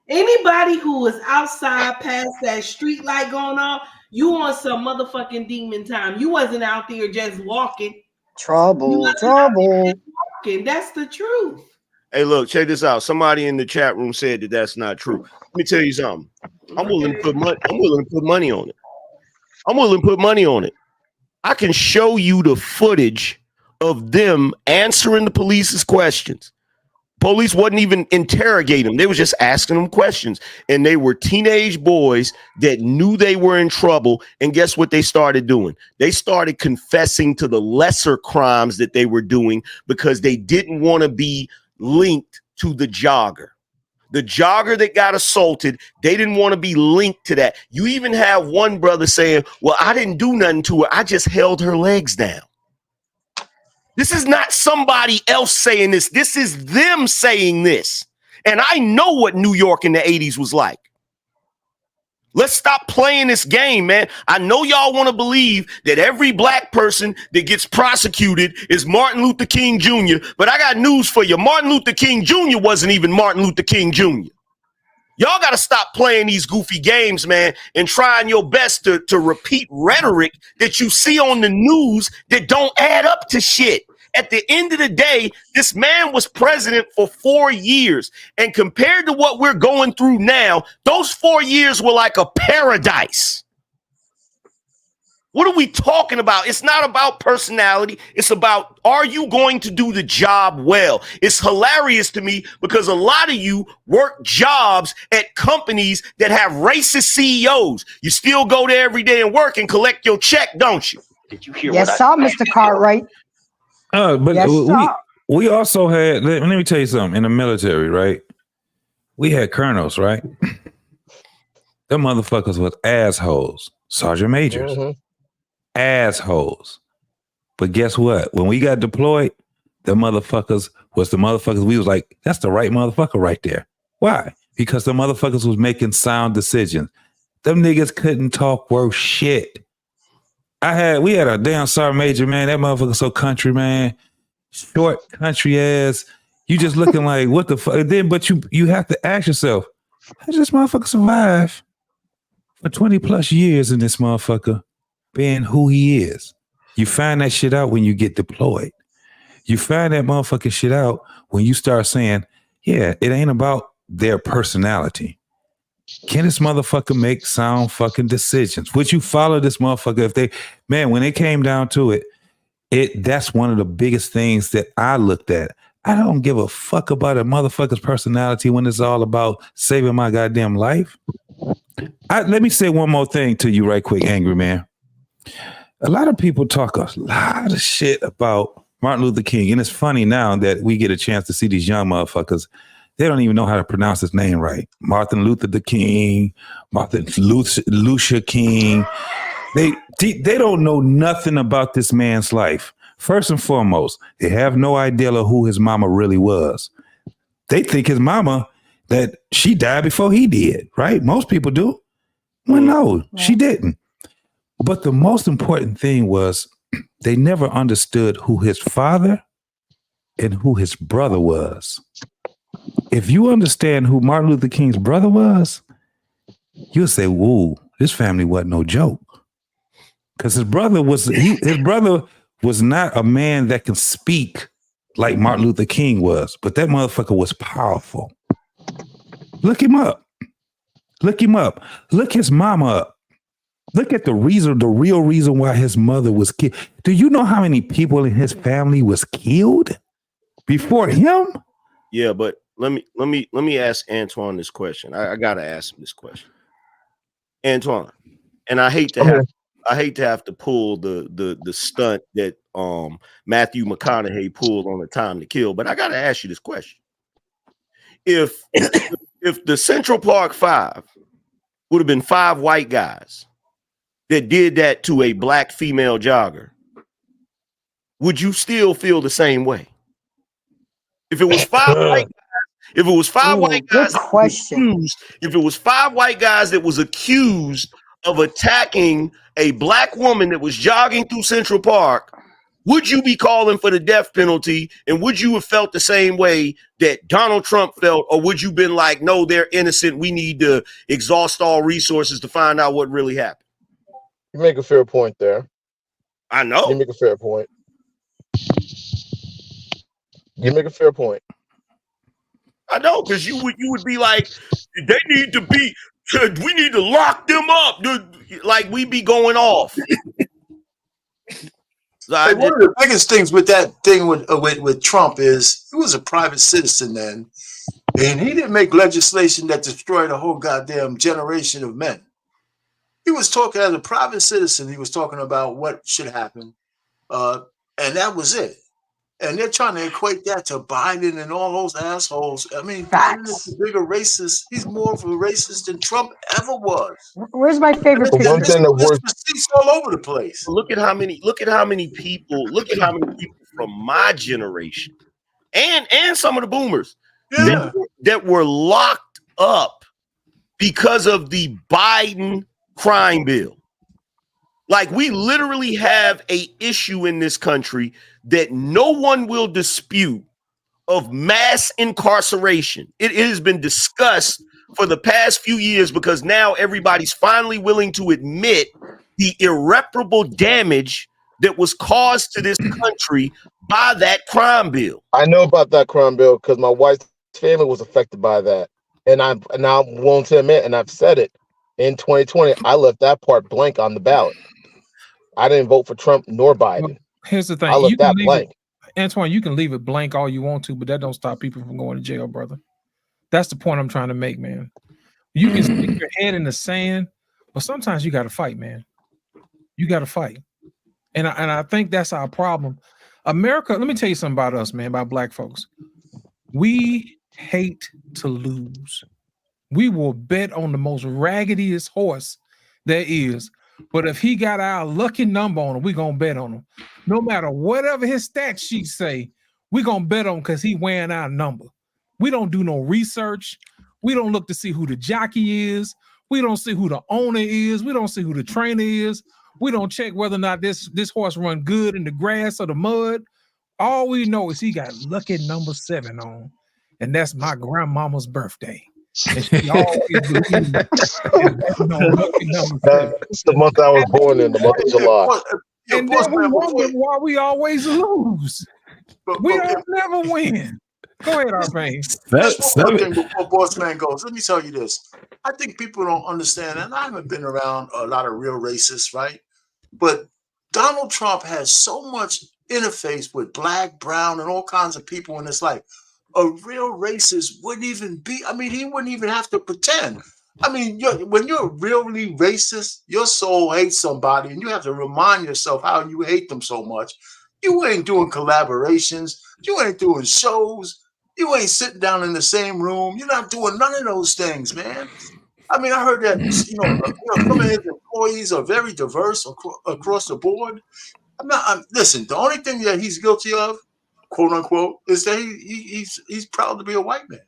Anybody who was outside past that street light going on, you on some motherfucking demon time. You wasn't out there just walking. Trouble. Walking. That's the truth. Hey, look, check this out. Somebody in the chat room said that that's not true. Let me tell you something. I'm willing to put money on it. I can show you the footage of them answering the police's questions. Police wasn't even interrogating them. They was just asking them questions. And they were teenage boys that knew they were in trouble. And guess what they started doing? They started confessing to the lesser crimes that they were doing because they didn't want to be linked to the jogger. The jogger that got assaulted, they didn't want to be linked to that. You even have one brother saying, well, I didn't do nothing to her. I just held her legs down. This is not somebody else saying this. This is them saying this. And I know what New York in the 80s was like. Let's stop playing this game, man. I know y'all want to believe that every black person that gets prosecuted is Martin Luther King Jr., but I got news for you. Martin Luther King Jr. wasn't even Martin Luther King Jr. Y'all got to stop playing these goofy games, man, and trying your best to repeat rhetoric that you see on the news that don't add up to shit. At the end of the day, this man was president for 4 years. And compared to what we're going through now, those 4 years were like a paradise. What are we talking about? It's not about personality. It's about, are you going to do the job well? It's hilarious to me because a lot of you work jobs at companies that have racist CEOs. You still go there every day and work and collect your check, don't you? Did you hear Yes, sir, Mr. Cartwright. But Yes, sir. we also had, let me tell you something, in the military, right? We had colonels, right? Them motherfuckers was assholes, sergeant majors, assholes. But guess what? When we got deployed, the motherfuckers was the motherfuckers. We was like, that's the right motherfucker right there. Why? Because the motherfuckers was making sound decisions. Them niggas couldn't talk worth shit. We had a damn sergeant major, man. That motherfucker so country, man. Short country ass. You just looking like, what the fuck? Then, but you have to ask yourself, how does this motherfucker survive for 20 plus years in this motherfucker being who he is? You find that shit out when you get deployed. You find that motherfucking shit out when you start saying, yeah, it ain't about their personality. Can this motherfucker make sound fucking decisions? Would you follow this motherfucker when it came down to it, that's one of the biggest things that I looked at. I don't give a fuck about a motherfucker's personality when it's all about saving my goddamn life. Let me say one more thing to you right quick, Angry Man. A lot of people talk a lot of shit about Martin Luther King, and it's funny now that we get a chance to see these young motherfuckers. They don't even know how to pronounce his name right. Martin Luther the King, Martin Lucia King. They don't know nothing about this man's life. First and foremost, they have no idea of who his mama really was. They think his mama, that she died before he did, right? Most people do. Well, no, she didn't. But the most important thing was they never understood who his father and who his brother was. If you understand who Martin Luther King's brother was, you'll say, whoa, this family wasn't no joke. Because his brother was not a man that can speak like Martin Luther King was, but that motherfucker was powerful. Look him up. Look him up. Look his mama up. Look at the real reason why his mother was killed. Do you know how many people in his family was killed before him? Yeah, but let me ask Antoine this question. I gotta ask him this question, Antoine. And I hate to have to pull the stunt that Matthew McConaughey pulled on The Time to Kill, but I gotta ask you this question: If the Central Park Five would have been 5 white guys that did that to a black female jogger, would you still feel the same way? If it was 5 white guys, if it was 5 white guys, if it was 5 white guys that was accused of attacking a black woman that was jogging through Central Park, would you be calling for the death penalty? And would you have felt the same way that Donald Trump felt? Or would you been like, no, they're innocent. We need to exhaust all resources to find out what really happened? You make a fair point there. I know. You make a fair point. You make a fair point. I know, because you would be like, we need to lock them up. Like we be going off. One of the biggest things with that thing with Trump is he was a private citizen then, and he didn't make legislation that destroyed a whole goddamn generation of men. He was talking as a private citizen. He was talking about what should happen, and that was it. And they're trying to equate that to Biden and all those assholes. I mean, Biden is the bigger racist. He's more of a racist than Trump ever was. Where's my favorite There's picture? receipts all over the place. Look at how many people from my generation and some of the boomers that were locked up because of the Biden crime bill. Like, we literally have a issue in this country that no one will dispute of mass incarceration. It has been discussed for the past few years because now everybody's finally willing to admit the irreparable damage that was caused to this country by that crime bill. I know about that crime bill because my wife's family was affected by that. And I'm willing to admit, and I've said it, in 2020, I left that part blank on the ballot. I didn't vote for Trump nor Biden. Well, here's the thing. I left that blank. Antoine, you can leave it blank all you want to, but that don't stop people from going to jail, brother. That's the point I'm trying to make, man. You can stick your head in the sand, but sometimes you got to fight, man. You got to fight. And I think that's our problem. America, let me tell you something about us, man, about black folks. We hate to lose. We will bet on the most raggediest horse there is. But if he got our lucky number on him, we're going to bet on him. No matter whatever his stat sheets say, we're going to bet on him because he wearing our number. We don't do no research. We don't look to see who the jockey is. We don't see who the owner is. We don't see who the trainer is. We don't check whether or not this horse run good in the grass or the mud. All we know is he got lucky number 7 on. And that's my grandmama's birthday. And she always believed That's the month I was born in, the month of July. And then we wonder why we always lose. We don't never win. Go ahead, Arvane. That's one thing before Boss Man goes. Let me tell you this. I think people don't understand, and I haven't been around a lot of real racists, right? But Donald Trump has so much interface with black, brown, and all kinds of people in his life. A real racist wouldn't even be, I mean, he wouldn't even have to pretend. I mean, when you're really racist, your soul hates somebody, and you have to remind yourself how you hate them so much. You ain't doing collaborations. You ain't doing shows. You ain't sitting down in the same room. You're not doing none of those things, man. I mean, I heard that, some of his employees are very diverse across the board. Listen, the only thing that he's guilty of, quote unquote, is that he's proud to be a white man.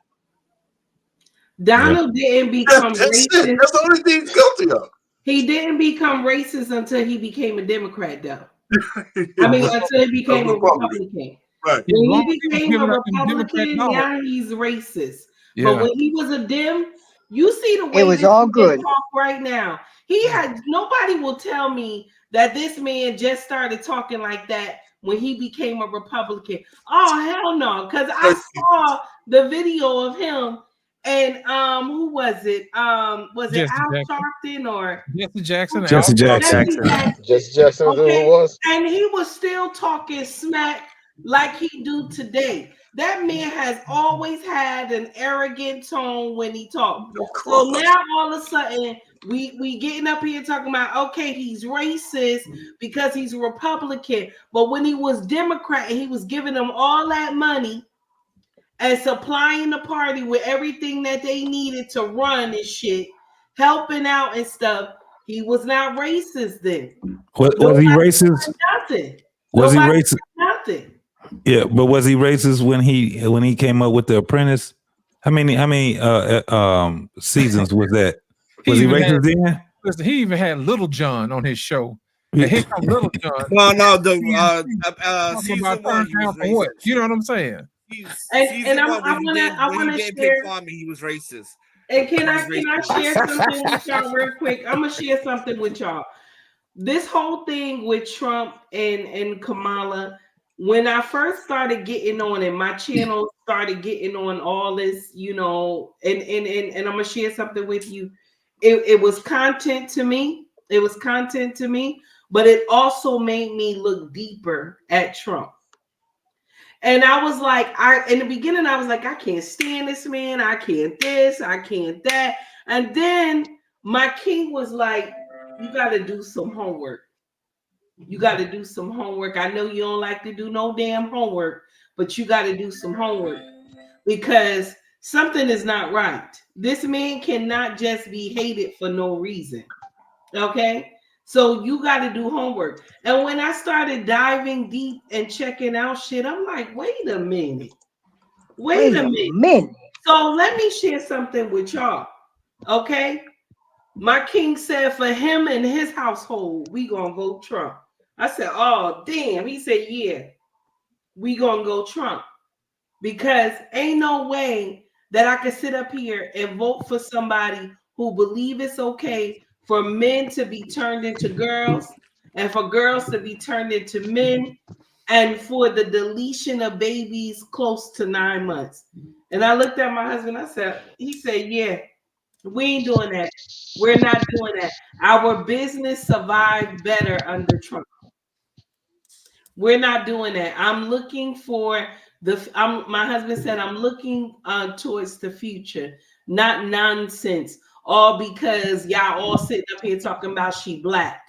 Donald didn't become racist. That's the only thing he's guilty of. He didn't become racist until he became a Democrat, though. I mean, until he became a Republican. Right. When he became a Republican, now he's racist. Yeah. But when he was a Dem, you see the way it was all good talk right now. He had nobody will tell me that this man just started talking like that when he became a Republican. Oh, hell no, because I saw the video of him and who was it? Was it Al Sharpton or Jesse Jackson? Jesse Jackson. Jesse Jackson was who it was. And he was still talking smack like he do today. That man has always had an arrogant tone when he talks. So now all of a sudden we getting up here talking about, okay, he's racist because he's a Republican. But when he was Democrat and he was giving them all that money and supplying the party with everything that they needed to run and shit, helping out and stuff, he was not racist then. Was he racist? Nothing. Was he racist? Nothing. Yeah, but was he racist when he came up with The Apprentice? How many seasons was that? Was he racist then? Listen, he even had Little John on his show. And here comes Little John. No, season about one, he was racist. You know what I'm saying? And I want to share. He was racist. And can I share something with y'all real quick? I'm gonna share something with y'all. This whole thing with Trump and Kamala. When I first started getting on and my channel started getting on all this, and I'm gonna share something with you. It was content to me. It was content to me, but it also made me look deeper at Trump. And I was like, in the beginning, I was like, I can't stand this man. I can't this, I can't that. And then my king was like, you got to do some homework. You got to do some homework. I know you don't like to do no damn homework, but you got to do some homework because something is not right. This man cannot just be hated for no reason. Okay? So you got to do homework. And when I started diving deep and checking out shit, I'm like, wait a minute. Wait a minute. So let me share something with y'all. Okay? My king said for him and his household, we gonna vote Trump. I said, oh, damn. He said, yeah, we gonna go Trump. Because ain't no way that I could sit up here and vote for somebody who believe it's okay for men to be turned into girls and for girls to be turned into men and for the deletion of babies close to 9 months. And I looked at my husband, he said, yeah, we ain't doing that. We're not doing that. Our business survived better under Trump. We're not doing that. I'm looking for my husband said, I'm looking towards the future, not nonsense. All because y'all all sitting up here talking about she black.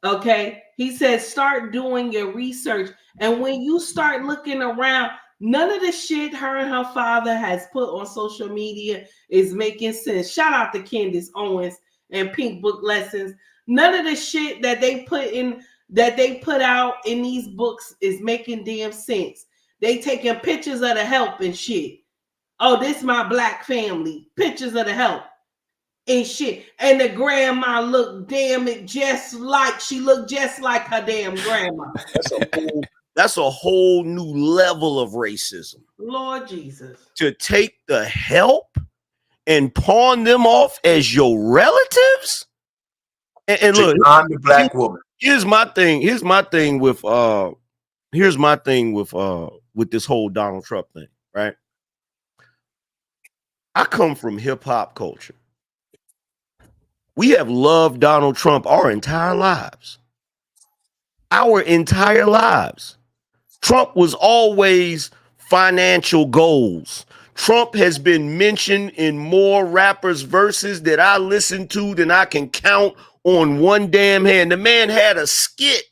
Okay. He said, start doing your research. And when you start looking around, none of the shit her and her father has put on social media is making sense. Shout out to Candace Owens and Pink Book Lessons. None of the shit that they put out in these books is making damn sense. They taking pictures of the help and shit. Oh, this my black family. Pictures of the help and shit. And the grandma looked she looked just like her damn grandma. That's a whole new level of racism. Lord Jesus. To take the help and pawn them off as your relatives? And look, I'm the black woman. Here's my thing with this whole Donald Trump thing, right? I come from hip hop culture. We have loved Donald Trump our entire lives. Our entire lives. Trump was always financial goals. Trump has been mentioned in more rappers' verses that I listen to than I can count on one damn hand. The man had a skit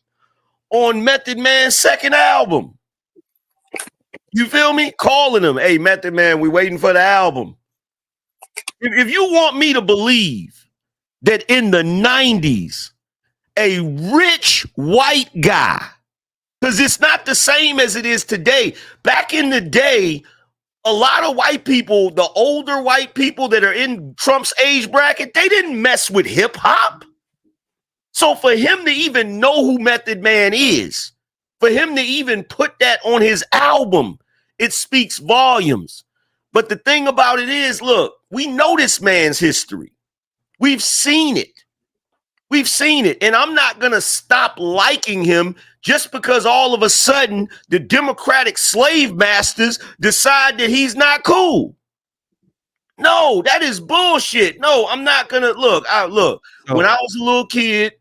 on Method Man's second album. You feel me? Calling him, hey, Method Man, we waiting for the album. If you want me to believe that in the 90s, a rich white guy, because it's not the same as it is today. Back in the day, a lot of white people, the older white people that are in Trump's age bracket, they didn't mess with hip hop. So for him to even know who Method Man is, for him to even put that on his album, it speaks volumes. But the thing about it is, look, we know this man's history. We've seen it. We've seen it. And I'm not going to stop liking him just because all of a sudden the Democratic slave masters decide that he's not cool. No, that is bullshit. No, I'm not going to look. When I was a little kid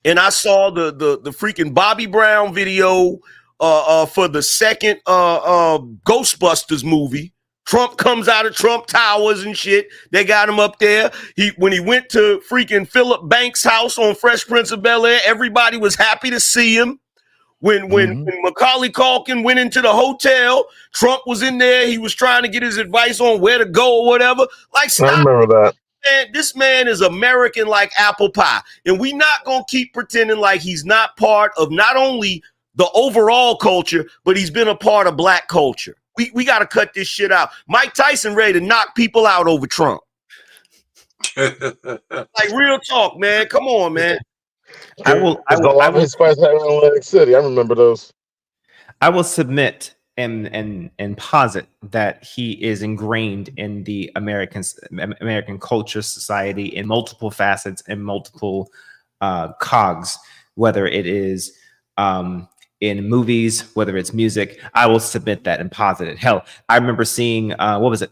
and I saw the freaking Bobby Brown video for the second Ghostbusters movie, Trump comes out of Trump Towers and shit. They got him up there. When he went to freaking Philip Banks' house on Fresh Prince of Bel-Air, everybody was happy to see him. When Macaulay Culkin went into the hotel, Trump was in there. He was trying to get his advice on where to go or whatever. Like, stop. I remember that. Man, this man is American like apple pie. And we not going to keep pretending like he's not part of not only the overall culture, but he's been a part of black culture. We got to cut this shit out. Mike Tyson ready to knock people out over Trump. Like, real talk, man. Come on, man. I will his fights in Atlantic City. I remember those. I will submit and posit that he is ingrained in the American culture, society in multiple facets and multiple cogs, whether it is in movies, whether it's music. I will submit that and posit it. Hell, I remember seeing what was it?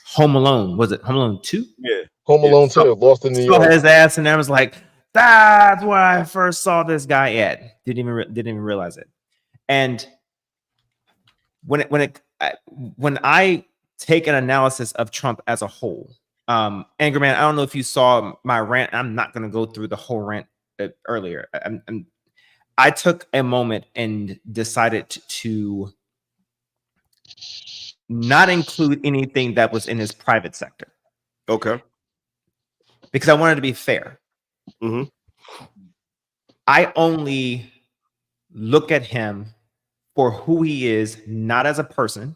Home Alone. Was it Home Alone 2? Yeah. Home Alone 2, Lost in New York. His ass, and I was like, that's where I first saw this guy at. Didn't even realize it. And when I take an analysis of Trump as a whole, Anger Man, I don't know if you saw my rant. I'm not going to go through the whole rant earlier. I took a moment and decided to not include anything that was in his private sector. Okay. Because I wanted to be fair. Mm-hmm. I only look at him for who he is, not as a person.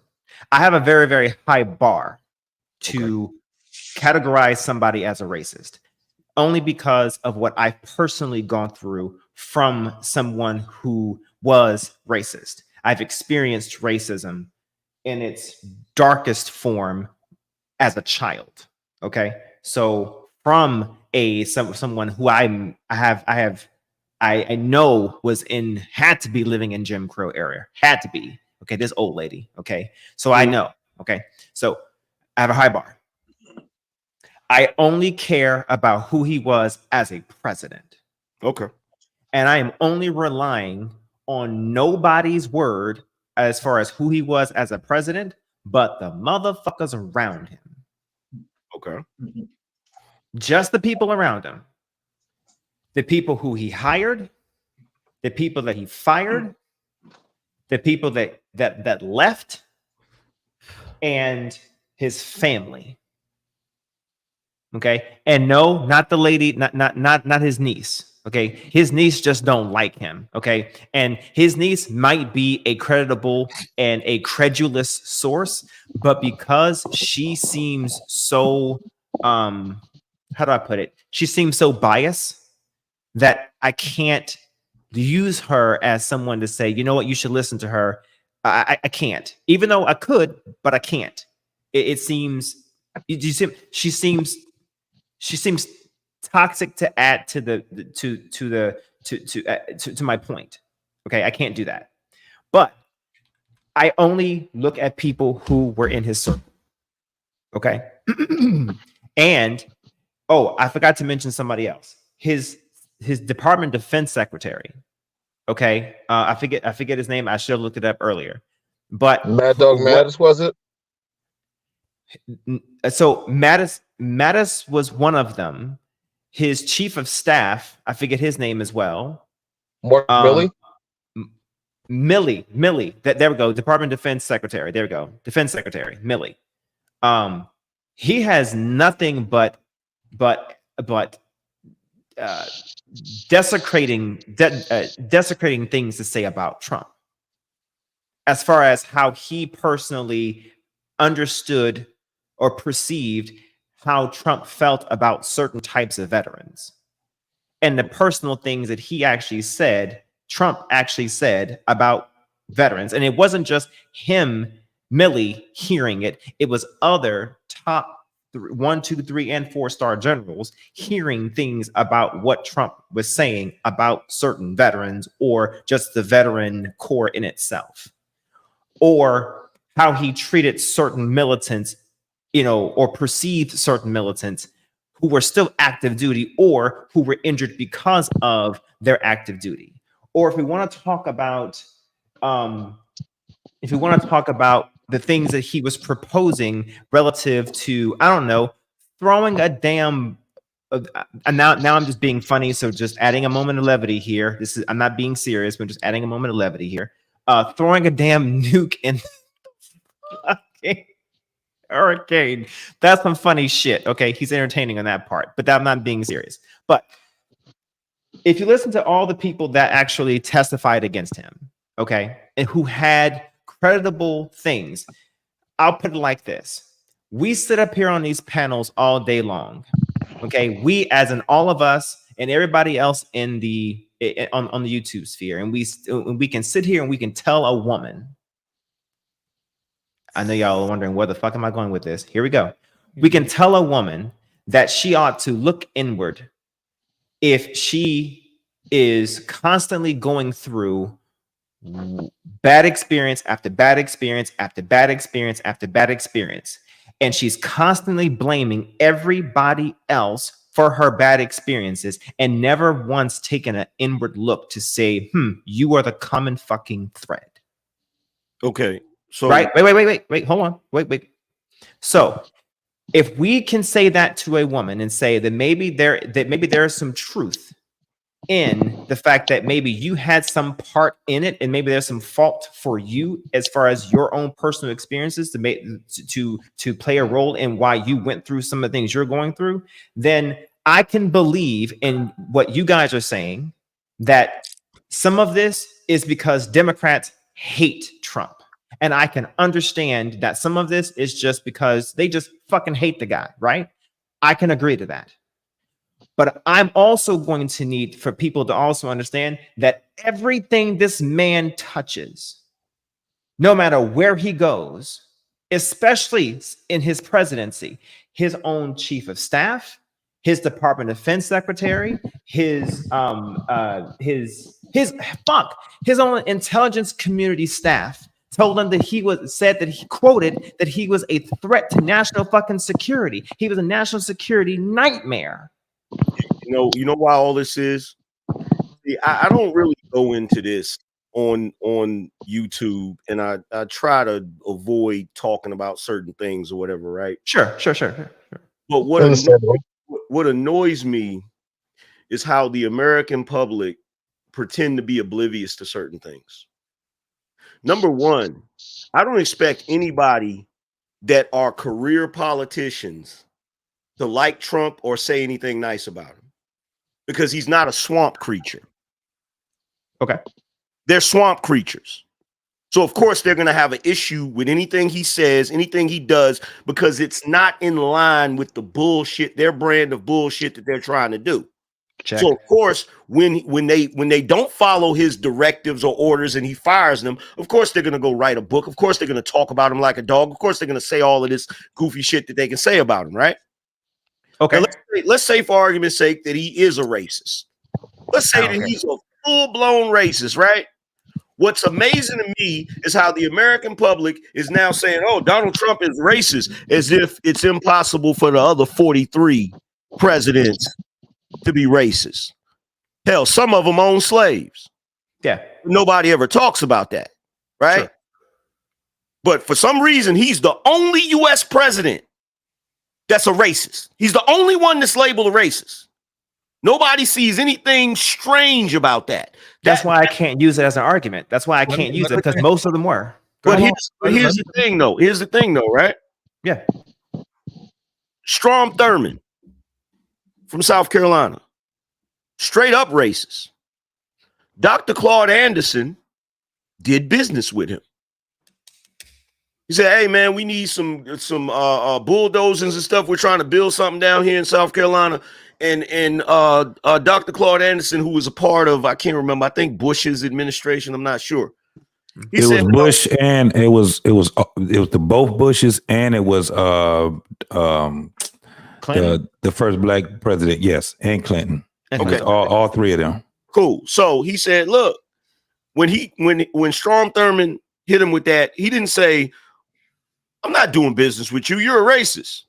I have a very, very high bar to categorize somebody as a racist, only because of what I've personally gone through from someone who was racist. I've experienced racism in its darkest form as a child. Okay, so from someone who I know had to be living in Jim Crow area, had to be. Okay, this old lady. Okay, so I know. Okay, so I have a high bar. I only care about who he was as a president. Okay. And I am only relying on nobody's word as far as who he was as a president, but the motherfuckers around him. Okay. Just the people around him. The people who he hired, the people that he fired, the people that left, and his family. Okay, and no, not the lady, not his niece. Okay, his niece just don't like him. Okay, and his niece might be a creditable and a credulous source, but because she seems so how do I put it? She seems so biased that I can't use her as someone to say, you know what, you should listen to her. I can't, even though I could, but I can't. It seems she seems toxic to add to my point. Okay, I can't do that. But I only look at people who were in his circle. Okay, and I forgot to mention somebody else. His Department of Defense secretary. Okay, I forget his name. I should have looked it up earlier. But Mad Dog Mattis, was it? So Mattis was one of them. His chief of staff, I forget his name as well. Millie? Millie. There we go. Department of Defense secretary. There we go. Defense secretary, Millie. He has nothing but desecrating things to say about Trump. As far as how he personally understood or perceived how Trump felt about certain types of veterans, and the personal things that he actually said, Trump actually said about veterans. And it wasn't just him, Millie, hearing it. It was other top 1, 2, 3, and 4-star generals hearing things about what Trump was saying about certain veterans, or just the veteran corps in itself, or how he treated certain militants, or perceived certain militants who were still active duty or who were injured because of their active duty. Or if we want to talk about, the things that he was proposing relative to, I don't know, throwing a damn. Now I'm just being funny, so just adding a moment of levity here. I'm not being serious, but just adding a moment of levity here. Throwing a damn nuke in the hurricane. That's some funny shit. Okay, he's entertaining on that part, but I'm not being serious. But if you listen to all the people that actually testified against him, okay, and who had creditable things, I'll put it like this: we sit up here on these panels all day long. Okay, we, as in all of us and everybody else in the on the YouTube sphere, and we can sit here and we can tell a woman. I know y'all are wondering where the fuck am I going with this. Here we go. We can tell a woman that she ought to look inward if she is constantly going through bad experience after bad experience after bad experience after bad experience, and she's constantly blaming everybody else for her bad experiences and never once taken an inward look to say, you are the common fucking thread. Okay. So right. Wait, hold on. Wait. So if we can say that to a woman and say that maybe there is some truth in the fact that maybe you had some part in it, and maybe there's some fault for you as far as your own personal experiences to make to play a role in why you went through some of the things you're going through, then I can believe in what you guys are saying, that some of this is because Democrats hate Trump. And I can understand that some of this is just because they just fucking hate the guy, right? I can agree to that. But I'm also going to need for people to also understand that everything this man touches, no matter where he goes, especially in his presidency, his own chief of staff, his Department of Defense secretary, his own intelligence community staff told him that he quoted that he was a threat to national fucking security. He was a national security nightmare. You know why all this is? See, I don't really go into this on YouTube, and I try to avoid talking about certain things or whatever, right? Sure. But what annoys me is how the American public pretend to be oblivious to certain things. Number one, I don't expect anybody that are career politicians to like Trump or say anything nice about him, because he's not a swamp creature. Okay. They're swamp creatures. So of course they're going to have an issue with anything he says, anything he does, because it's not in line with the bullshit, their brand of bullshit that they're trying to do. Check. So of course, when they don't follow his directives or orders and he fires them, of course they're going to go write a book. Of course they're going to talk about him like a dog. Of course they're going to say all of this goofy shit that they can say about him, right? Okay. Now, let's say for argument's sake that he is a racist. Let's say that he's a full-blown racist, right? What's amazing to me is how the American public is now saying, oh, Donald Trump is racist, as if it's impossible for the other 43 presidents to be racist. Hell, some of them own slaves. Yeah. Nobody ever talks about that, right? Sure. But for some reason, he's the only U.S. president that's a racist. He's the only one that's labeled a racist. Nobody sees anything strange about that. That's why I can't use it as an argument. That's why I can't use it, because most of them were. But here's the thing, though. Here's the thing, though, right? Yeah. Strom Thurmond from South Carolina, straight up racist. Dr. Claude Anderson did business with him. He said, hey, man, we need some bulldozers and stuff. We're trying to build something down here in South Carolina. And Dr. Claude Anderson, who was a part of, I can't remember, I think Bush's administration. I'm not sure. It was Bush, and it was the both Bushes, and it was the first black president, yes, and Clinton. Okay, all three of them. Cool. So he said, look, when Strom Thurmond hit him with that, he didn't say, I'm not doing business with you. You're a racist.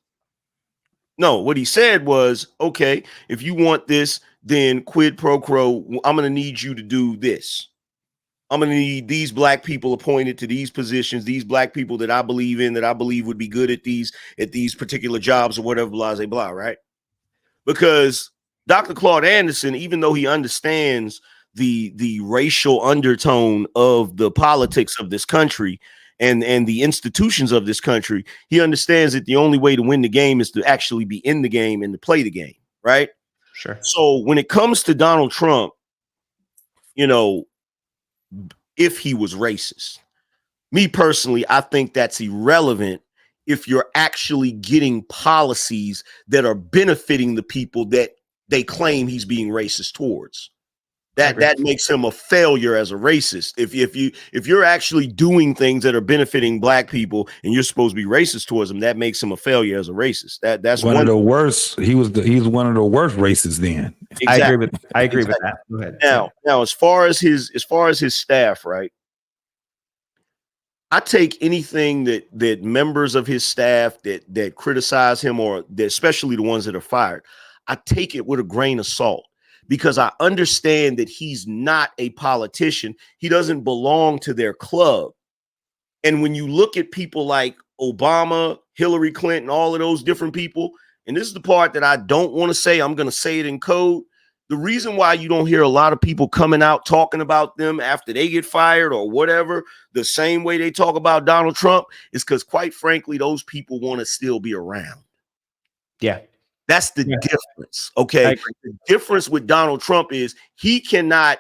No, what he said was, okay, if you want this, then quid pro quo, I'm going to need you to do this. I'm going to need these black people appointed to these positions, these black people that I believe in, that I believe would be good at these particular jobs or whatever, blah, blah, blah, right? Because Dr. Claude Anderson, even though he understands the racial undertone of the politics of this country and the institutions of this country, he understands that the only way to win the game is to actually be in the game and to play the game, right? Sure. So when it comes to Donald Trump, you know, if he was racist, me personally, I think that's irrelevant if you're actually getting policies that are benefiting the people that they claim he's being racist towards. That makes him a failure as a racist. If you're actually doing things that are benefiting black people and you're supposed to be racist towards them, that makes him a failure as a racist. That's one of the worst. He's one of the worst racists then. Exactly. I agree with that. Go ahead. Now, as far as his staff, right? I take anything that members of his staff that criticize him, or especially the ones that are fired, I take it with a grain of salt. Because I understand that he's not a politician. He doesn't belong to their club. And when you look at people like Obama, Hillary Clinton, all of those different people, and this is the part that I don't want to say, I'm going to say it in code. the reason why you don't hear a lot of people coming out talking about them after they get fired or whatever, the same way they talk about Donald Trump, is because, quite frankly, those people want to still be around. Yeah. That's the difference. Okay. The difference with Donald Trump is he cannot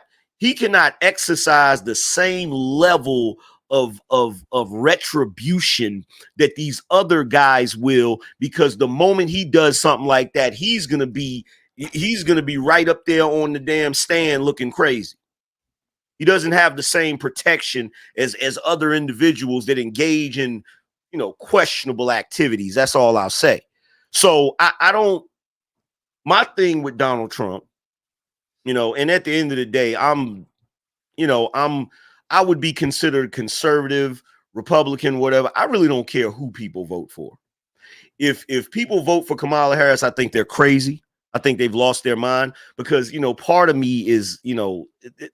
exercise the same level of retribution that these other guys will, because the moment he does something like that, he's gonna be right up there on the damn stand looking crazy. He doesn't have the same protection as other individuals that engage in, questionable activities. That's all I'll say. So I don't, my thing with Donald Trump, and at the end of the day, I would be considered conservative, Republican, whatever. I really don't care who people vote for. If people vote for Kamala Harris, I think they're crazy. I think they've lost their mind, because, part of me is,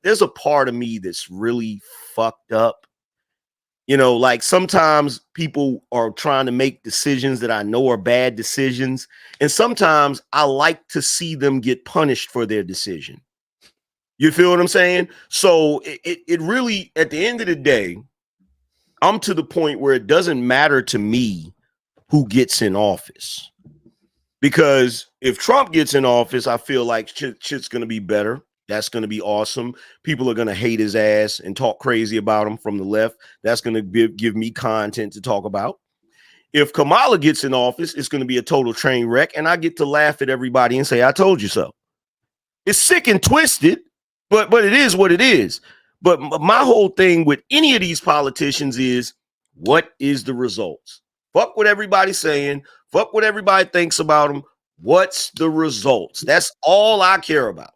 there's a part of me that's really fucked up. Like sometimes people are trying to make decisions that I know are bad decisions. And sometimes I like to see them get punished for their decision. You feel what I'm saying? So it really, at the end of the day, I'm to the point where it doesn't matter to me who gets in office. Because if Trump gets in office, I feel like shit's going to be better. That's going to be awesome. People are going to hate his ass and talk crazy about him from the left. That's going to give me content to talk about. If Kamala gets in office, it's going to be a total train wreck, and I get to laugh at everybody and say, I told you so. It's sick and twisted, but it is what it is. But my whole thing with any of these politicians is, what is the results? Fuck what everybody's saying. Fuck what everybody thinks about them. What's the results? That's all I care about.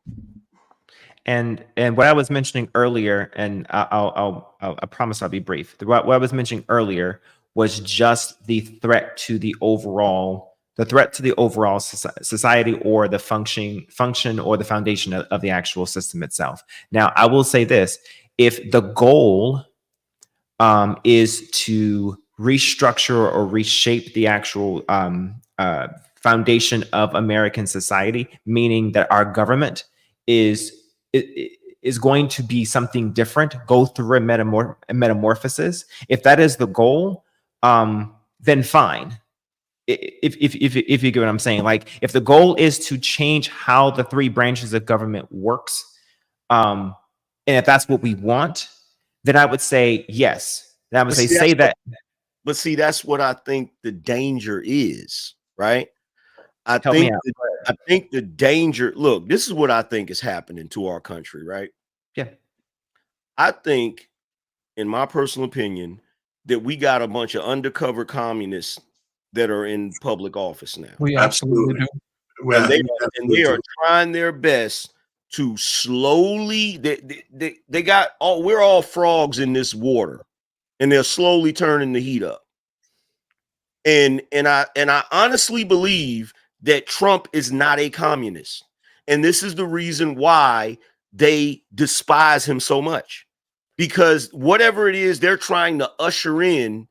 And what I was mentioning earlier, and I promise I'll be brief. What I was mentioning earlier was just the threat to the overall society, or the function or the foundation of the actual system itself. Now, I will say this: if the goal is to restructure or reshape the actual foundation of American society, meaning that our government is going to be something different, go through a metamorphosis. If that is the goal, then fine. If you get what I'm saying, like if the goal is to change how the three branches of government works, and if that's what we want, then I would say yes. Then I would say that. But see, that's what I think the danger is, right? I think the danger, look, this is what I think is happening to our country, right? Yeah. I think, in my personal opinion, that we got a bunch of undercover communists that are in public office now. We absolutely do. And they are trying their best to slowly, they got all, we're all frogs in this water, and they're slowly turning the heat up. And I honestly believe that Trump is not a communist. And this is the reason why they despise him so much. Because whatever it is they're trying to usher in,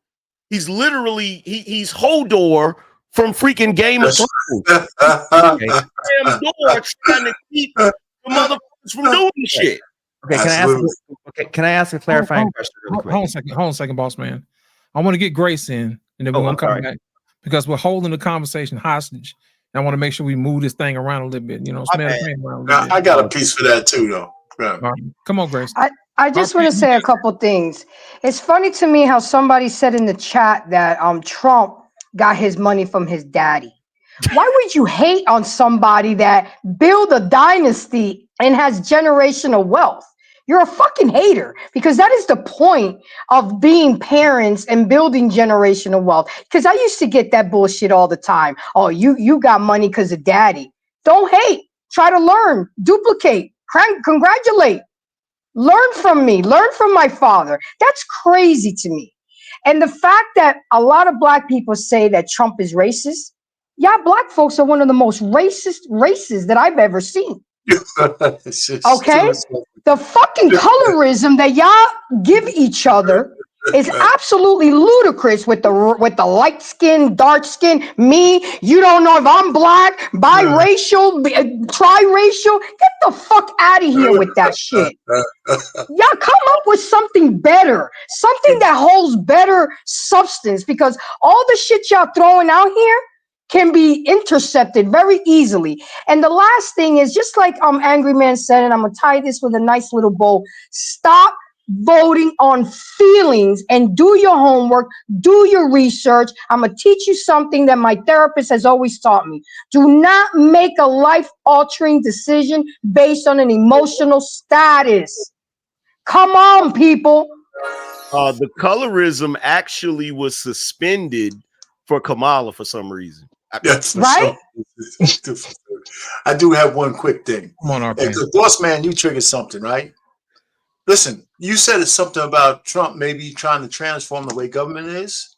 he's literally, he's Hodor from freaking Game of Thrones. Damn door trying to keep the motherfuckers from doing shit. Okay, can I ask a clarifying question really quick? Hold on a second, boss man. I want to get Grace in, and then we're going to come back, because we're holding the conversation hostage. I want to make sure we move this thing around a little bit. I got a piece for that too, though. Right. Come on, Grace. I just want to say a couple things. It's funny to me how somebody said in the chat that Trump got his money from his daddy. Why would you hate on somebody that built a dynasty and has generational wealth? You're a fucking hater, because that is the point of being parents and building generational wealth. Because I used to get that bullshit all the time. Oh, you got money because of daddy. Don't hate. Try to learn. Duplicate. Congratulate. Learn from me. Learn from my father. That's crazy to me. And the fact that a lot of black people say that Trump is racist. Yeah, black folks are one of the most racist races that I've ever seen. Okay? The fucking colorism that y'all give each other is absolutely ludicrous with the light skin, dark skin. Me, you don't know if I'm black, biracial, triracial. Get the fuck out of here with that shit. Y'all come up with something better, something that holds better substance, because all the shit y'all throwing out here can be intercepted very easily. And the last thing is, just like Angry Man said, and I'm gonna tie this with a nice little bow. Stop voting on feelings and do your homework, do your research. I'm gonna teach you something that my therapist has always taught me. Do not make a life-altering decision based on an emotional status. Come on, people. The colorism actually was suspended for Kamala for some reason. Yes, right? Sure. I do have one quick thing. Come on, RP. Boss man, you triggered something, right? Listen, you said it's something about Trump maybe trying to transform the way government is.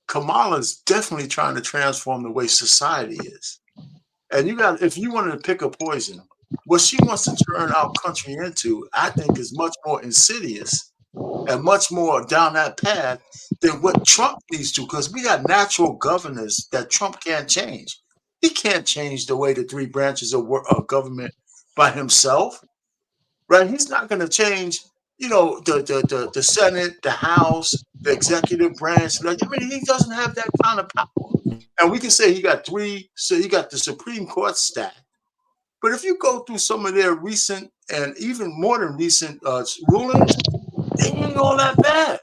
Kamala's definitely trying to transform the way society is. And if you wanted to pick a poison, what she wants to turn our country into, I think, is much more insidious and much more down that path than what Trump needs to, because we got natural governors that Trump can't change. He can't change the way the three branches of government by himself, right? He's not going to change, the Senate, the House, the executive branch. I mean, he doesn't have that kind of power. And we can say he got three, so he got the Supreme Court stacked. But if you go through some of their recent and even more than recent rulings, they ain't all that bad.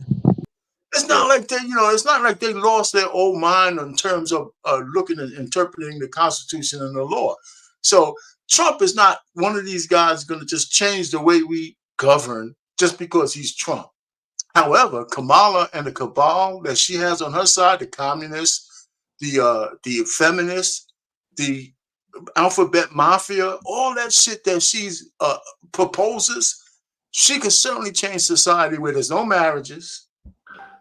It's not like it's not like they lost their old mind in terms of looking and interpreting the Constitution and the law. So Trump is not one of these guys going to just change the way we govern just because he's Trump. However, Kamala and the cabal that she has on her side, the communists, the feminists, the alphabet mafia, all that shit that she's proposes, she can certainly change society where there's no marriages,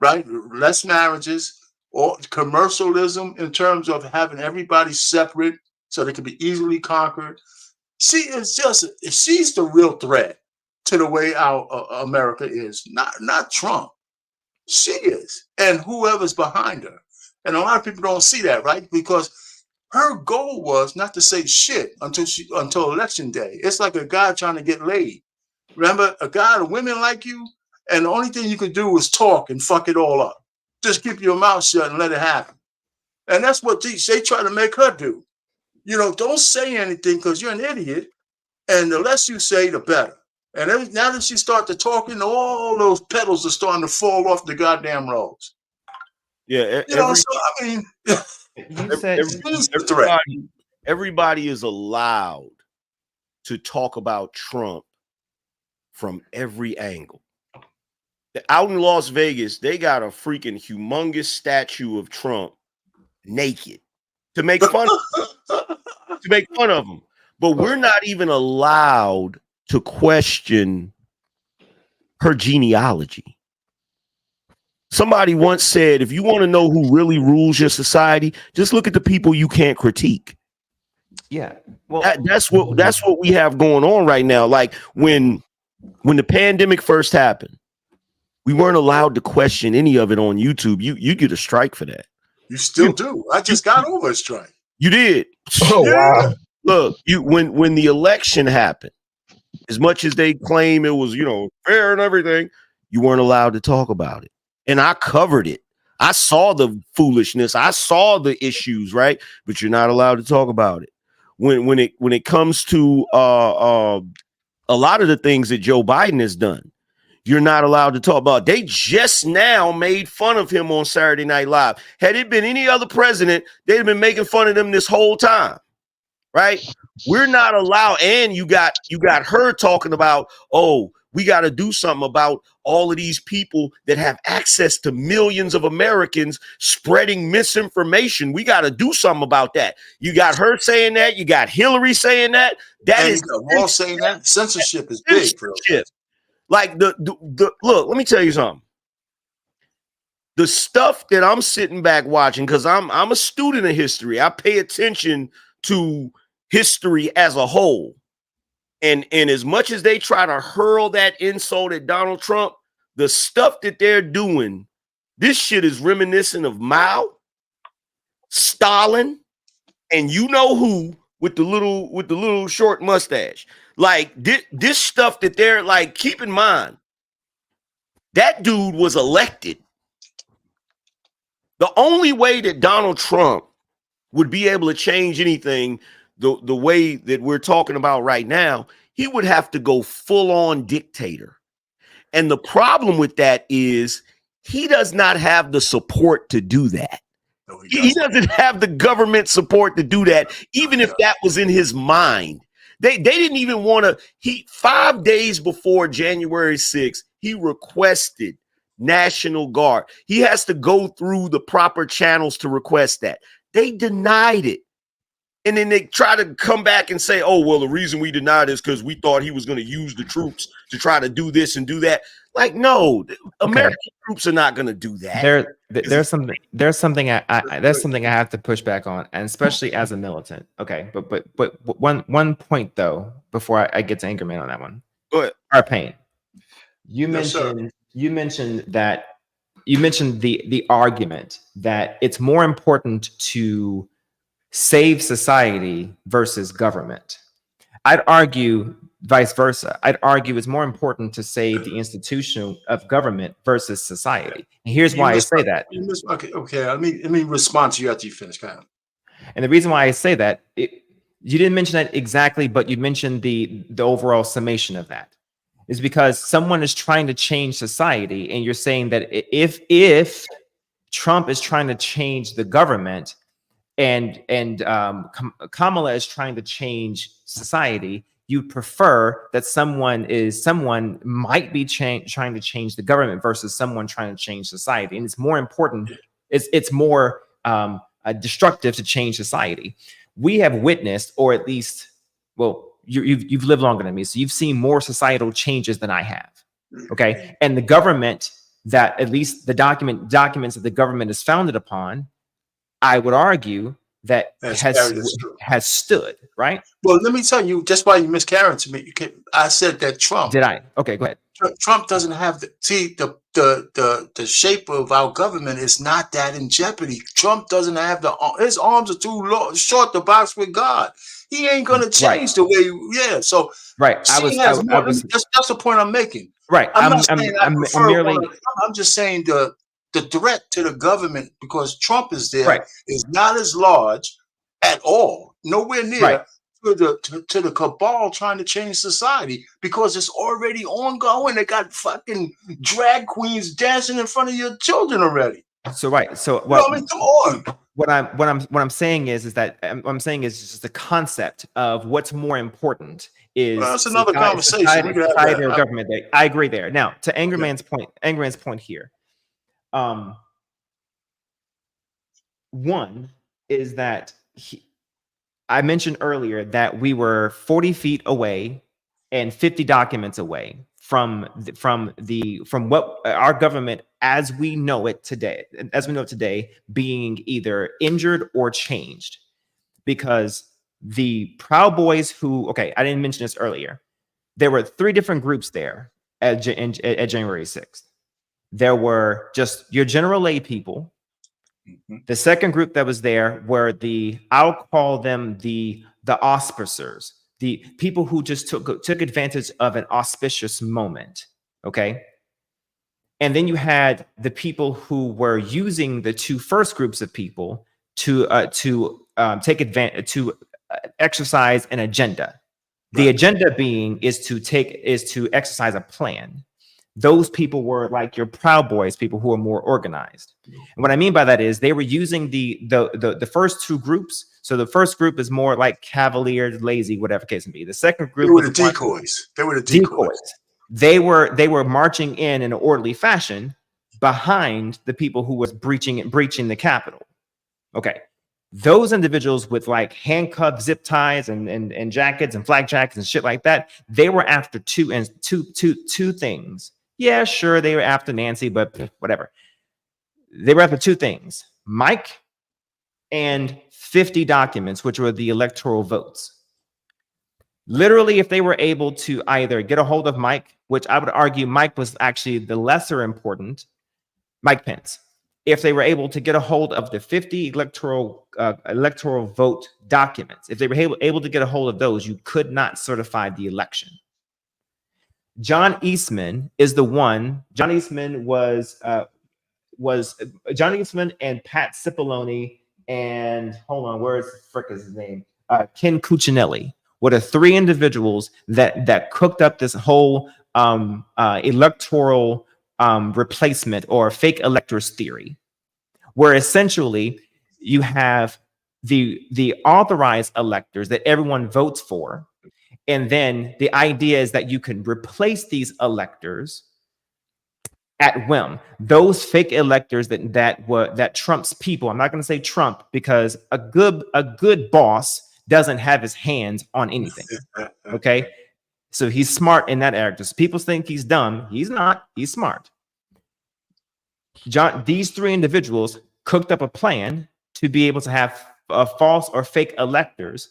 right? Less marriages, or commercialism in terms of having everybody separate so they can be easily conquered. She's the real threat to the way our America is, not Trump. She is, and whoever's behind her. And a lot of people don't see that, right? Because her goal was not to say shit until election day. It's like a guy trying to get laid. Remember, a guy, the women like you, and the only thing you can do is talk and fuck it all up. Just keep your mouth shut and let it happen. And that's what they try to make her do. Don't say anything because you're an idiot. And the less you say, the better. And now that she started talking, all those petals are starting to fall off the goddamn rose. Yeah. Everybody is allowed to talk about Trump from every angle. Out in Las Vegas, they got a freaking humongous statue of Trump naked to make fun of him. But we're not even allowed to question her genealogy. Somebody once said, if you want to know who really rules your society, just look at the people you can't critique. Yeah. Well, that's what we have going on right now. Like when the pandemic first happened, we weren't allowed to question any of it on YouTube. You get a strike for that. You still do. I just got over a strike. You did. Oh, wow. Look, when the election happened, as much as they claim it was, fair and everything, you weren't allowed to talk about it. And I covered it. I saw the foolishness. I saw the issues, right? But you're not allowed to talk about it. When it comes to a lot of the things that Joe Biden has done, you're not allowed to talk about. They just now made fun of him on Saturday Night Live. Had it been any other president, they'd have been making fun of them this whole time, right? We're not allowed. And you got her talking about, we got to do something about all of these people that have access to millions of Americans spreading misinformation. We got to do something about that. You got her saying that. You got Hillary saying that. All saying that. Censorship is big. Censorship. Like the look, let me tell you something. The stuff that I'm sitting back watching, because I'm a student of history. I pay attention to history as a whole. And as much as they try to hurl that insult at Donald Trump, the stuff that they're doing, this shit is reminiscent of Mao, Stalin, and you know who with the little short mustache. Like this stuff that they're like, keep in mind, that dude was elected. The only way that Donald Trump would be able to change anything the way that we're talking about right now, he would have to go full on dictator. And the problem with that is he does not have the support to do that. No, He doesn't have the government support to do that, even if that was in his mind. They didn't even want to. 5 days before January 6th, he requested National Guard. He has to go through the proper channels to request that. They denied it. And then they try to come back and say, oh, well, the reason we denied it is because we thought he was going to use the troops to try to do this and do that. Like, no, American troops are not going to do that. There's something I have to push back on, and especially as a militant. Okay, but one point though, before I get to Anchorman on that one. Go ahead. Our pain. You Yes, mentioned the argument that it's more important to save society versus government. I'd argue vice versa. I'd argue it's more important to save the institution of government versus society. And here's why I say that. Okay. Let me respond to you after you finish, Kyle. And the reason why I say that, you didn't mention that exactly, but you mentioned the overall summation of that, is because someone is trying to change society, and you're saying that if Trump is trying to change the government, and Kamala is trying to change society, you prefer that someone might be trying to change the government versus someone trying to change society. And it's more important, it's more destructive to change society. We have witnessed, or at least, well, you've lived longer than me, so you've seen more societal changes than I have. Okay. And the government, that at least the documents that the government is founded upon, I would argue that has stood, right? Well, let me tell you, just why you miscarried to me. I said that Trump. Did I? Okay, go ahead. Trump doesn't have the shape of our government is not that in jeopardy. Trump doesn't have his arms are too short to box with God. He ain't gonna change the way. Yeah. So right. That's the point I'm making. Right. I'm just saying the threat to the government, because Trump is there, is not as large at all, nowhere near to the cabal trying to change society, because it's already ongoing. They got fucking drag queens dancing in front of your children already. So right. So come on. What I'm saying is that I'm saying is just the concept of what's more important is that's another conversation. Society or government. I agree there. Now to Angerman's point here. One is that I mentioned earlier that we were 40 feet away and 50 documents away from what our government as we know it today being either injured or changed, because the Proud Boys I didn't mention this earlier. There were 3 different groups there at January 6th. There were just your general lay people. Mm-hmm. The second group that was there were I'll call them the auspicers, the people who just took advantage of an auspicious moment. Okay. And then you had the people who were using the 2 first groups of people to take advantage, to exercise an agenda. The agenda being is to exercise a plan. Those people were like your Proud Boys, people who are more organized. And what I mean by that is they were using the first 2 groups. So the first group is more like cavalier, lazy, whatever case may be. The second group were the decoys. They were the decoys. They were marching in an orderly fashion behind the people who was breaching the Capitol. Okay. Those individuals with like handcuffs, zip ties, and jackets and flak jackets and shit like that, they were after two things. Yeah, sure, they were after Nancy, but whatever. They were after 2 things: Mike and 50 documents, which were the electoral votes. Literally, if they were able to either get a hold of Mike, which I would argue Mike was actually the lesser important, Mike Pence, if they were able to get a hold of the 50 electoral vote documents, if they were able to get a hold of those, you could not certify the election. John Eastman is the one. John Eastman was John Eastman and Pat Cipollone and hold on, where is his name? Ken Cuccinelli were the three individuals that cooked up this whole electoral replacement or fake electors theory, where essentially you have the authorized electors that everyone votes for, and then the idea is that you can replace these electors at whim. Those fake electors that Trump's people. I'm not going to say Trump because a good boss doesn't have his hands on anything. Okay, so he's smart in that area. People think he's dumb. He's not. He's smart. These three individuals cooked up a plan to be able to have false or fake electors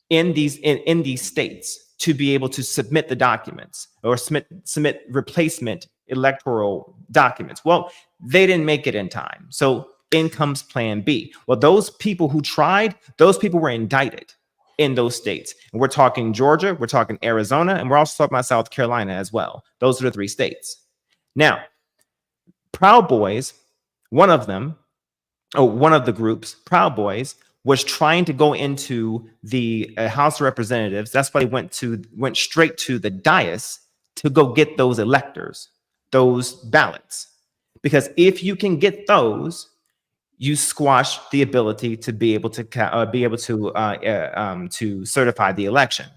in these states to be able to submit the documents or submit replacement electoral documents. Well, they didn't make it in time. So in comes plan B. Well, those people who tried, those people were indicted in those states. And we're talking Georgia, we're talking Arizona, and we're also talking about South Carolina as well. Those are the three states. Now, Proud Boys, one of the groups, Proud Boys, was trying to go into the House of Representatives. That's why they went straight to the dais to go get those electors, those ballots. Because if you can get those, you squash the ability to be able to certify the election.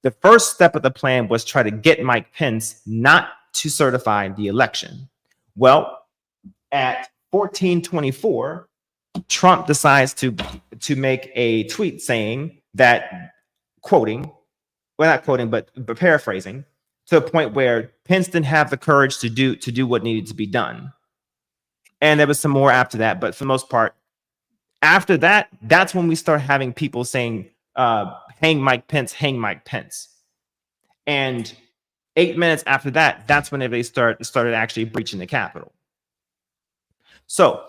The first step of the plan was try to get Mike Pence not to certify the election. Well, at 1424, Trump decides to make a tweet saying that, not quoting, but paraphrasing, to a point where Pence didn't have the courage to do what needed to be done. And there was some more after that, but for the most part, after that, that's when we start having people saying, hang Mike Pence, hang Mike Pence. And 8 minutes after that, that's when they started actually breaching the Capitol. So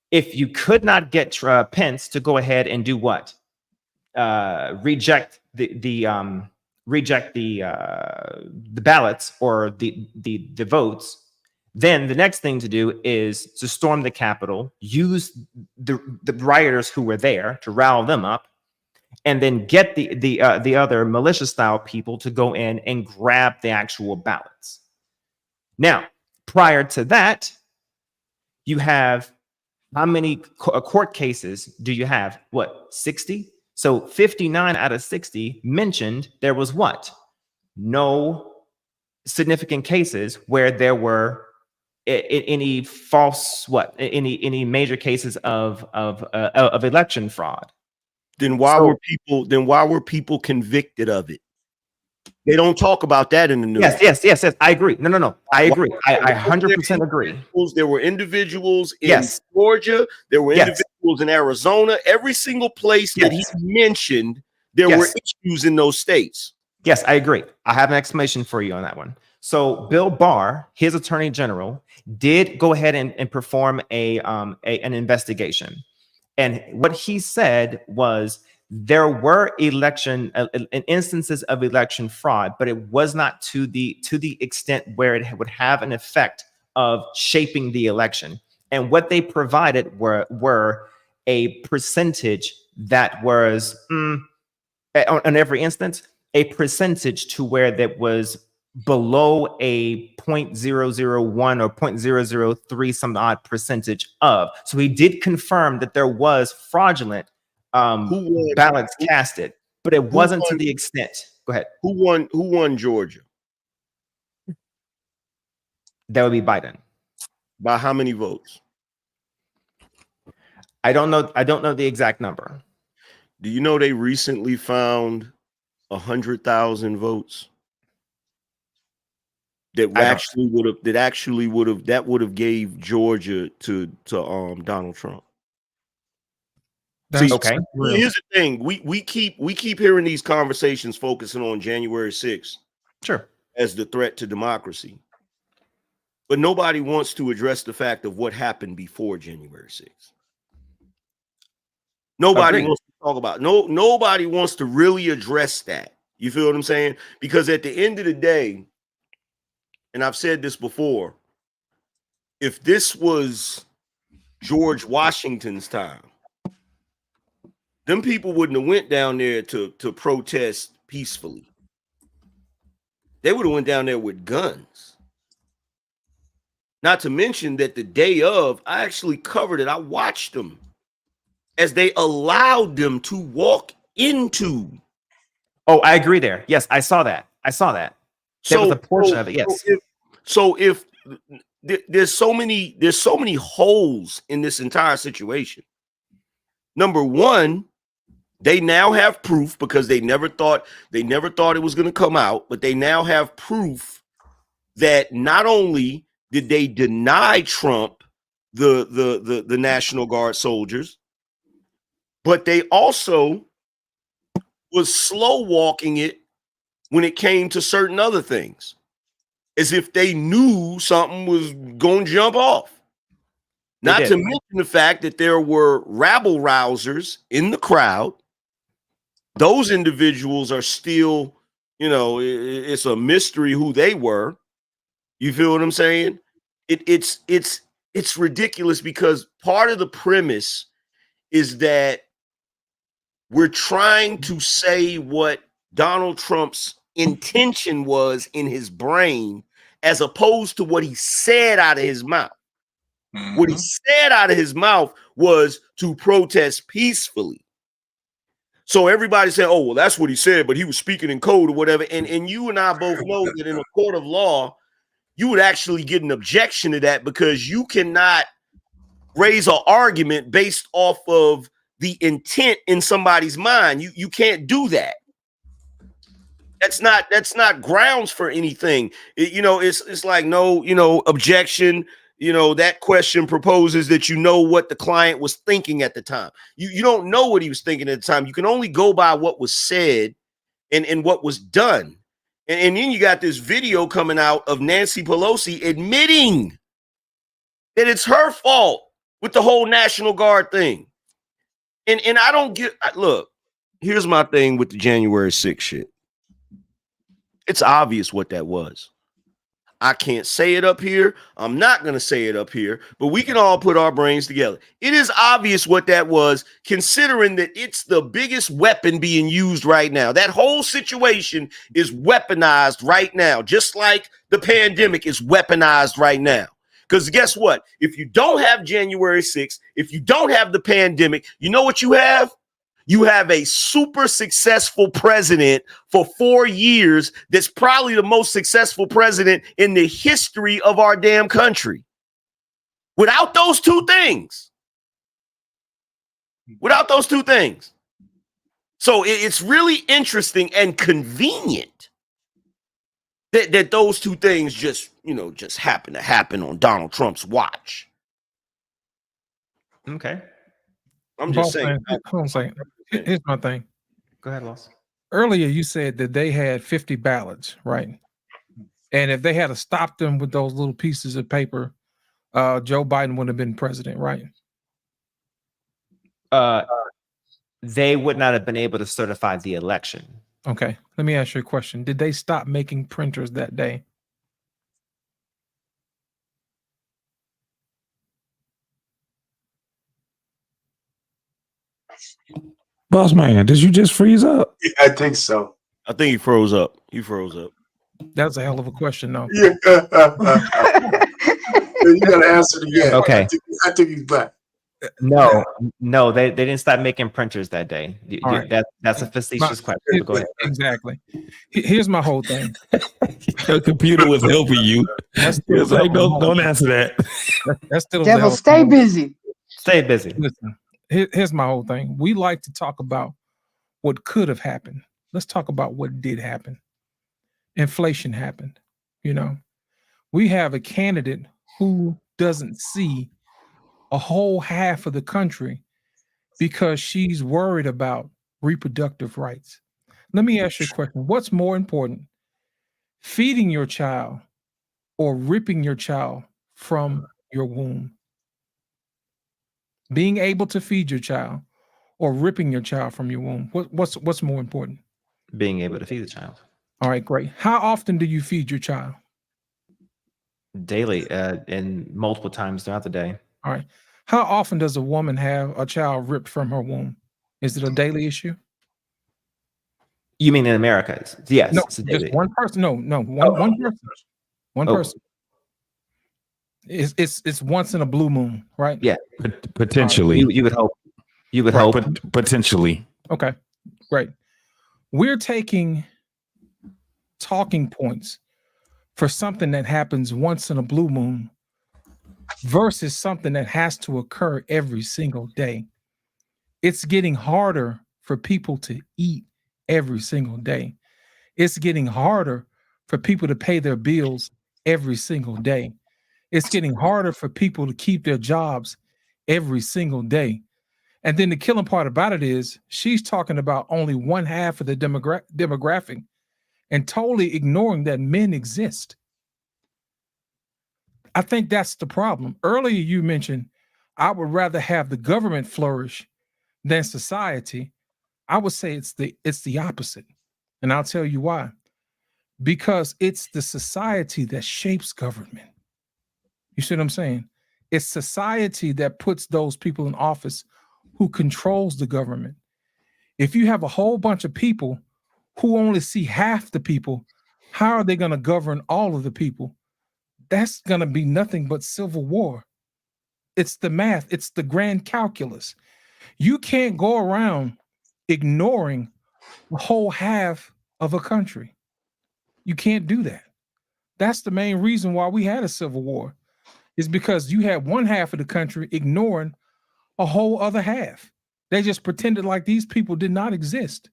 if you could not get Pence to go ahead and do what? Reject the ballots or the votes, then the next thing to do is to storm the Capitol, use the rioters who were there to rile them up, and then get the other militia style people to go in and grab the actual ballots. Now, prior to that, you have how many court cases do you have? What, 60? So 59 out of 60 mentioned there was what? No significant cases where there were any false any major cases of election fraud. Then why were people convicted of it? They don't talk about that in the news. Yes. I agree. No. I agree. I 100% agree. There were individuals in Georgia. There were individuals in Arizona. Every single place that he mentioned, there were issues in those states. Yes, I agree. I have an explanation for you on that one. So Bill Barr, his attorney general, did go ahead and perform an investigation. And what he said was there were instances of election fraud, but it was not to the extent where it would have an effect of shaping the election. And what they provided were a percentage that was on every instance, a percentage to where that was below a 0.001 or 0.003 some odd percentage of. So he did confirm that there was fraudulent ballots casted, but it wasn't to the extent. Go ahead. Who won Georgia? That would be Biden. By how many votes? I don't know the exact number. Do you know they recently found 100,000 votes that would have gave Georgia to Donald Trump? See, okay. Here's the thing: we keep hearing these conversations focusing on January 6th, sure, as the threat to democracy, but nobody wants to address the fact of what happened before January 6th. Nobody wants to talk about. Nobody wants to really address that. You feel what I'm saying? Because at the end of the day, and I've said this before, if this was George Washington's time, them people wouldn't have went down there to protest peacefully. They would have went down there with guns. Not to mention that the day of, I actually covered it. I watched them as they allowed them to walk into. Oh, I agree there. Yes, I saw that. There was a portion of it. Yes. If there's so many holes in this entire situation. Number one, they now have proof because they never thought it was going to come out, but they now have proof that not only did they deny Trump the National Guard soldiers, but they also was slow walking it when it came to certain other things, as if they knew something was going to jump off. Not to mention the fact that there were rabble rousers in the crowd. Those individuals are still, it's a mystery who they were. You feel what I'm saying? It's ridiculous because part of the premise is that we're trying to say what Donald Trump's intention was in his brain as opposed to what he said out of his mouth. Mm-hmm. What he said out of his mouth was to protest peacefully. So everybody said, oh, well, that's what he said, but he was speaking in code or whatever. And you and I both know that in a court of law, you would actually get an objection to that because you cannot raise an argument based off of the intent in somebody's mind. You can't do that. That's not grounds for anything. It's like no, objection. That question proposes that you know what the client was thinking at the time. You don't know what he was thinking at the time. You can only go by what was said and what was done. And then you got this video coming out of Nancy Pelosi admitting that it's her fault with the whole National Guard thing. And I don't look, here's my thing with the January 6th shit. It's obvious what that was. I can't say it up here. I'm not going to say it up here, but we can all put our brains together. It is obvious what that was, considering that it's the biggest weapon being used right now. That whole situation is weaponized right now, just like the pandemic is weaponized right now. Because guess what? If you don't have January 6th, if you don't have the pandemic, you know what you have? You have a super successful president for 4 years that's probably the most successful president in the history of our damn country. Without those two things. So it's really interesting and convenient that those two things just happen to happen on Donald Trump's watch. Okay. I'm just saying. Hold on a second. Here's my thing. Go ahead, Loss. Earlier, you said that they had 50 ballots, right? And if they had stopped them with those little pieces of paper, Joe Biden would have been president, right? They would not have been able to certify the election. Okay. Let me ask you a question. Did they stop making printers that day? Boss man, did you just freeze up? Yeah, I think so. I think he froze up. That's a hell of a question, though. Yeah. You gotta answer it again. Okay. I think he's back. No, they didn't stop making printers that day. Right. That's a facetious question. Go ahead. Exactly. Here's my whole thing. Your computer was helping you. It's like, don't answer that. That's still Devil, stay busy. Stay busy. Listen, here's my whole thing. We like to talk about what could have happened. Let's talk about what did happen. Inflation happened. We have a candidate who doesn't see a whole half of the country because she's worried about reproductive rights. Let me ask you a question. What's more important, feeding your child or ripping your child from your womb? Being able to feed your child or ripping your child from your womb? What's more important? Being able to feed the child. All right, great. How often do you feed your child? Daily, and multiple times throughout the day. All right. How often does a woman have a child ripped from her womb? Is it a daily issue? You mean in America? Yes. No, it's a just daily. one person. No, one person. One person. It's once in a blue moon, right? Yeah. Potentially. You would hope. You would hope. Potentially. Okay, great. We're taking talking points for something that happens once in a blue moon versus something that has to occur every single day. It's getting harder for people to eat every single day. It's getting harder for people to pay their bills every single day. It's getting harder for people to keep their jobs every single day. And then the killing part about it is she's talking about only one half of the demographic and totally ignoring that men exist. I think that's the problem. Earlier you mentioned, I would rather have the government flourish than society. I would say it's the opposite. And I'll tell you why. Because it's the society that shapes government. You see what I'm saying? It's society that puts those people in office who controls the government. If you have a whole bunch of people who only see half the people, how are they going to govern all of the people? That's going to be nothing but civil war. It's the math. It's the grand calculus. You can't go around ignoring the whole half of a country. You can't do that. That's the main reason why we had a civil war, is because you had one half of the country ignoring a whole other half. They just pretended like these people did not exist.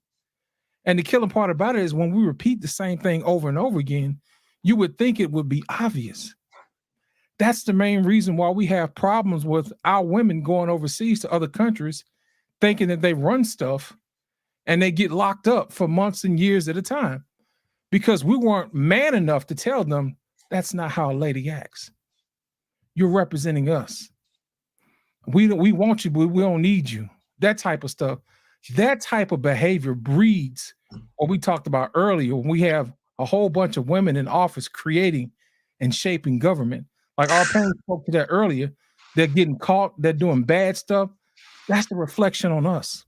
And the killing part about it is when we repeat the same thing over and over again, you would think it would be obvious. That's the main reason why we have problems with our women going overseas to other countries, thinking that they run stuff and they get locked up for months and years at a time because we weren't man enough to tell them that's not how a lady acts. You're representing us. We want you, but we don't need you. That type of stuff. That type of behavior breeds what we talked about earlier when we have a whole bunch of women in office creating and shaping government. Like our parents spoke to that earlier. They're getting caught. They're doing bad stuff. That's the reflection on us.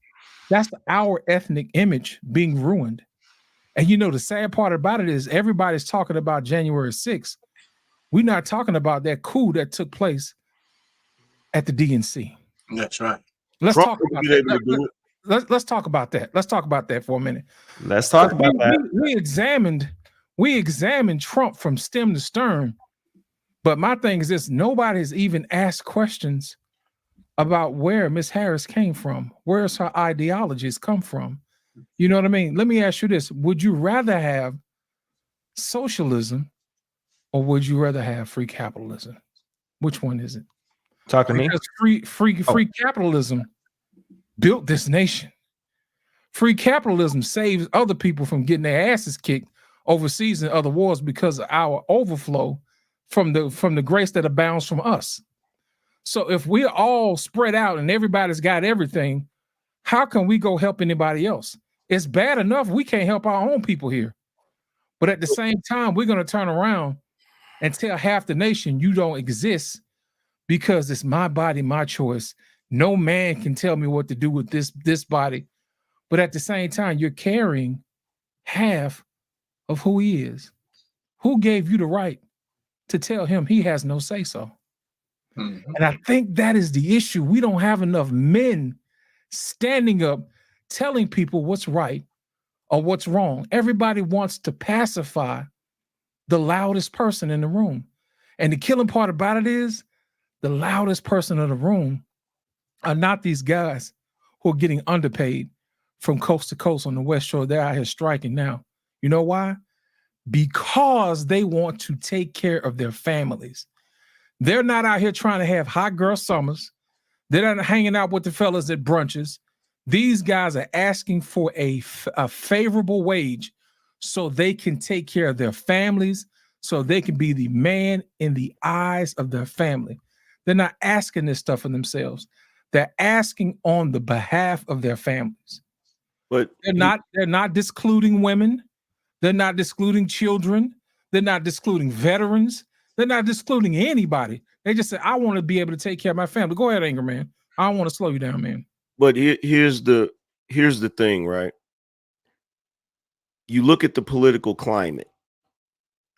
That's our ethnic image being ruined. And you know, the sad part about it is everybody's talking about January 6th. We're not talking about that coup that took place at the DNC. That's right. Let's Trump talk would about be that. able to do it. Let's talk about that. Let's talk about that for a minute. Let's talk about that. We examined Trump from stem to stern. But my thing is this: nobody's even asked questions about where Miss Harris came from. Where's her ideologies come from? You know what I mean? Let me ask you this: would you rather have socialism or would you rather have free capitalism? Which one is it? Talk to me. Because free capitalism built this nation. Free capitalism saves other people from getting their asses kicked overseas in other wars because of our overflow from the grace that abounds from us. So if we're all spread out and everybody's got everything, how can we go help anybody else? It's bad enough we can't help our own people here. But at the same time, we're going to turn around and tell half the nation you don't exist because it's my body, my choice. No man can tell me what to do with this body. But at the same time, you're carrying half of who he is. Who gave you the right to tell him he has no say-so? Mm-hmm. And I think that is the issue. We don't have enough men standing up, telling people what's right or what's wrong. Everybody wants to pacify the loudest person in the room. And the killing part about it is the loudest person in the room are not these guys who are getting underpaid from coast to coast on the West Shore. They're out here striking now. You know why? Because they want to take care of their families. They're not out here trying to have hot girl summers. They're not hanging out with the fellas at brunches. These guys are asking for a favorable wage so they can take care of their families, so they can be the man in the eyes of their family. They're not asking this stuff for themselves. They're asking on the behalf of their families. But they're not discluding women. They're not discluding children. They're not discluding veterans. They're not discluding anybody. They just say, I want to be able to take care of my family. Go ahead, Anger Man. I don't want to slow you down, man. But here's the thing, right? You look at the political climate,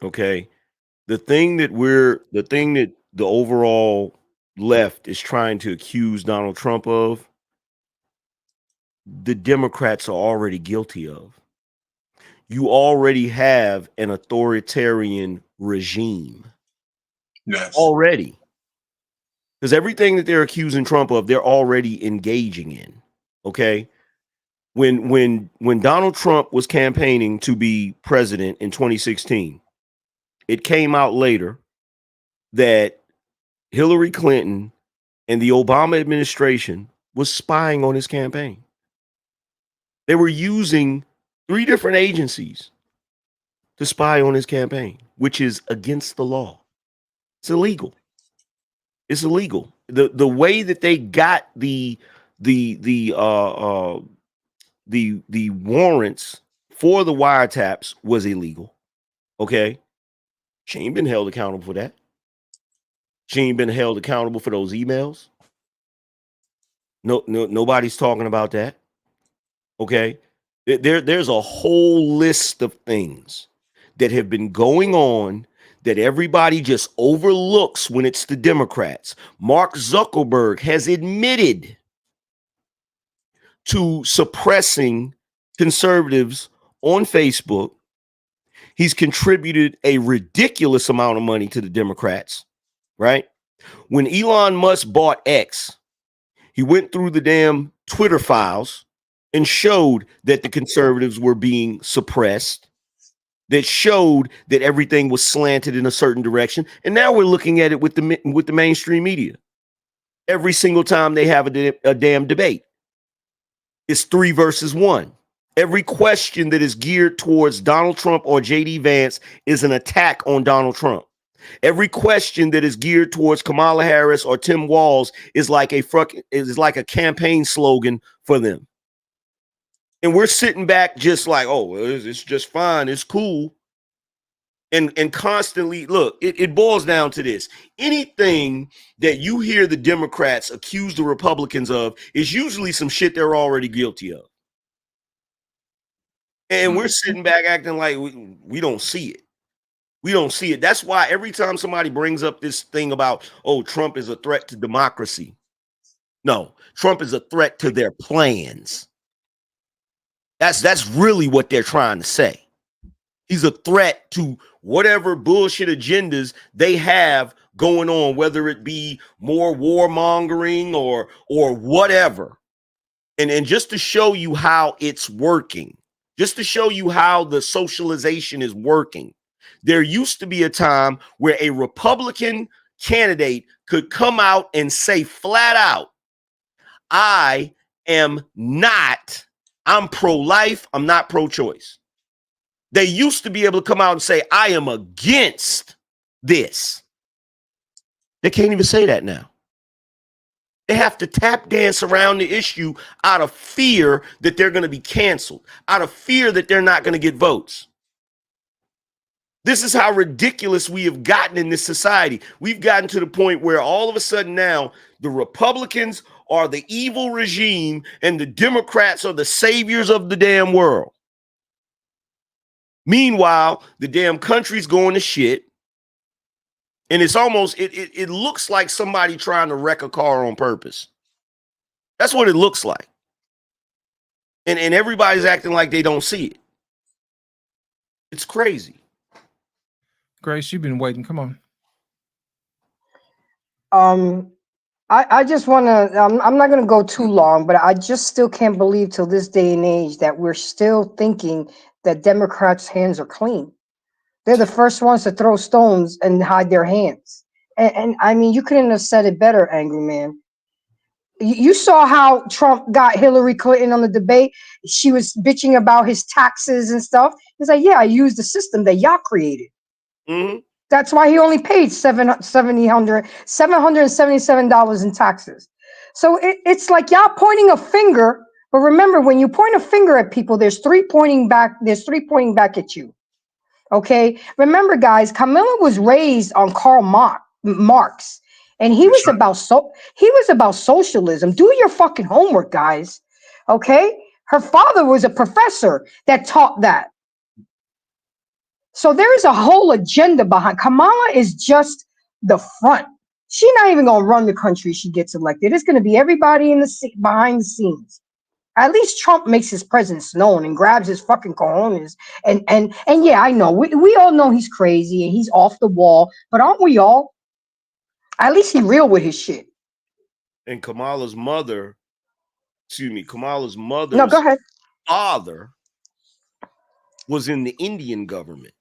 okay? The thing that the overall left is trying to accuse Donald Trump of, the Democrats are already guilty of. You already have an authoritarian regime. Yes. Already. Because everything that they're accusing Trump of, they're already engaging in. Okay. When Donald Trump was campaigning to be president in 2016, it came out later that Hillary Clinton and the Obama administration was spying on his campaign. They were using 3 different agencies to spy on his campaign, which is against the law. It's illegal. It's illegal. The way that they got the warrants for the wiretaps was illegal. Okay. She ain't been held accountable for that. She ain't been held accountable for those emails. No, nobody's talking about that. Okay. There's a whole list of things that have been going on that everybody just overlooks when it's the Democrats. Mark Zuckerberg has admitted to suppressing conservatives on Facebook. He's contributed a ridiculous amount of money to the Democrats, right? When Elon Musk bought X, he went through the damn Twitter files and showed that the conservatives were being suppressed, that showed that everything was slanted in a certain direction. And now we're looking at it with the mainstream media. Every single time they have a damn debate, it's 3 versus 1. Every question that is geared towards Donald Trump or JD Vance is an attack on Donald Trump. Every question that is geared towards Kamala Harris or Tim Walz is like a campaign slogan for them. And we're sitting back just like, oh, it's just fine. It's cool. And constantly, look, it boils down to this. Anything that you hear the Democrats accuse the Republicans of is usually some shit they're already guilty of. And we're sitting back acting like we don't see it. We don't see it. That's why every time somebody brings up this thing about, oh, Trump is a threat to democracy. No, Trump is a threat to their plans. That's really what they're trying to say. He's a threat to whatever bullshit agendas they have going on, whether it be more warmongering or whatever. And just to show you how it's working, just to show you how the socialization is working, there used to be a time where a Republican candidate could come out and say flat out, I'm pro-life, I'm not pro-choice. They used to be able to come out and say, I am against this. They can't even say that now. They have to tap dance around the issue out of fear that they're going to be canceled, out of fear that they're not going to get votes. This is how ridiculous we have gotten in this society. We've gotten to the point where all of a sudden now the Republicans are the evil regime and the Democrats are the saviors of the damn world. Meanwhile, the damn country's going to shit. And it's almost, it looks like somebody trying to wreck a car on purpose. That's what it looks like. And everybody's acting like they don't see it. It's crazy. Grace, you've been waiting. Come on. I just want to, I'm not going to go too long, but I just still can't believe till this day and age that we're still thinking that Democrats' hands are clean. They're the first ones to throw stones and hide their hands. And I mean, you couldn't have said it better, Angry Man. You saw how Trump got Hillary Clinton on the debate. She was bitching about his taxes and stuff. He's like, yeah, I used the system that y'all created. Mm-hmm. That's why he only paid $777 in taxes. So it's like y'all pointing a finger. But remember, when you point a finger at people, there's three pointing back at you. Okay? Remember, guys, Camilla was raised on Karl Marx. And he was about socialism. Do your fucking homework, guys. Okay? Her father was a professor that taught that. So there is a whole agenda behind. Kamala is just the front. She's not even gonna run the country if she gets elected. It's gonna be everybody in the behind the scenes. At least Trump makes his presence known and grabs his fucking cojones. And yeah, I know we all know he's crazy and he's off the wall, but aren't we all? At least he's real with his shit. And Kamala's mother's No, go ahead. father was in the Indian government.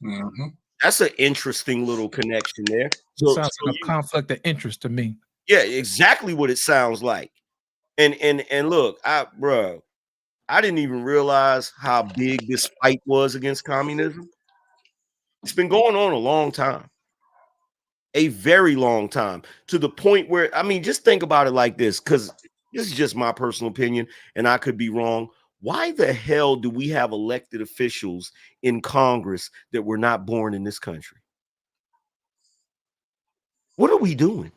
Mm-hmm. That's an interesting little connection there. So, sounds like a conflict of interest to me. Yeah, exactly what it sounds like. And look, I didn't even realize how big this fight was against communism. It's been going on a long time. A very long time, to the point where, I mean, just think about it like this, because this is just my personal opinion, and I could be wrong. Why the hell do we have elected officials in Congress that were not born in this country? What are we doing?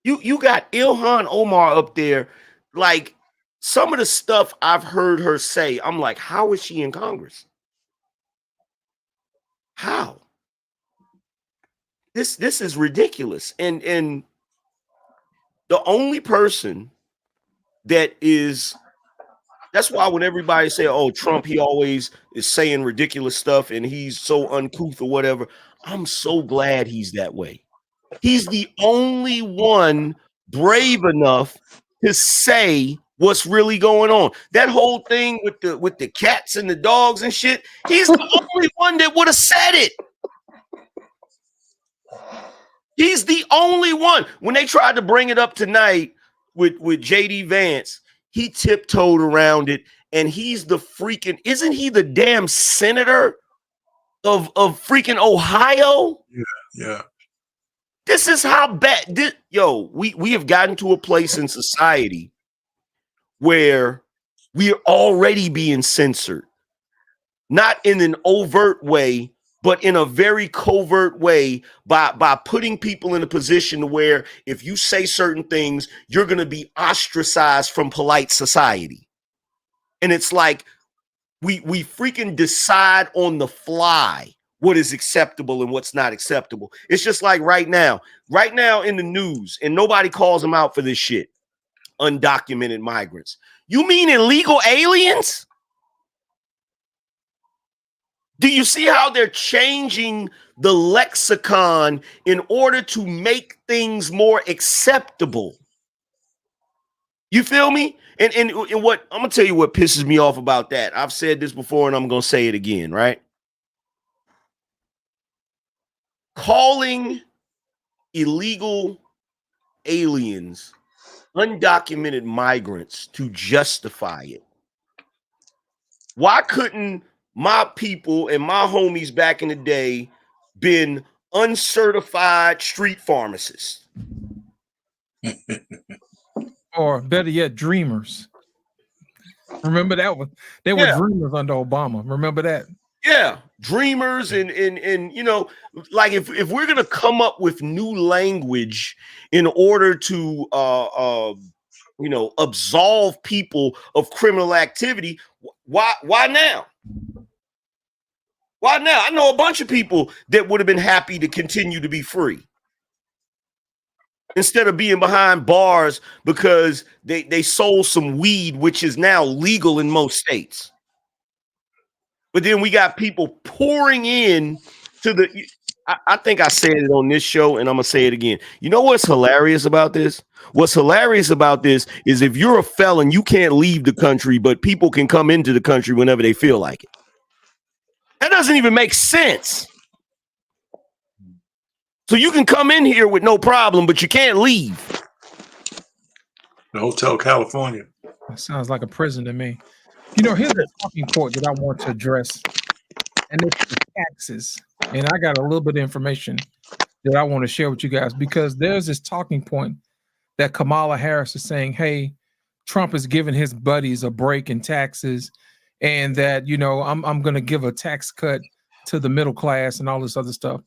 You got Ilhan Omar up there, like some of the stuff I've heard her say, I'm like, how is she in Congress? How? This is ridiculous. And the only person that's why when everybody say, oh, Trump, he always is saying ridiculous stuff and he's so uncouth or whatever. I'm so glad he's that way. He's the only one brave enough to say what's really going on. That whole thing with the cats and the dogs and shit, he's the only one that would have said it. He's the only one. When they tried to bring it up tonight with JD Vance, he tiptoed around it, and he's the freaking, isn't he the damn senator of freaking Ohio? Yeah. This is how bad we have gotten to a place in society where we are already being censored, not in an overt way, but in a very covert way by putting people in a position where if you say certain things, you're going to be ostracized from polite society. And it's like we freaking decide on the fly what is acceptable and what's not acceptable. It's just like right now in the news, and nobody calls them out for this shit. Undocumented migrants. You mean illegal aliens? Do you see how they're changing the lexicon in order to make things more acceptable? You feel me? And what I'm gonna tell you what pisses me off about that. I've said this before and I'm gonna say it again, right? Calling illegal aliens undocumented migrants to justify it. Why couldn't my people and my homies back in the day been uncertified street pharmacists? Or better yet, dreamers. Remember that one? They were dreamers under Obama. Remember that? Yeah, dreamers and you know, like if we're gonna come up with new language in order to you know, absolve people of criminal activity, why now? Why now? I know a bunch of people that would have been happy to continue to be free instead of being behind bars because they sold some weed, which is now legal in most states. But then we got people pouring in to the, I think I said it on this show and I'm going to say it again. You know what's hilarious about this? What's hilarious about this is if you're a felon, you can't leave the country, but people can come into the country whenever they feel like it. That doesn't even make sense. So you can come in here with no problem, but you can't leave. The Hotel California. That sounds like a prison to me. You know, here's a talking point that I want to address, and it's the taxes. And I got a little bit of information that I want to share with you guys, because there's this talking point that Kamala Harris is saying, hey, Trump is giving his buddies a break in taxes, and that, you know, I'm going to give a tax cut to the middle class and all this other stuff.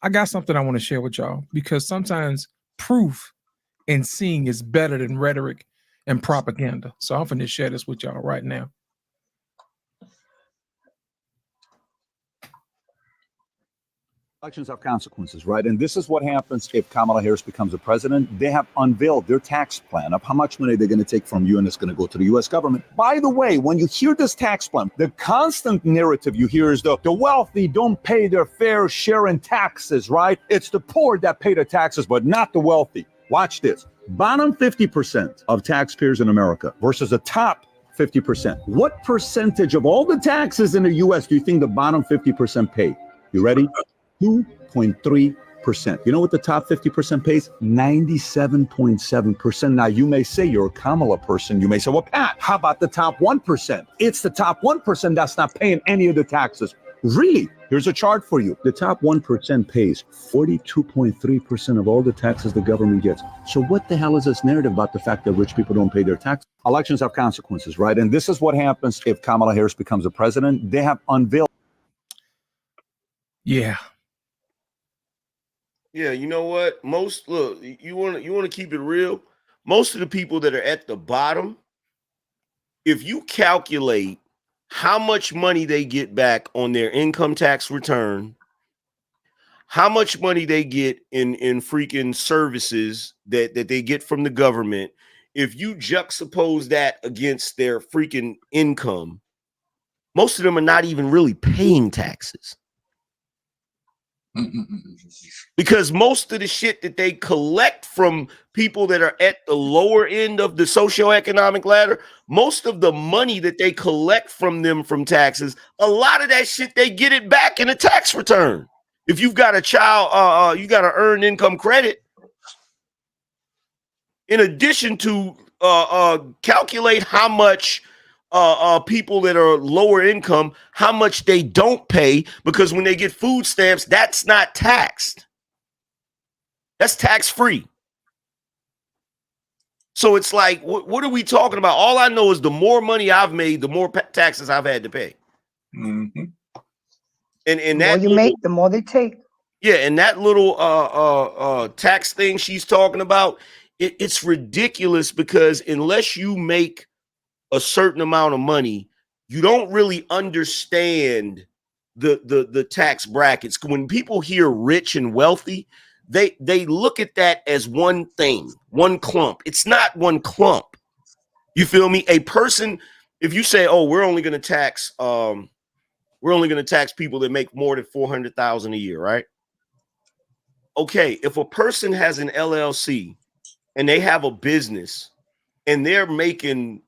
I got something I want to share with y'all, because sometimes proof and seeing is better than rhetoric and propaganda. So I'm going to share this with y'all right now. Elections have consequences, right? And this is what happens if Kamala Harris becomes a president. They have unveiled their tax plan of how much money they're going to take from you, and it's going to go to the U.S. government. By the way, when you hear this tax plan, the constant narrative you hear is the wealthy don't pay their fair share in taxes, right? It's the poor that pay the taxes, but not the wealthy. Watch this. Bottom 50% of taxpayers in America versus the top 50%. What percentage of all the taxes in the U.S. do you think the bottom 50% pay? You ready? 2.3%. You know what the top 50% pays? 97.7%. Now, you may say you're a Kamala person. You may say, well, Pat, how about the top 1%? It's the top 1% that's not paying any of the taxes. Really? Here's a chart for you. The top 1% pays 42.3% of all the taxes the government gets. So what the hell is this narrative about the fact that rich people don't pay their taxes? Elections have consequences, right? And this is what happens if Kamala Harris becomes a president. They have unveiled. Yeah. Yeah, you know what? Look, you want to keep it real. Most of the people that are at the bottom, if you calculate how much money they get back on their income tax return, how much money they get in freaking services that they get from the government, if you juxtapose that against their freaking income, most of them are not even really paying taxes. Because most of the shit that they collect from people that are at the lower end of the socioeconomic ladder, most of the money that they collect from them from taxes, a lot of that shit, they get it back in a tax return. If you've got a child, you got to earn income credit. In addition to calculate how much people that are lower income, how much they don't pay, because when they get food stamps, that's not taxed. That's tax free. So it's like, what are we talking about? All I know is the more money I've made, the more taxes I've had to pay. Mm-hmm. And the that more you make, the more they take. Yeah, and that little tax thing she's talking about, it's ridiculous, because unless you make a certain amount of money, you don't really understand the tax brackets. When people hear rich and wealthy, they look at that as one thing, one clump. It's not one clump. You feel me? A person, if you say, oh, we're only going to tax people that make more than $400,000 a year, right? Okay, if a person has an LLC and they have a business and they're making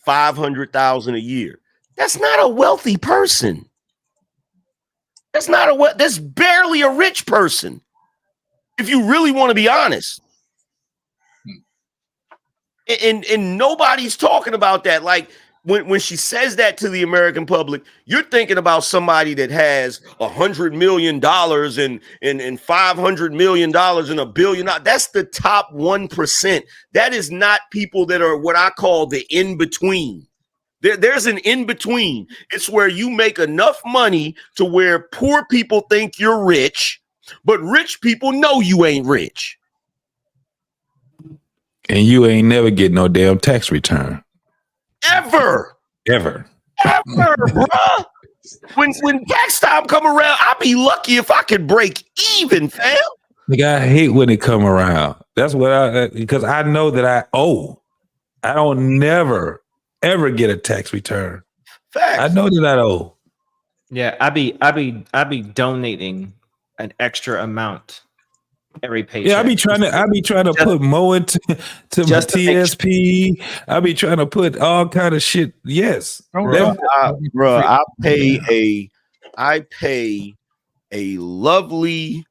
$500,000 a year, that's not a wealthy person. That's barely a rich person, if you really want to be honest. And nobody's talking about that. Like when she says that to the American public, you're thinking about somebody that has $100 million and $500 million and $1 billion. That's the top 1%. That is not people that are what I call the in-between. There's an in-between. It's where you make enough money to where poor people think you're rich, but rich people know you ain't rich. And you ain't never get no damn tax return. Ever, bruh. When tax time come around, I'll be lucky if I could break even, fam. Like, I hate when it come around. That's what because I know that I owe. I don't never ever get a tax return. Facts. I know that I owe. Yeah, I be donating an extra amount every paycheck. Yeah, I be trying to put more into my TSP. I be trying to put all kind of shit. Yes, I pay a lovely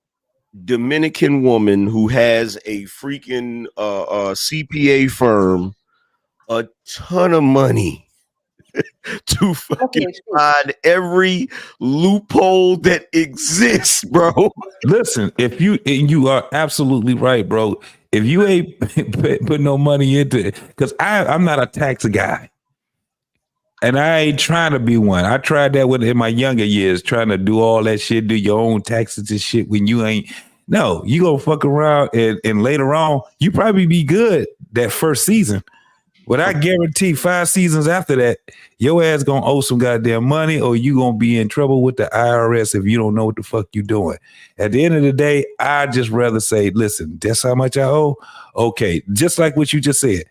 Dominican woman who has a freaking CPA firm a ton of money to fucking find every loophole that exists, bro. Listen, if you are absolutely right, bro. If you ain't put no money into it, because I'm not a tax guy. And I ain't trying to be one. I tried that in my younger years, trying to do all that shit, do your own taxes and shit when you ain't. No, you gonna fuck around and later on, you probably be good that first season. But I guarantee 5 seasons after that, your ass gonna owe some goddamn money or you gonna be in trouble with the IRS if you don't know what the fuck you doing. At the end of the day, I just rather say, listen, that's how much I owe. Okay, just like what you just said.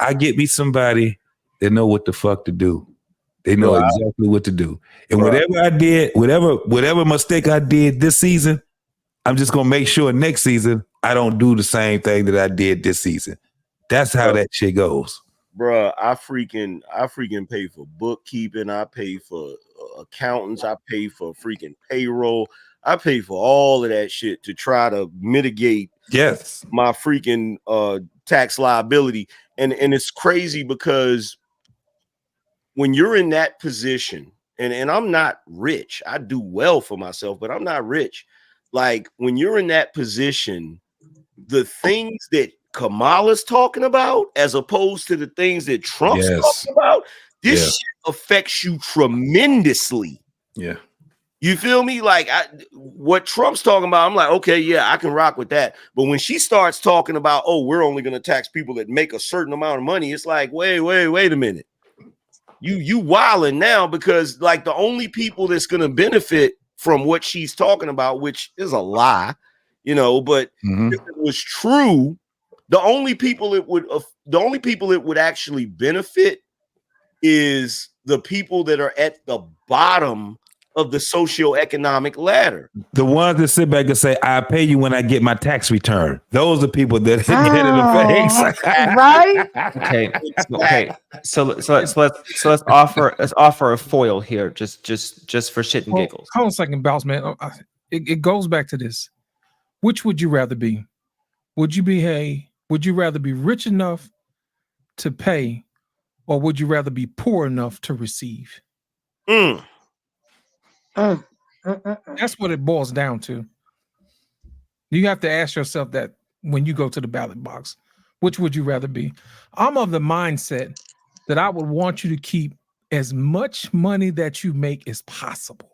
I get me somebody that know what the fuck to do. They know exactly what to do. And whatever I did, whatever mistake I did this season, I'm just gonna make sure next season I don't do the same thing that I did this season. That's how that shit goes. Bruh, I freaking pay for bookkeeping. I pay for accountants. I pay for freaking payroll. I pay for all of that shit to try to mitigate my freaking tax liability. And it's crazy because when you're in that position, and I'm not rich, I do well for myself, but I'm not rich. Like when you're in that position, the things that Kamala's talking about, as opposed to the things that Trump's talking about, this shit affects you tremendously. Yeah. You feel me? Like what Trump's talking about, I'm like, okay, yeah, I can rock with that. But when she starts talking about, oh, we're only going to tax people that make a certain amount of money, it's like, wait a minute. You wilding now, because like the only people that's going to benefit from what she's talking about, which is a lie, but if it was true, the only people it would actually benefit is the people that are at the bottom of the socioeconomic ladder. The ones that sit back and say, "I pay you when I get my tax return." Those are people that get in the face, right? Okay. So let's offer a foil here, just for shit and giggles. Hold on a second, Bounce man. It goes back to this. Which would you rather be? Would you rather be rich enough to pay, or would you rather be poor enough to receive? That's what it boils down to. You have to ask yourself that when you go to the ballot box. Which would you rather be? I'm of the mindset that I would want you to keep as much money that you make as possible.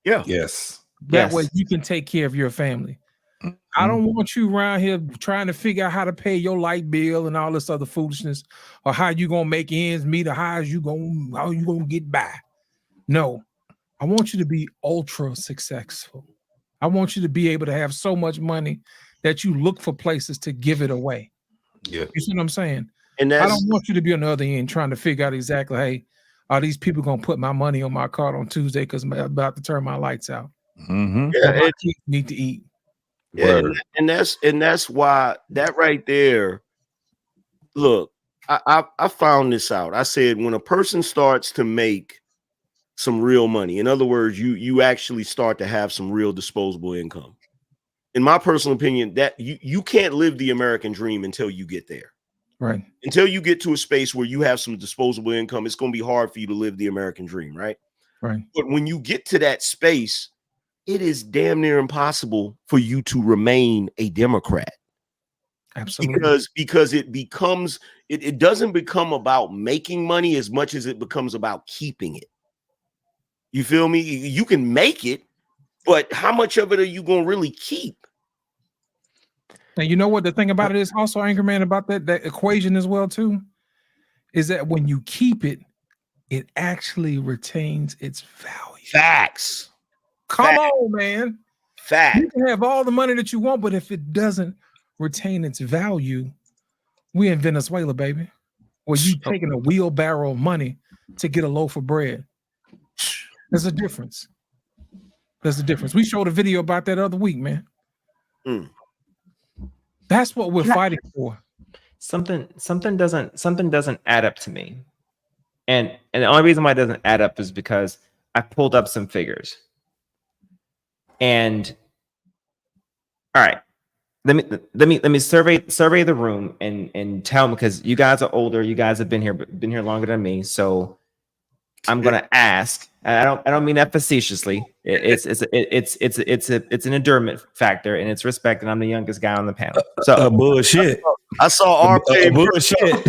Yeah. Yes. That way you can take care of your family. I don't want you around here trying to figure out how to pay your light bill and all this other foolishness, or how you gonna make ends meet, or how you gonna get by. No, I want you to be ultra successful. I want you to be able to have so much money that you look for places to give it away. Yeah, you see what I'm saying? And I don't want you to be on the other end trying to figure out exactly, hey, are these people gonna put my money on my card on Tuesday because I'm about to turn my lights out? Yeah, my kids need to eat. Yeah, and that's why that right there. Look, I found this out. I said when a person starts to make some real money, in other words, you actually start to have some real disposable income. In my personal opinion, that you can't live the American dream until you get there. Right. Until you get to a space where you have some disposable income, it's going to be hard for you to live the American dream, right? Right. But when you get to that space, it is damn near impossible for you to remain a Democrat. Absolutely. Because it doesn't become about making money as much as it becomes about keeping it. You feel me? You can make it, but how much of it are you going to really keep? And you know what the thing about it is also, Angry Man, about that equation as well too, is that when you keep it, it actually retains its value. Facts. Come on, man. Fact. You can have all the money that you want, but if it doesn't retain its value, we in Venezuela, baby. Where you taking a wheelbarrow of money to get a loaf of bread. There's a difference. There's a difference. We showed a video about that other week, man. That's what we're fighting for. Something doesn't add up to me. And the only reason why it doesn't add up is because I pulled up some figures. And All right. Let me survey the room and tell them, because you guys are older. You guys have been here longer than me. So I'm gonna ask. And I don't mean that facetiously. It's an endearment factor, and it's respect. And I'm the youngest guy on the panel. So bullshit. I saw RP bullshit.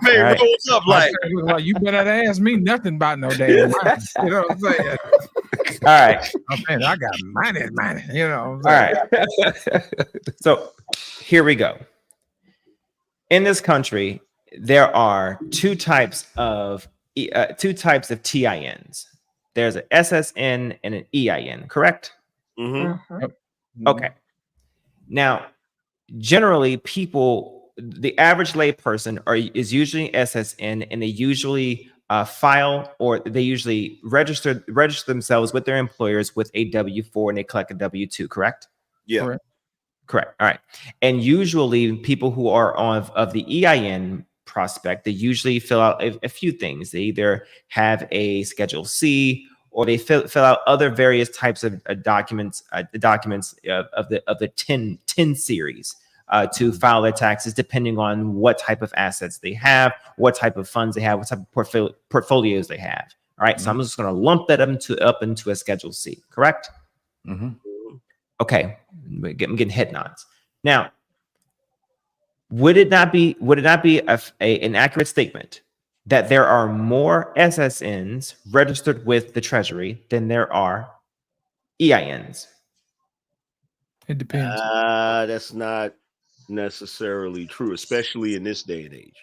Right. Rolls up like, well, you better ask me nothing about no damn money. You know what I'm saying? All right. I'm saying I got money. You know what I'm All saying? right. So here we go. In this country, there are two types of TINs. There's an SSN and an EIN, correct? Mm-hmm. Okay. Now, generally, the average layperson is usually SSN, and they usually file, or they usually register themselves with their employers with a W-4, and they collect a W-2, correct? Yeah. Correct. All right. And usually people who are of the EIN prospect, they usually fill out a few things. They either have a Schedule C, or they fill out other various types of documents of the 10 series to file their taxes, depending on what type of assets they have, what type of funds they have, what type of portfolios they have. All right. So I'm just going to lump that up into a Schedule C, correct? Mm-hmm. Okay. I'm getting head nods. Now, would it not be an accurate statement that there are more SSNs registered with the Treasury than there are EINs? It depends. That's not necessarily true, especially in this day and age.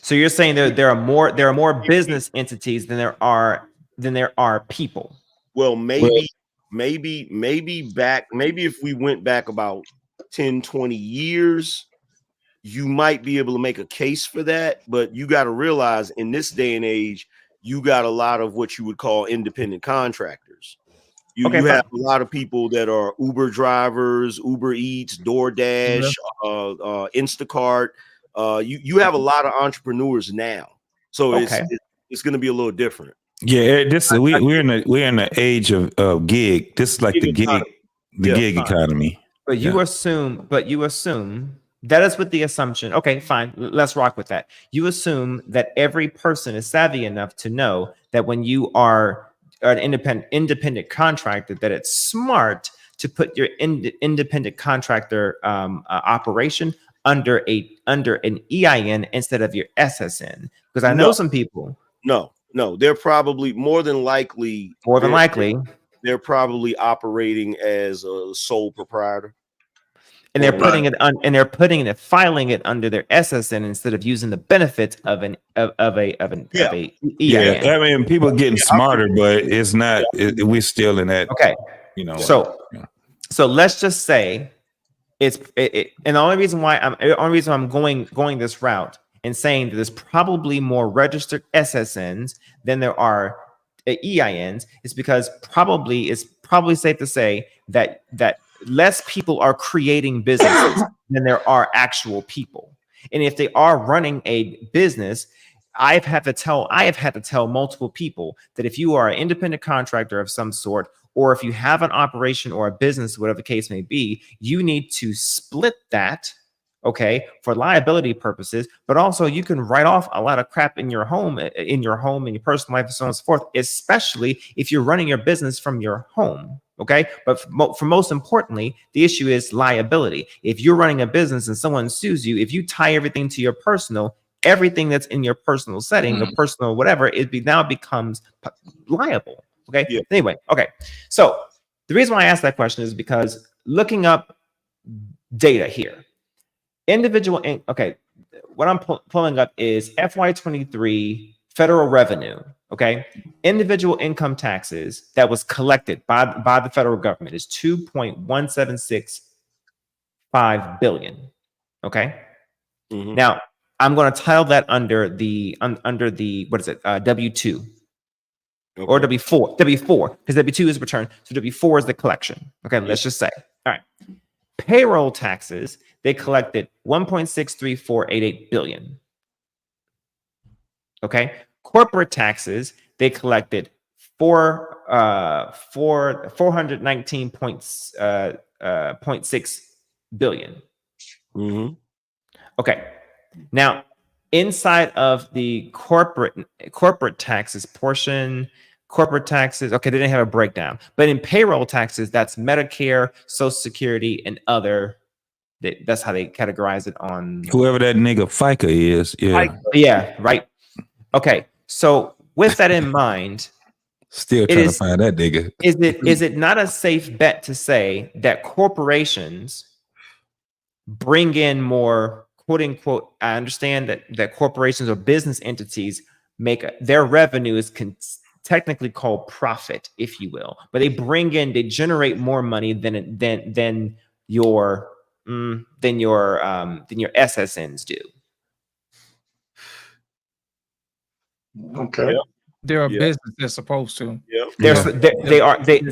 So you're saying there are more business entities than there are people. Well, maybe if we went back about 10, 20 years, you might be able to make a case for that. But you got to realize, in this day and age, you got a lot of what you would call independent contractors. You have a lot of people that are Uber drivers, Uber Eats, DoorDash, Instacart. You have a lot of entrepreneurs now, so it's going to be a little different. Yeah, we're in the age of gig. This is like the gig economy. But you assume that is with the assumption. Okay, fine. Let's rock with that. You assume that every person is savvy enough to know that when you are an independent contractor, that it's smart to put your independent contractor operation under an EIN instead of your SSN. Because I know some people. No, they're probably more than likely. They're probably operating as a sole proprietor. And they're filing it under their SSN instead of using the benefits of an EIN. Yeah, I mean, people are getting smarter, but it's not. We're still in that. Okay, so let's just say and the only reason I'm going this route and saying that there's probably more registered SSNs than there are EINs is because it's probably safe to say that less people are creating businesses than there are actual people. And if they are running a business, I have had to tell multiple people that if you are an independent contractor of some sort, or if you have an operation or a business, whatever the case may be, you need to split that, okay, for liability purposes, but also you can write off a lot of crap in your home, in your personal life, and so on and so forth, especially if you're running your business from your home. Okay. But for most importantly, the issue is liability. If you're running a business and someone sues you, if you tie everything to your personal, everything that's in your personal setting, your personal whatever, now becomes liable. Okay. Yeah. Anyway. Okay. So the reason why I asked that question is because looking up data here, what I'm pulling up is FY23 federal revenue. Okay, individual income taxes that was collected by the federal government is $2.1765 billion. Okay, now I'm going to title that under the what is it, W2 or W4 because W2 is return, so W4 is the collection. Okay, let's just say, all right, payroll taxes, they collected $1.63488 billion. Okay. Corporate taxes, they collected 419.6 billion. Mm-hmm. Okay. Now, inside of the corporate taxes portion, corporate taxes, okay, they didn't have a breakdown. But in payroll taxes, that's Medicare, Social Security, and other. That's how they categorize it on whoever that nigga FICA is. Yeah. Yeah, right. Okay. So with that in mind, still trying to find that nigga. Is it not a safe bet to say that corporations bring in more, quote unquote, I understand that corporations or business entities their revenue is technically called profit, if you will, but they generate more money than your SSNs do. Okay. They're a business. They're supposed to. They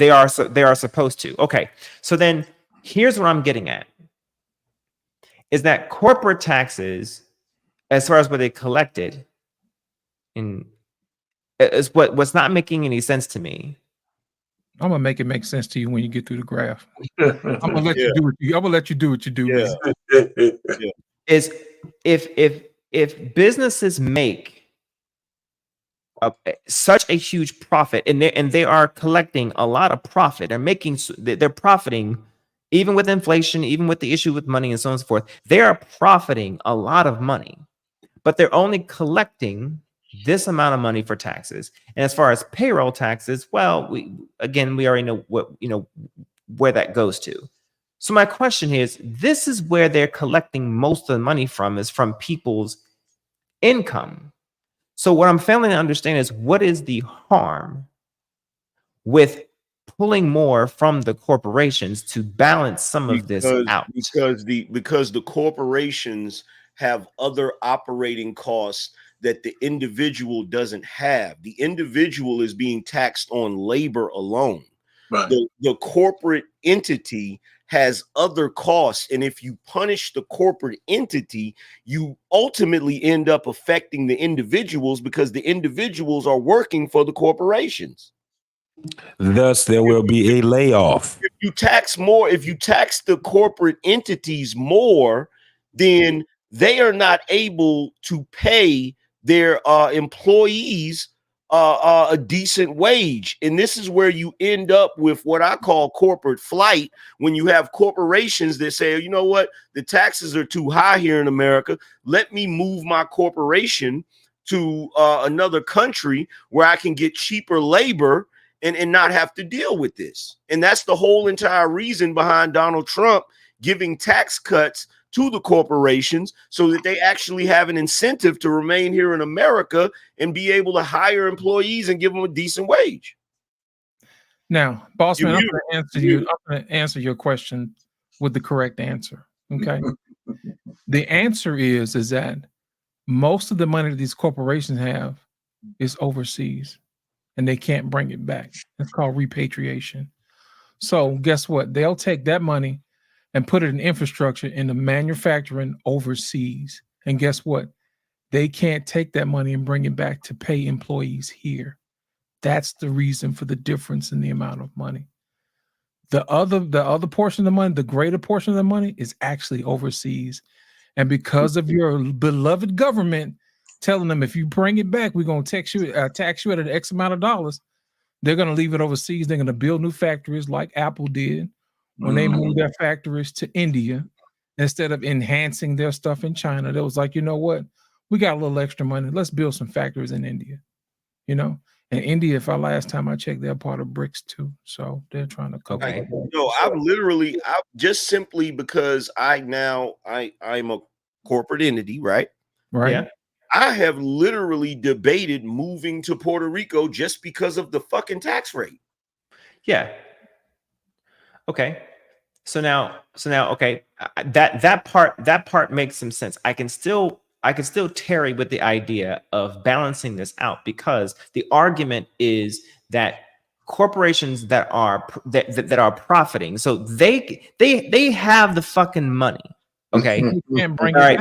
are supposed to. Okay. So then here's what I'm getting at is that corporate taxes, as far as what they collected, is what's not making any sense to me. I'm gonna make it make sense to you when you get through the graph. I'm gonna let you do what you. I'm gonna let you do what you do. Is if businesses make such a huge profit and they are collecting a lot of profit, they're profiting, even with inflation, even with the issue with money and so on and so forth, they are profiting a lot of money, but they're only collecting this amount of money for taxes. And as far as payroll taxes, well, we already know where that goes to. So my question is, this is where they're collecting most of the money from, is from people's income. So what I'm failing to understand is, what is the harm with pulling more from the corporations to balance some of this out? Because the corporations have other operating costs that the individual doesn't have. The individual is being taxed on labor alone. Right. The corporate entity has other costs, and if you punish the corporate entity, you ultimately end up affecting the individuals, because the individuals are working for the corporations. Thus, there will be a layoff. If you tax the corporate entities more, then they are not able to pay their employees a decent wage. And this is where you end up with what I call corporate flight, when you have corporations that say, you know what, the taxes are too high here in America. Let me move my corporation to another country where I can get cheaper labor and not have to deal with this. And that's the whole entire reason behind Donald Trump giving tax cuts to the corporations, so that they actually have an incentive to remain here in America and be able to hire employees and give them a decent wage. Now, Bossman, I'm going to answer your question with the correct answer. Okay. The answer is that most of the money that these corporations have is overseas, and they can't bring it back. It's called repatriation. So guess what? They'll take that money and put it in infrastructure, in the manufacturing overseas. And guess what? They can't take that money and bring it back to pay employees here. That's the reason for the difference in the amount of money. The other portion of the money, the greater portion of the money, is actually overseas. And because of your beloved government telling them, if you bring it back, we're going to tax you at an X amount of dollars, they're going to leave it overseas. They're going to build new factories like Apple did when they moved their factories to India. Instead of enhancing their stuff in China, they was like, you know what? We got a little extra money. Let's build some factories in India. And India, last time I checked, they're part of BRICS too. So they're trying to cover it. No, I'm just simply because I'm a corporate entity, right? Right. Yeah. I have literally debated moving to Puerto Rico just because of the fucking tax rate. Yeah. Okay. So now, okay, that part makes some sense. I can still tarry with the idea of balancing this out, because the argument is that corporations that are profiting, so they have the fucking money. Okay. They can't bring it back.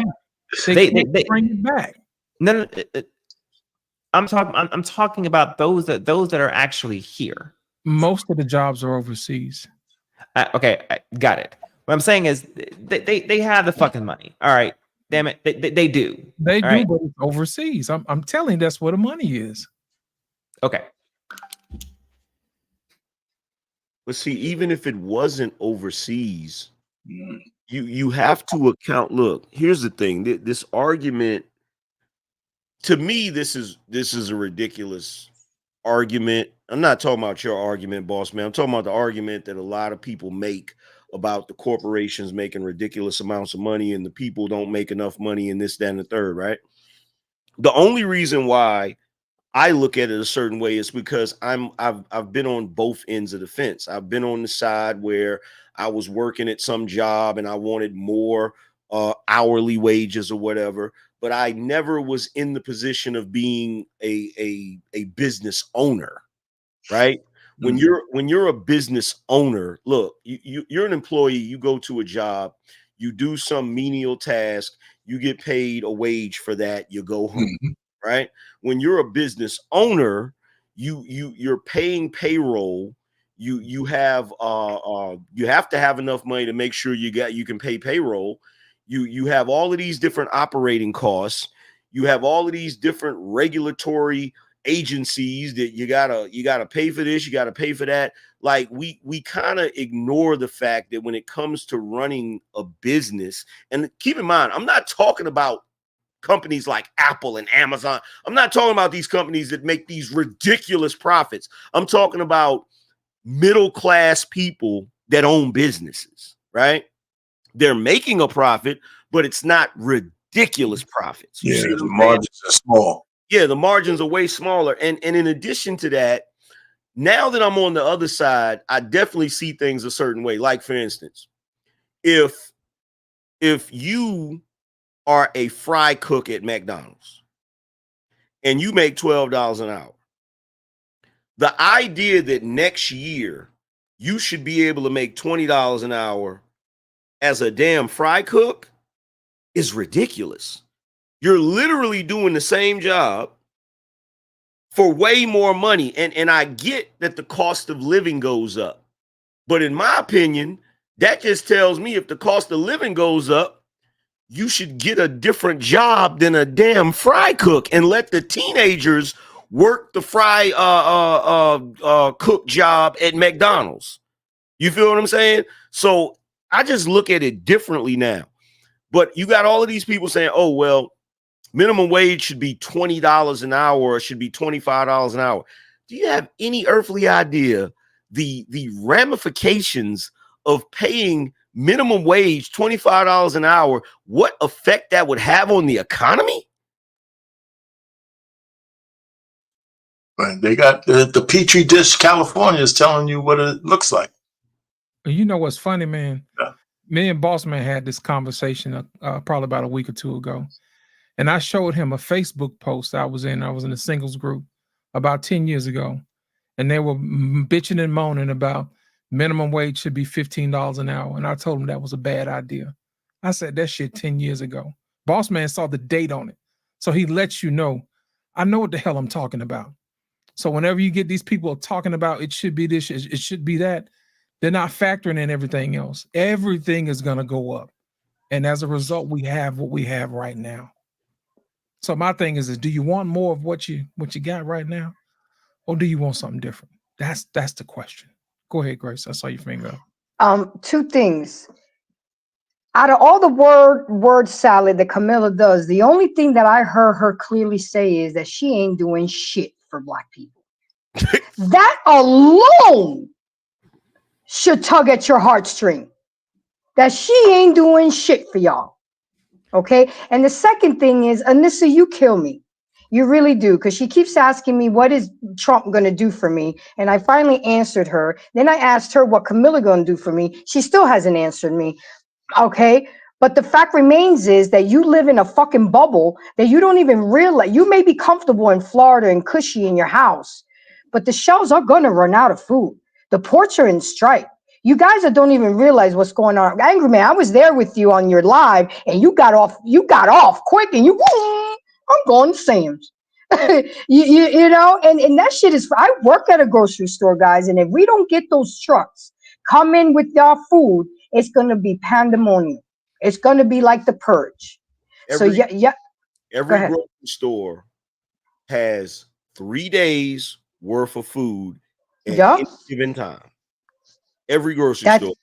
They can't bring it back. No, I'm talking about those that are actually here. Most of the jobs are overseas. Okay, got it. What I'm saying is they have the fucking money. All right, damn it, they do. They All do, right? but it's overseas. I'm telling you, that's where the money is. Okay. But see, even if it wasn't overseas, you have to account. Look, here's the thing. This argument, to me, this is a ridiculous argument. I'm not talking about your argument, boss man. I'm talking about the argument that a lot of people make about the corporations making ridiculous amounts of money and the people don't make enough money and this, that, and the third, right? The only reason why I look at it a certain way is because I've been on both ends of the fence. I've been on the side where I was working at some job and I wanted more hourly wages or whatever, but I never was in the position of being a business owner, right? When you're a business owner, look, you're an employee, you go to a job, you do some menial task, you get paid a wage for that, you go home. Right? When you're a business owner, you're paying payroll. You have to have enough money to make sure you can pay payroll. You have all of these different operating costs. You have all of these different regulatory agencies that you gotta pay for this, you gotta pay for that. Like we kind of ignore the fact that when it comes to running a business, and keep in mind, I'm not talking about companies like Apple and Amazon. I'm not talking about these companies that make these ridiculous profits. I'm talking about middle-class people that own businesses, right? They're making a profit, but it's not ridiculous profits. Yeah, the margins are small. Yeah, the margins are way smaller. And in addition to that, now that I'm on the other side, I definitely see things a certain way. Like, for instance, if you are a fry cook at McDonald's and you make $12 an hour, the idea that next year you should be able to make $20 an hour as a damn fry cook is ridiculous. You're literally doing the same job for way more money. And I get that the cost of living goes up. But in my opinion, that just tells me if the cost of living goes up, you should get a different job than a damn fry cook and let the teenagers work the fry cook job at McDonald's. You feel what I'm saying? So I just look at it differently now. But you got all of these people saying, oh, well, minimum wage should be $20 an hour or should be $25 an hour. Do you have any earthly idea the ramifications of paying minimum wage, $25 an hour, what effect that would have on the economy? Right. They got the Petri dish California is telling you what it looks like. You know what's funny, man? Yeah. Me and Boss Man had this conversation probably about a week or two ago. And I showed him a Facebook post I was in a singles group about 10 years ago. And they were bitching and moaning about minimum wage should be $15 an hour. And I told him that was a bad idea. I said that shit 10 years ago. Boss Man saw the date on it. So he lets you know, I know what the hell I'm talking about. So whenever you get these people talking about it should be this, it should be that, they're not factoring in everything else. Everything is going to go up. And as a result, we have what we have right now. So my thing is do you want more of what you got right now? Or do you want something different? That's the question. Go ahead, Grace. I saw your finger up. Two things. Out of all the word salad that Camilla does, the only thing that I heard her clearly say is that she ain't doing shit for Black people. That alone should tug at your heartstring. That she ain't doing shit for y'all. Okay? And the second thing is, Anissa, you kill me. You really do, because she keeps asking me, what is Trump going to do for me? And I finally answered her. Then I asked her what Camilla going to do for me. She still hasn't answered me. Okay? But the fact remains is that you live in a fucking bubble that you don't even realize. You may be comfortable in Florida and cushy in your house, but the shelves are going to run out of food. The ports are in strike. You guys don't even realize what's going on. Angry Man, I was there with you on your live and you got off quick and I'm going to Sam's. You know, and that shit is. I work at a grocery store, guys, and if we don't get those trucks come in with our food, it's gonna be pandemonium. It's gonna be like the purge. So yeah. Go Every ahead. grocery store has 3 days worth of food at any given time. Every grocery store.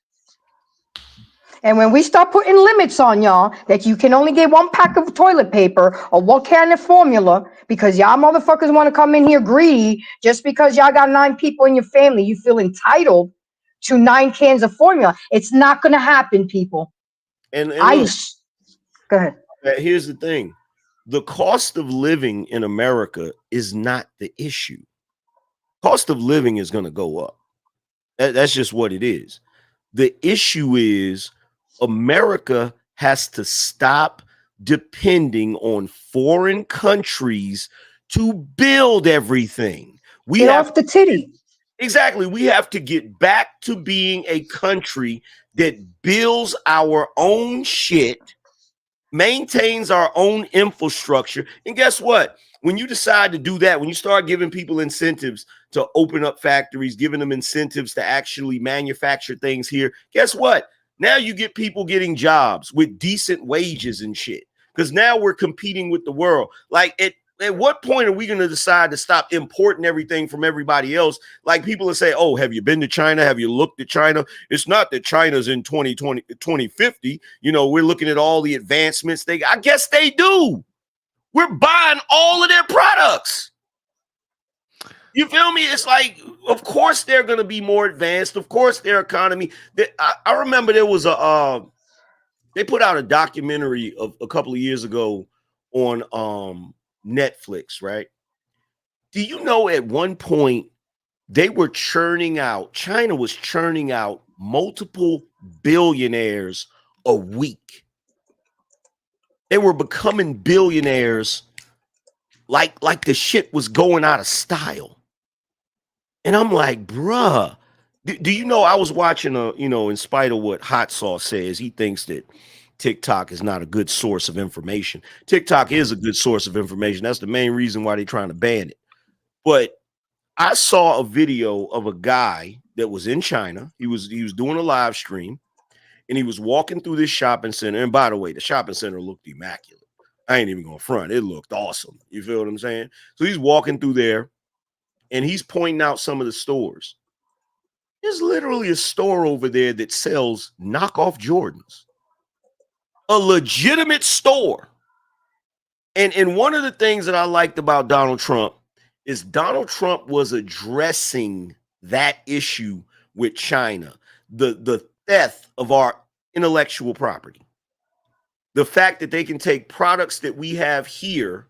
And when we start putting limits on y'all that you can only get 1 pack of toilet paper or 1 can of formula because y'all motherfuckers want to come in here greedy just because y'all got 9 people in your family, you feel entitled to 9 cans of formula. It's not going to happen, people. And look, go ahead. Here's the thing. The cost of living in America is not the issue. Cost of living is going to go up. That's just what it is. The issue is America has to stop depending on foreign countries to build everything. We get have off the titty. Exactly. We have to get back to being a country that builds our own shit, maintains our own infrastructure. And guess what? When you decide to do that, when you start giving people incentives to open up factories, giving them incentives to actually manufacture things here, guess what? Now you get people getting jobs with decent wages and shit. Because now we're competing with the world. Like at what point are we going to decide to stop importing everything from everybody else? Like people will say, oh, have you been to China? Have you looked at China? It's not that China's in 2050. You know, we're looking at all the advancements. I guess they do. We're buying all of their products. You feel me? It's like, of course they're going to be more advanced. Of course their economy. I remember there was they put out a documentary of a couple of years ago on Netflix, right? Do you know at one point they were China was churning out multiple billionaires a week. They were becoming billionaires like the shit was going out of style. And I'm like, bruh, do you know, I was watching in spite of what Hot Sauce says, he thinks that TikTok is not a good source of information. TikTok is a good source of information. That's the main reason why they're trying to ban it. But I saw a video of a guy that was in China. He was doing a live stream and he was walking through this shopping center. And by the way, the shopping center looked immaculate. I ain't even going to front. It looked awesome. You feel what I'm saying? So he's walking through there and he's pointing out some of the stores. There's literally a store over there that sells knockoff Jordans. A legitimate store. And one of the things that I liked about Donald Trump is Donald Trump was addressing that issue with China, the theft of our intellectual property. The fact that they can take products that we have here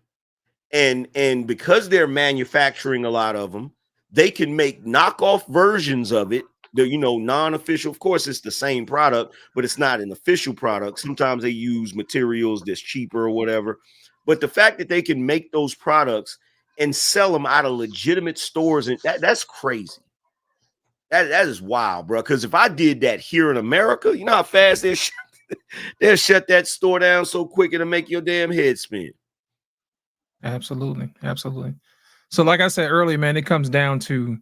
and because they're manufacturing a lot of them, they can make knockoff versions of it. The non-official, of course, it's the same product, but it's not an official product. Sometimes they use materials that's cheaper or whatever. But the fact that they can make those products and sell them out of legitimate stores, and that's crazy. That is wild, bro. Because if I did that here in America, you know how fast they'll shut that store down so quick it'll make your damn head spin. Absolutely. Absolutely. So like I said earlier, man, it comes down to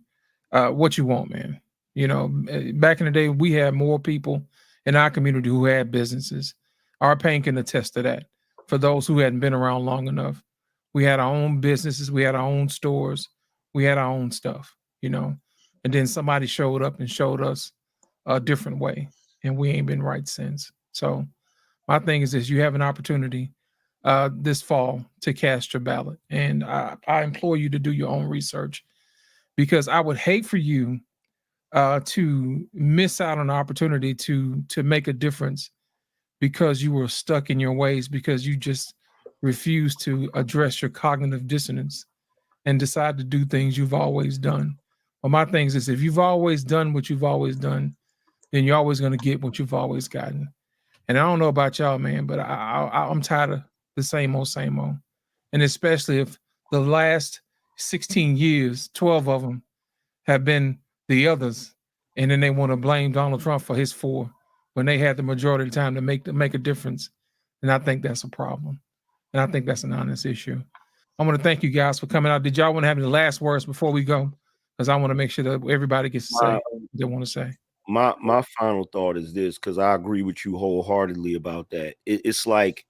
what you want, man. You know, back in the day, we had more people in our community who had businesses. Our pain can attest to that. For those who hadn't been around long enough, we had our own businesses, we had our own stores, we had our own stuff, you know, and then somebody showed up and showed us a different way, and we ain't been right since. So my thing is this: you have an opportunity this fall to cast your ballot, and I implore you to do your own research, because I would hate for you to miss out on an opportunity to make a difference because you were stuck in your ways, because you just refused to address your cognitive dissonance and decide to do things you've always done. Well, my thing is, if you've always done what you've always done, then you're always going to get what you've always gotten. And I don't know about y'all, man, but I'm tired of the same old, and especially if the last 16 years, 12 of them have been the others, and then they want to blame Donald Trump for his 4 when they had the majority of the time to make a difference. And I think that's a problem, and I think that's an honest issue. I want to thank you guys for coming out. Did y'all want to have any last words before we go? Because I want to make sure that everybody gets to say what they want to say. My final thought is this, because I agree with you wholeheartedly about that. It's like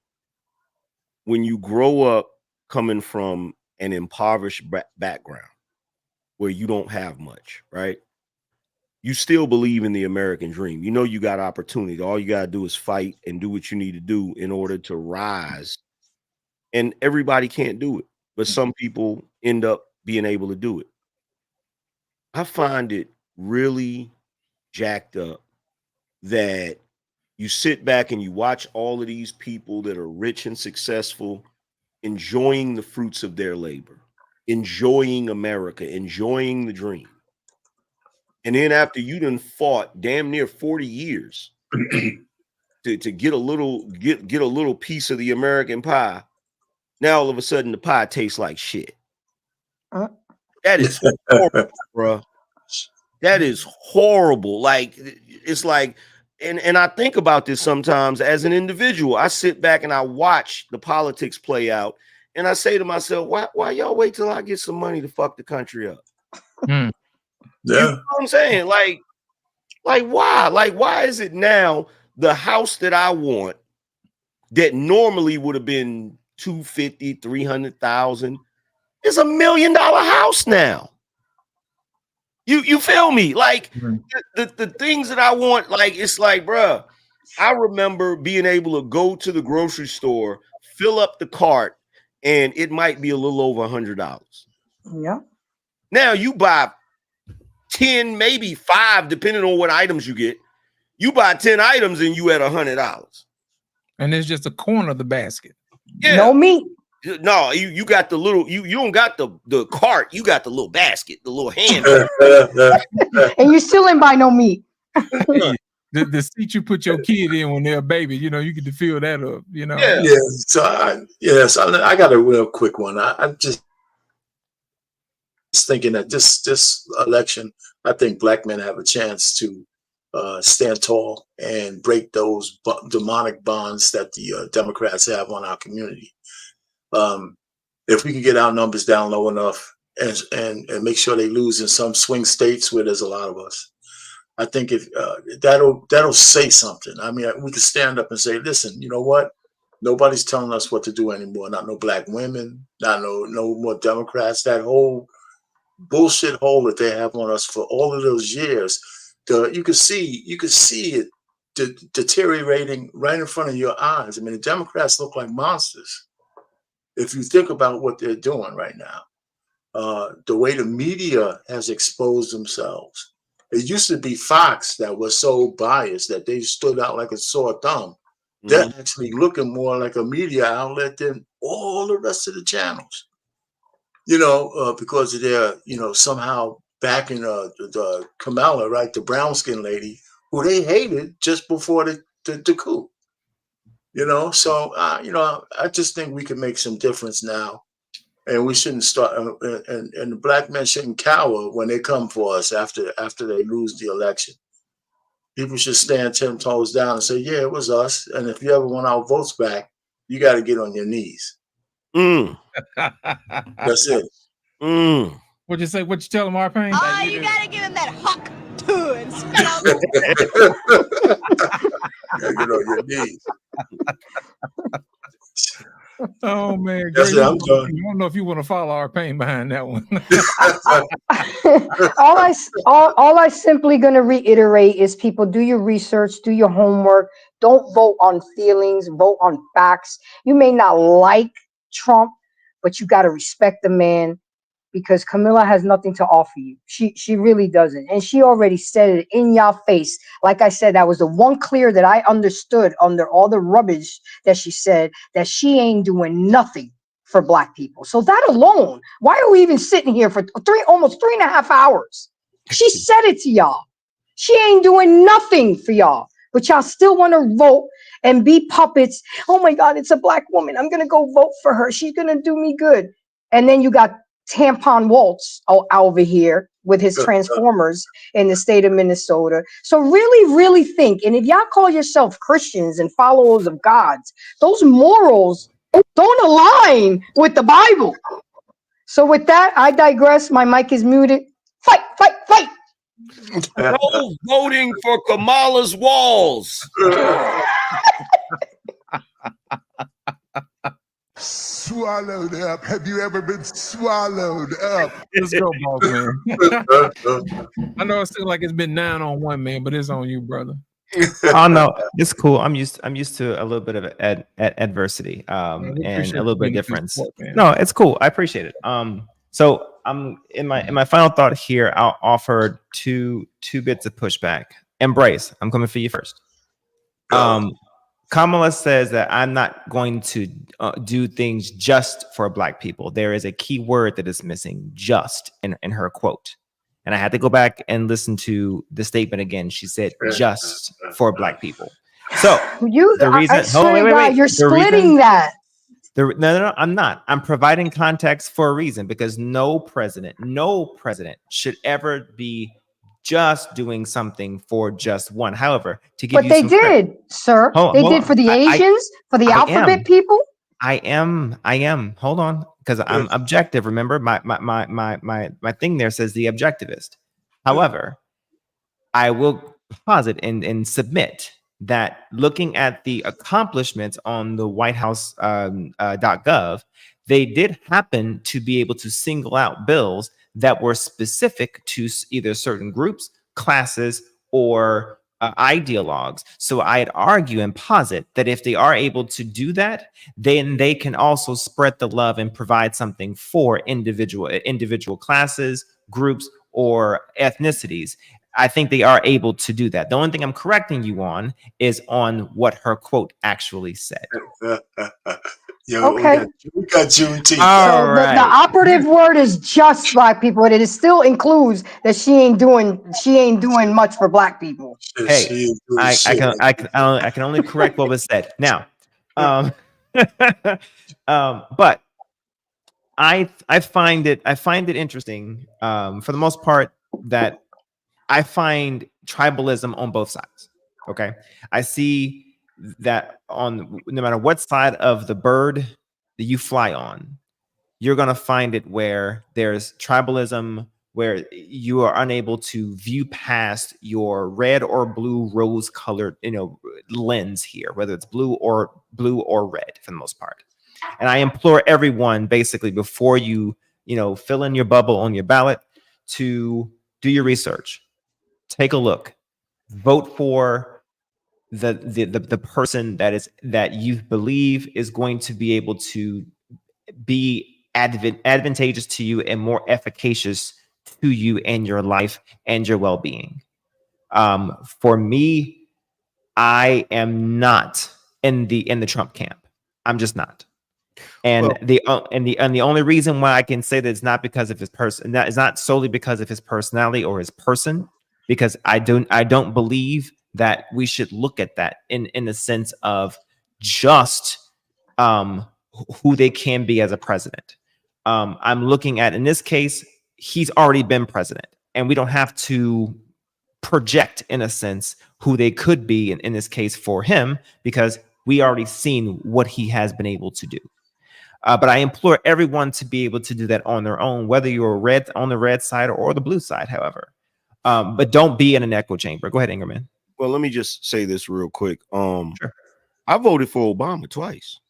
when you grow up coming from an impoverished background where you don't have much, right? You still believe in the American dream. You know you got opportunity. All you got to do is fight and do what you need to do in order to rise. And everybody can't do it, but some people end up being able to do it. I find it really jacked up that you sit back and you watch all of these people that are rich and successful enjoying the fruits of their labor, enjoying America, enjoying the dream. And then after you done fought damn near 40 years to get a little piece of the American pie, now all of a sudden the pie tastes like shit. That is horrible, bro. That is horrible. Like, it's like, and I think about this sometimes as an individual. I sit back and I watch the politics play out, and I say to myself, why y'all wait till I get some money to fuck the country up? Yeah. You know what I'm saying? Like why? Like, why is it now the house that I want that normally would have been 250, 300,000 is $1 million house now? You feel me? Like the things that I want, like, it's like, bruh, I remember being able to go to the grocery store, fill up the cart, and it might be a little over $100. Yeah. Now you buy 10, maybe 5, depending on what items you get. You buy 10 items and you at $100. And it's just a corner of the basket. Yeah. No meat. No, you got the little, you don't got the cart, you got the little basket, the little hand. And you still ain't buy no meat. The seat you put your kid in when they're a baby, you know, you get to fill that up, you know. Yeah. So I got a real quick one. I'm just thinking that this election, I think black men have a chance to stand tall and break those demonic bonds that the Democrats have on our community. If we can get our numbers down low enough and make sure they lose in some swing states where there's a lot of us, I think if that'll say something. I mean, we could stand up and say, listen, you know what? Nobody's telling us what to do anymore. Not no black women, not no more Democrats. That whole bullshit hole that they have on us for all of those years. You could see it deteriorating right in front of your eyes. I mean, the Democrats look like monsters. If you think about what they're doing right now, the way the media has exposed themselves. It used to be Fox that was so biased that they stood out like a sore thumb. They're actually looking more like a media outlet than all the rest of the channels. You know, because they're, somehow backing the Kamala, right, the brown skin lady, who they hated just before the coup. So I just think we can make some difference now, and we shouldn't start. And the black men shouldn't cower when they come for us after they lose the election. People should stand 10 toes down and say, "Yeah, it was us." And if you ever want our votes back, you got to get on your knees. That's it. What'd you say? What you tell him, R-Pain? Oh, you gotta give him that huck too and spit out. Gotta get on your knees. Oh man, That's it, I'm done. I don't know if you want to follow R-Pain behind that one. all I simply going to reiterate is, people, do your research, do your homework. Don't vote on feelings, vote on facts. You may not like Trump, but you got to respect the man, because Camilla has nothing to offer you. She really doesn't. And she already said it in your face. Like I said, that was the one clear that I understood under all the rubbish that she said, that she ain't doing nothing for black people. So that alone, why are we even sitting here for almost 3.5 hours? She said it to y'all. She ain't doing nothing for y'all, but y'all still want to vote and be puppets. Oh my God, it's a black woman. I'm going to go vote for her. She's going to do me good. And then you got Tampon Waltz over here with his Transformers in the state of Minnesota. So really think, and if y'all call yourself Christians and followers of God, those morals don't align with the Bible. So with that, I digress. My mic is muted. Fight, fight, fight. No voting for Kamala's walls. Swallowed up. Have you ever been swallowed up? Let's go, boss man. I know it seems like it's been 9 on 1, man, but it's on you, brother. Oh no, it's cool. I'm used to a little bit of adversity, and a little bit of difference. No, it's cool. I appreciate it. So I'm in my final thought here. I'll offer two bits of pushback. Embrace. I'm coming for you first. Kamala says that I'm not going to do things just for Black people. There is a key word that is missing, just, in her quote. And I had to go back and listen to the statement again. She said, just for Black people. So the reason, I swear to God, you're splitting that. No, I'm not. I'm providing context for a reason, because no president should ever be just doing something for just one. However, to give but you they some did, credit, sir. They did for the Asians, for the alphabet people. I am. Hold on, because I'm objective. Remember, my thing there says the objectivist. However, I will posit and submit that looking at the accomplishments on the White House .gov, they did happen to be able to single out bills that were specific to either certain groups, classes, or ideologues. So I'd argue and posit that if they are able to do that, then they can also spread the love and provide something for individual classes, groups, or ethnicities. I think they are able to do that. The only thing I'm correcting you on is on what her quote actually said. Yo, okay. we got Juneteenth. So the operative word is just Black people, but it still includes that she ain't doing much for Black people. Hey, I can only correct what was said. Now, but I find it interesting, for the most part, that I find tribalism on both sides. Okay, I see that on no matter what side of the bird that you fly on, you're gonna find it where there's tribalism, where you are unable to view past your red or blue rose colored, lens here, whether it's blue or red for the most part. And I implore everyone, basically, before you fill in your bubble on your ballot, to do your research, take a look, vote for the person that you believe is going to be able to be advantageous to you and more efficacious to you and your life and your well-being. For me, I am not in the Trump camp. I'm just not. And the only reason why I can say that it's not because of his person, that is not solely because of his personality or his person, because I don't believe that we should look at that in the sense of just who they can be as a president. I'm looking at, in this case, he's already been president, and we don't have to project, in a sense, who they could be in this case for him, because we already seen what he has been able to do. But I implore everyone to be able to do that on their own, whether you're on the red side or the blue side, however. But don't be in an echo chamber. Go ahead, Ingerman. Well, let me just say this real quick. Sure. I voted for Obama twice.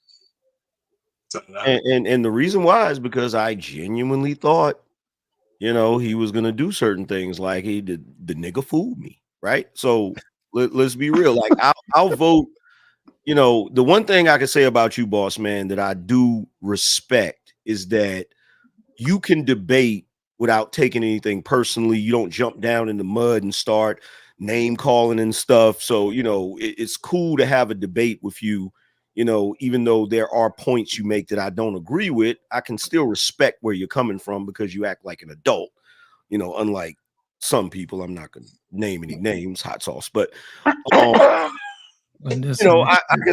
And the reason why is because I genuinely thought, he was going to do certain things, like the nigga fooled me, right? So let's be real. Like, I'll vote. The one thing I can say about you, boss man, that I do respect is that you can debate without taking anything personally. You don't jump down in the mud and start name calling and stuff. So, it's cool to have a debate with you. Even though there are points you make that I don't agree with, I can still respect where you're coming from because you act like an adult, unlike some people. I'm not going to name any names, hot sauce, but I can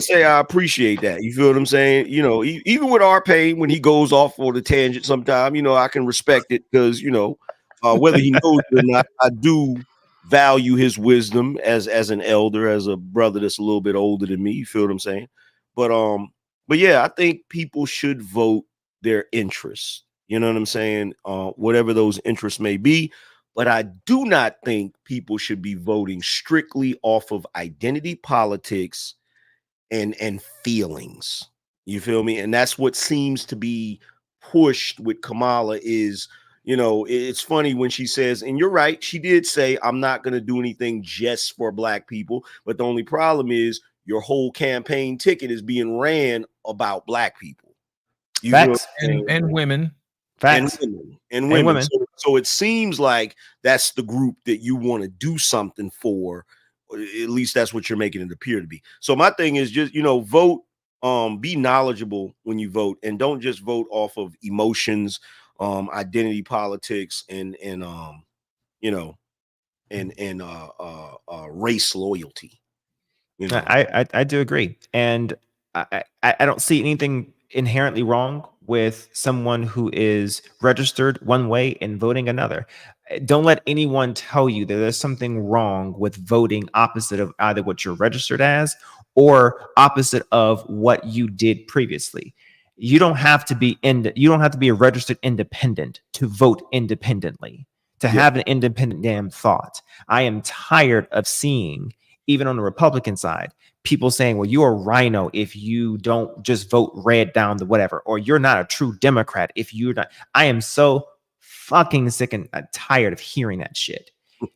say I appreciate that. You feel what I'm saying? Even with RP, when he goes off on a tangent sometime, I can respect it because, whether he knows it or not, I do value his wisdom as an elder, as a brother that's a little bit older than me. You feel what I'm saying? But yeah, I think people should vote their interests. You know what I'm saying? Whatever those interests may be. But I do not think people should be voting strictly off of identity politics and feelings. You feel me? And that's what seems to be pushed with Kamala is, you know, it's funny when she says, and you're right, she did say, I'm not going to do anything just for black people. But the only problem is your whole campaign ticket is being ran about black people. Facts. And women. Facts. And women. So it seems like that's the group that you want to do something for. At least that's what you're making it appear to be. So my thing is just, you know, vote, be knowledgeable when you vote, and don't just vote off of emotions, identity politics, and you know, and race loyalty. You know? I do agree, and I don't see anything inherently wrong with someone who is registered one way and voting another. Don't let anyone tell you that there's something wrong with voting opposite of either what you're registered as or opposite of what you did previously. You don't have to be a registered independent to vote independently, to have an independent damn thought. I am tired of seeing, even on the Republican side, people saying, well, you're a rhino if you don't just vote red down the whatever, or you're not a true Democrat if you're not. I am so fucking sick and tired of hearing that shit.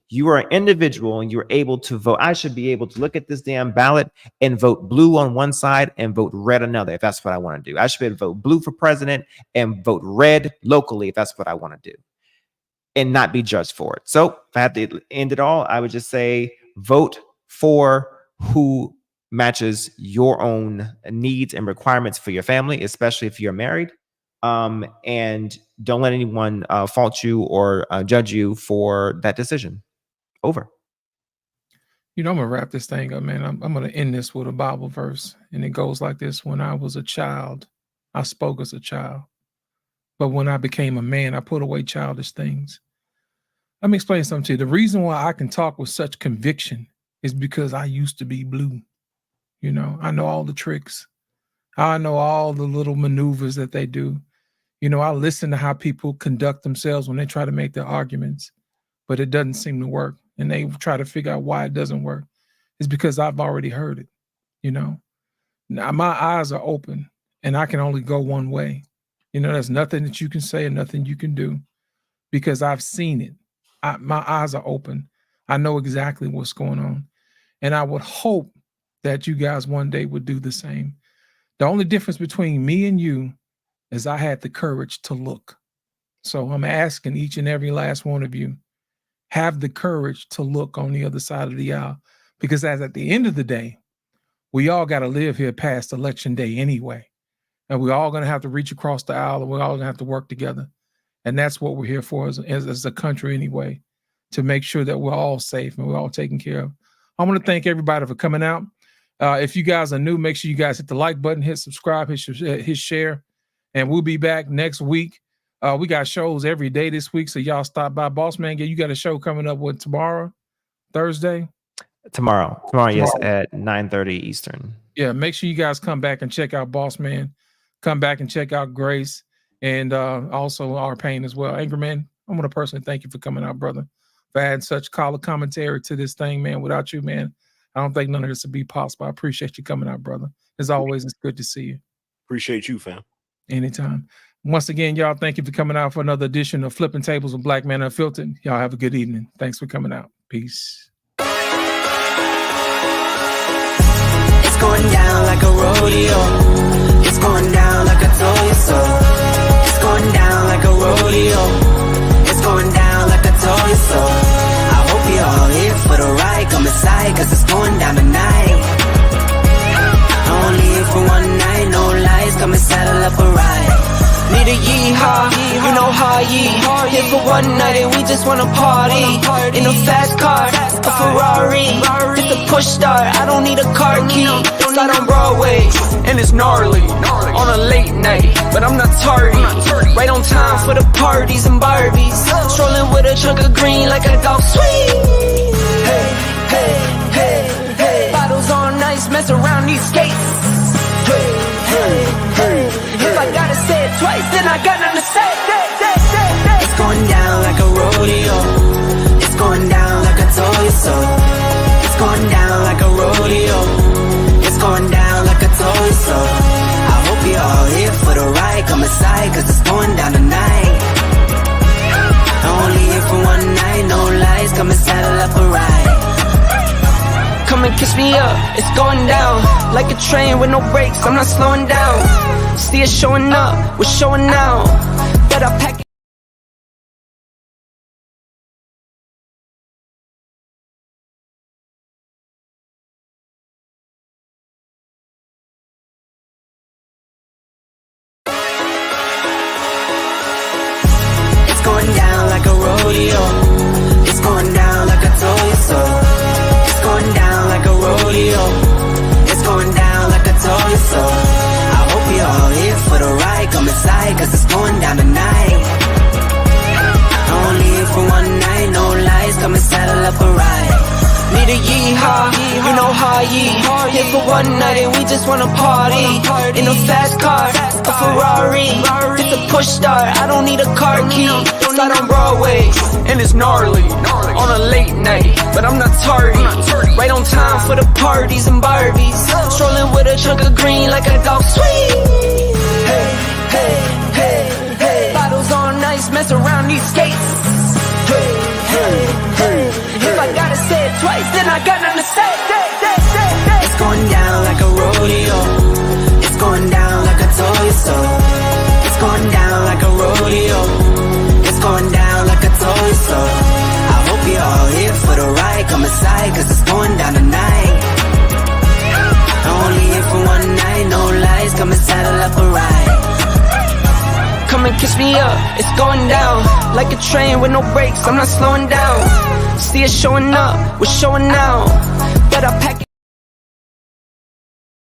You are an individual and you're able to vote. I should be able to look at this damn ballot and vote blue on one side and vote red another if that's what I want to do. I should be able to vote blue for president and vote red locally if that's what I want to do, and not be judged for it. So if I had to end it all, I would just say vote for who matches your own needs and requirements for your family, especially if you're married. And don't let anyone fault you or judge you for that decision. Over. You know, I'm gonna wrap this thing up, man. I'm gonna end this with a Bible verse, and it goes like this: when I was a child, I spoke as a child, but when I became a man, I put away childish things. Let me explain something to you. The reason why I can talk with such conviction is because I used to be blue. You know, I know all the tricks. I know all the little maneuvers that they do. You know, I listen to how people conduct themselves when they try to make their arguments, but it doesn't seem to work. And they try to figure out why it doesn't work. It's because I've already heard it, you know. Now my eyes are open and I can only go one way. You know, there's nothing that you can say and nothing you can do because I've seen it. My eyes are open. I know exactly what's going on. And I would hope that you guys one day would do the same. The only difference between me and you is I had the courage to look. So I'm asking each and every last one of you, have the courage to look on the other side of the aisle, because as at the end of the day, we all got to live here past election day anyway. And we're all going to have to reach across the aisle, and we're all going to have to work together. And that's what we're here for as a country anyway, to make sure that we're all safe and we're all taken care of. I want to thank everybody for coming out. If you guys are new, make sure you guys hit the like button, hit subscribe, hit share, and we'll be back next week. We got shows every day this week, so y'all stop by. Boss Man, you got a show coming up with tomorrow, Thursday? Tomorrow, yes, at 9:30 Eastern. Yeah, make sure you guys come back and check out Boss Man. Come back and check out Grace and also our pain as well. Angry Man, I want to personally thank you for coming out, brother. For adding such color commentary to this thing, man. Without you, man, I don't think none of this would be possible. I appreciate you coming out, brother. As always, it's good to see you. Appreciate you, fam. Anytime. Once again, y'all, thank you for coming out for another edition of Flipping Tables with Black Man Unfiltered. Y'all have a good evening. Thanks for coming out. Peace. It's going down like a rodeo. It's going down like I told you so. It's going down like a rodeo. It's going down like I told you so. I hope you're all here for the ride. Come inside, cause it's going down tonight. Don't leave for one night, no lies. Come and saddle up a ride. Need a yeehaw, you know how here for one night and we just wanna party. In a fast car, a Ferrari. It's a push start, I don't need a car key. It's out on Broadway, and it's gnarly. On a late night, but I'm not tardy. Right on time for the parties and Barbies. Strolling with a chunk of green like a golf swing. Hey, hey, hey, hey. Bottles on ice, mess around these skates. Hey, hey. Come and kiss me up, it's going down. Like a train with no brakes, I'm not slowing down. See us showing up, we're showing out. Better pack it. It's going down like a rodeo. It's going down like I told you so. It's going down like a rodeo. It's going down like I told you so. I hope you're all here for the ride. Come inside, cause it's going down tonight. Only here for one night, no lies. Come and saddle up a ride. Need a yeehaw, you know how here for one night and we just wanna party. In a fast car, a Ferrari. It's a push start, I don't need a car key. Slide on Broadway, and it's gnarly. On a late night, but I'm not tardy. Right on time for the parties and Barbies. Strolling with a chunk of green like a dog sweet. Hey, hey, hey, hey. Bottles on ice, mess around these skates. Hey, hey, hey. If I gotta say it twice, then I got nothing to say. It's going down like a rodeo. It's going down like I told you so. It's going down like a rodeo. It's going down like I told you so. I hope you're all here for the ride. Come inside, cause it's going down tonight. Only here for one night, no lies. Come and saddle up a ride. Come and kiss me up, it's going down. Like a train with no brakes, I'm not slowing down. See us showing up, we're showing out. Better pack it.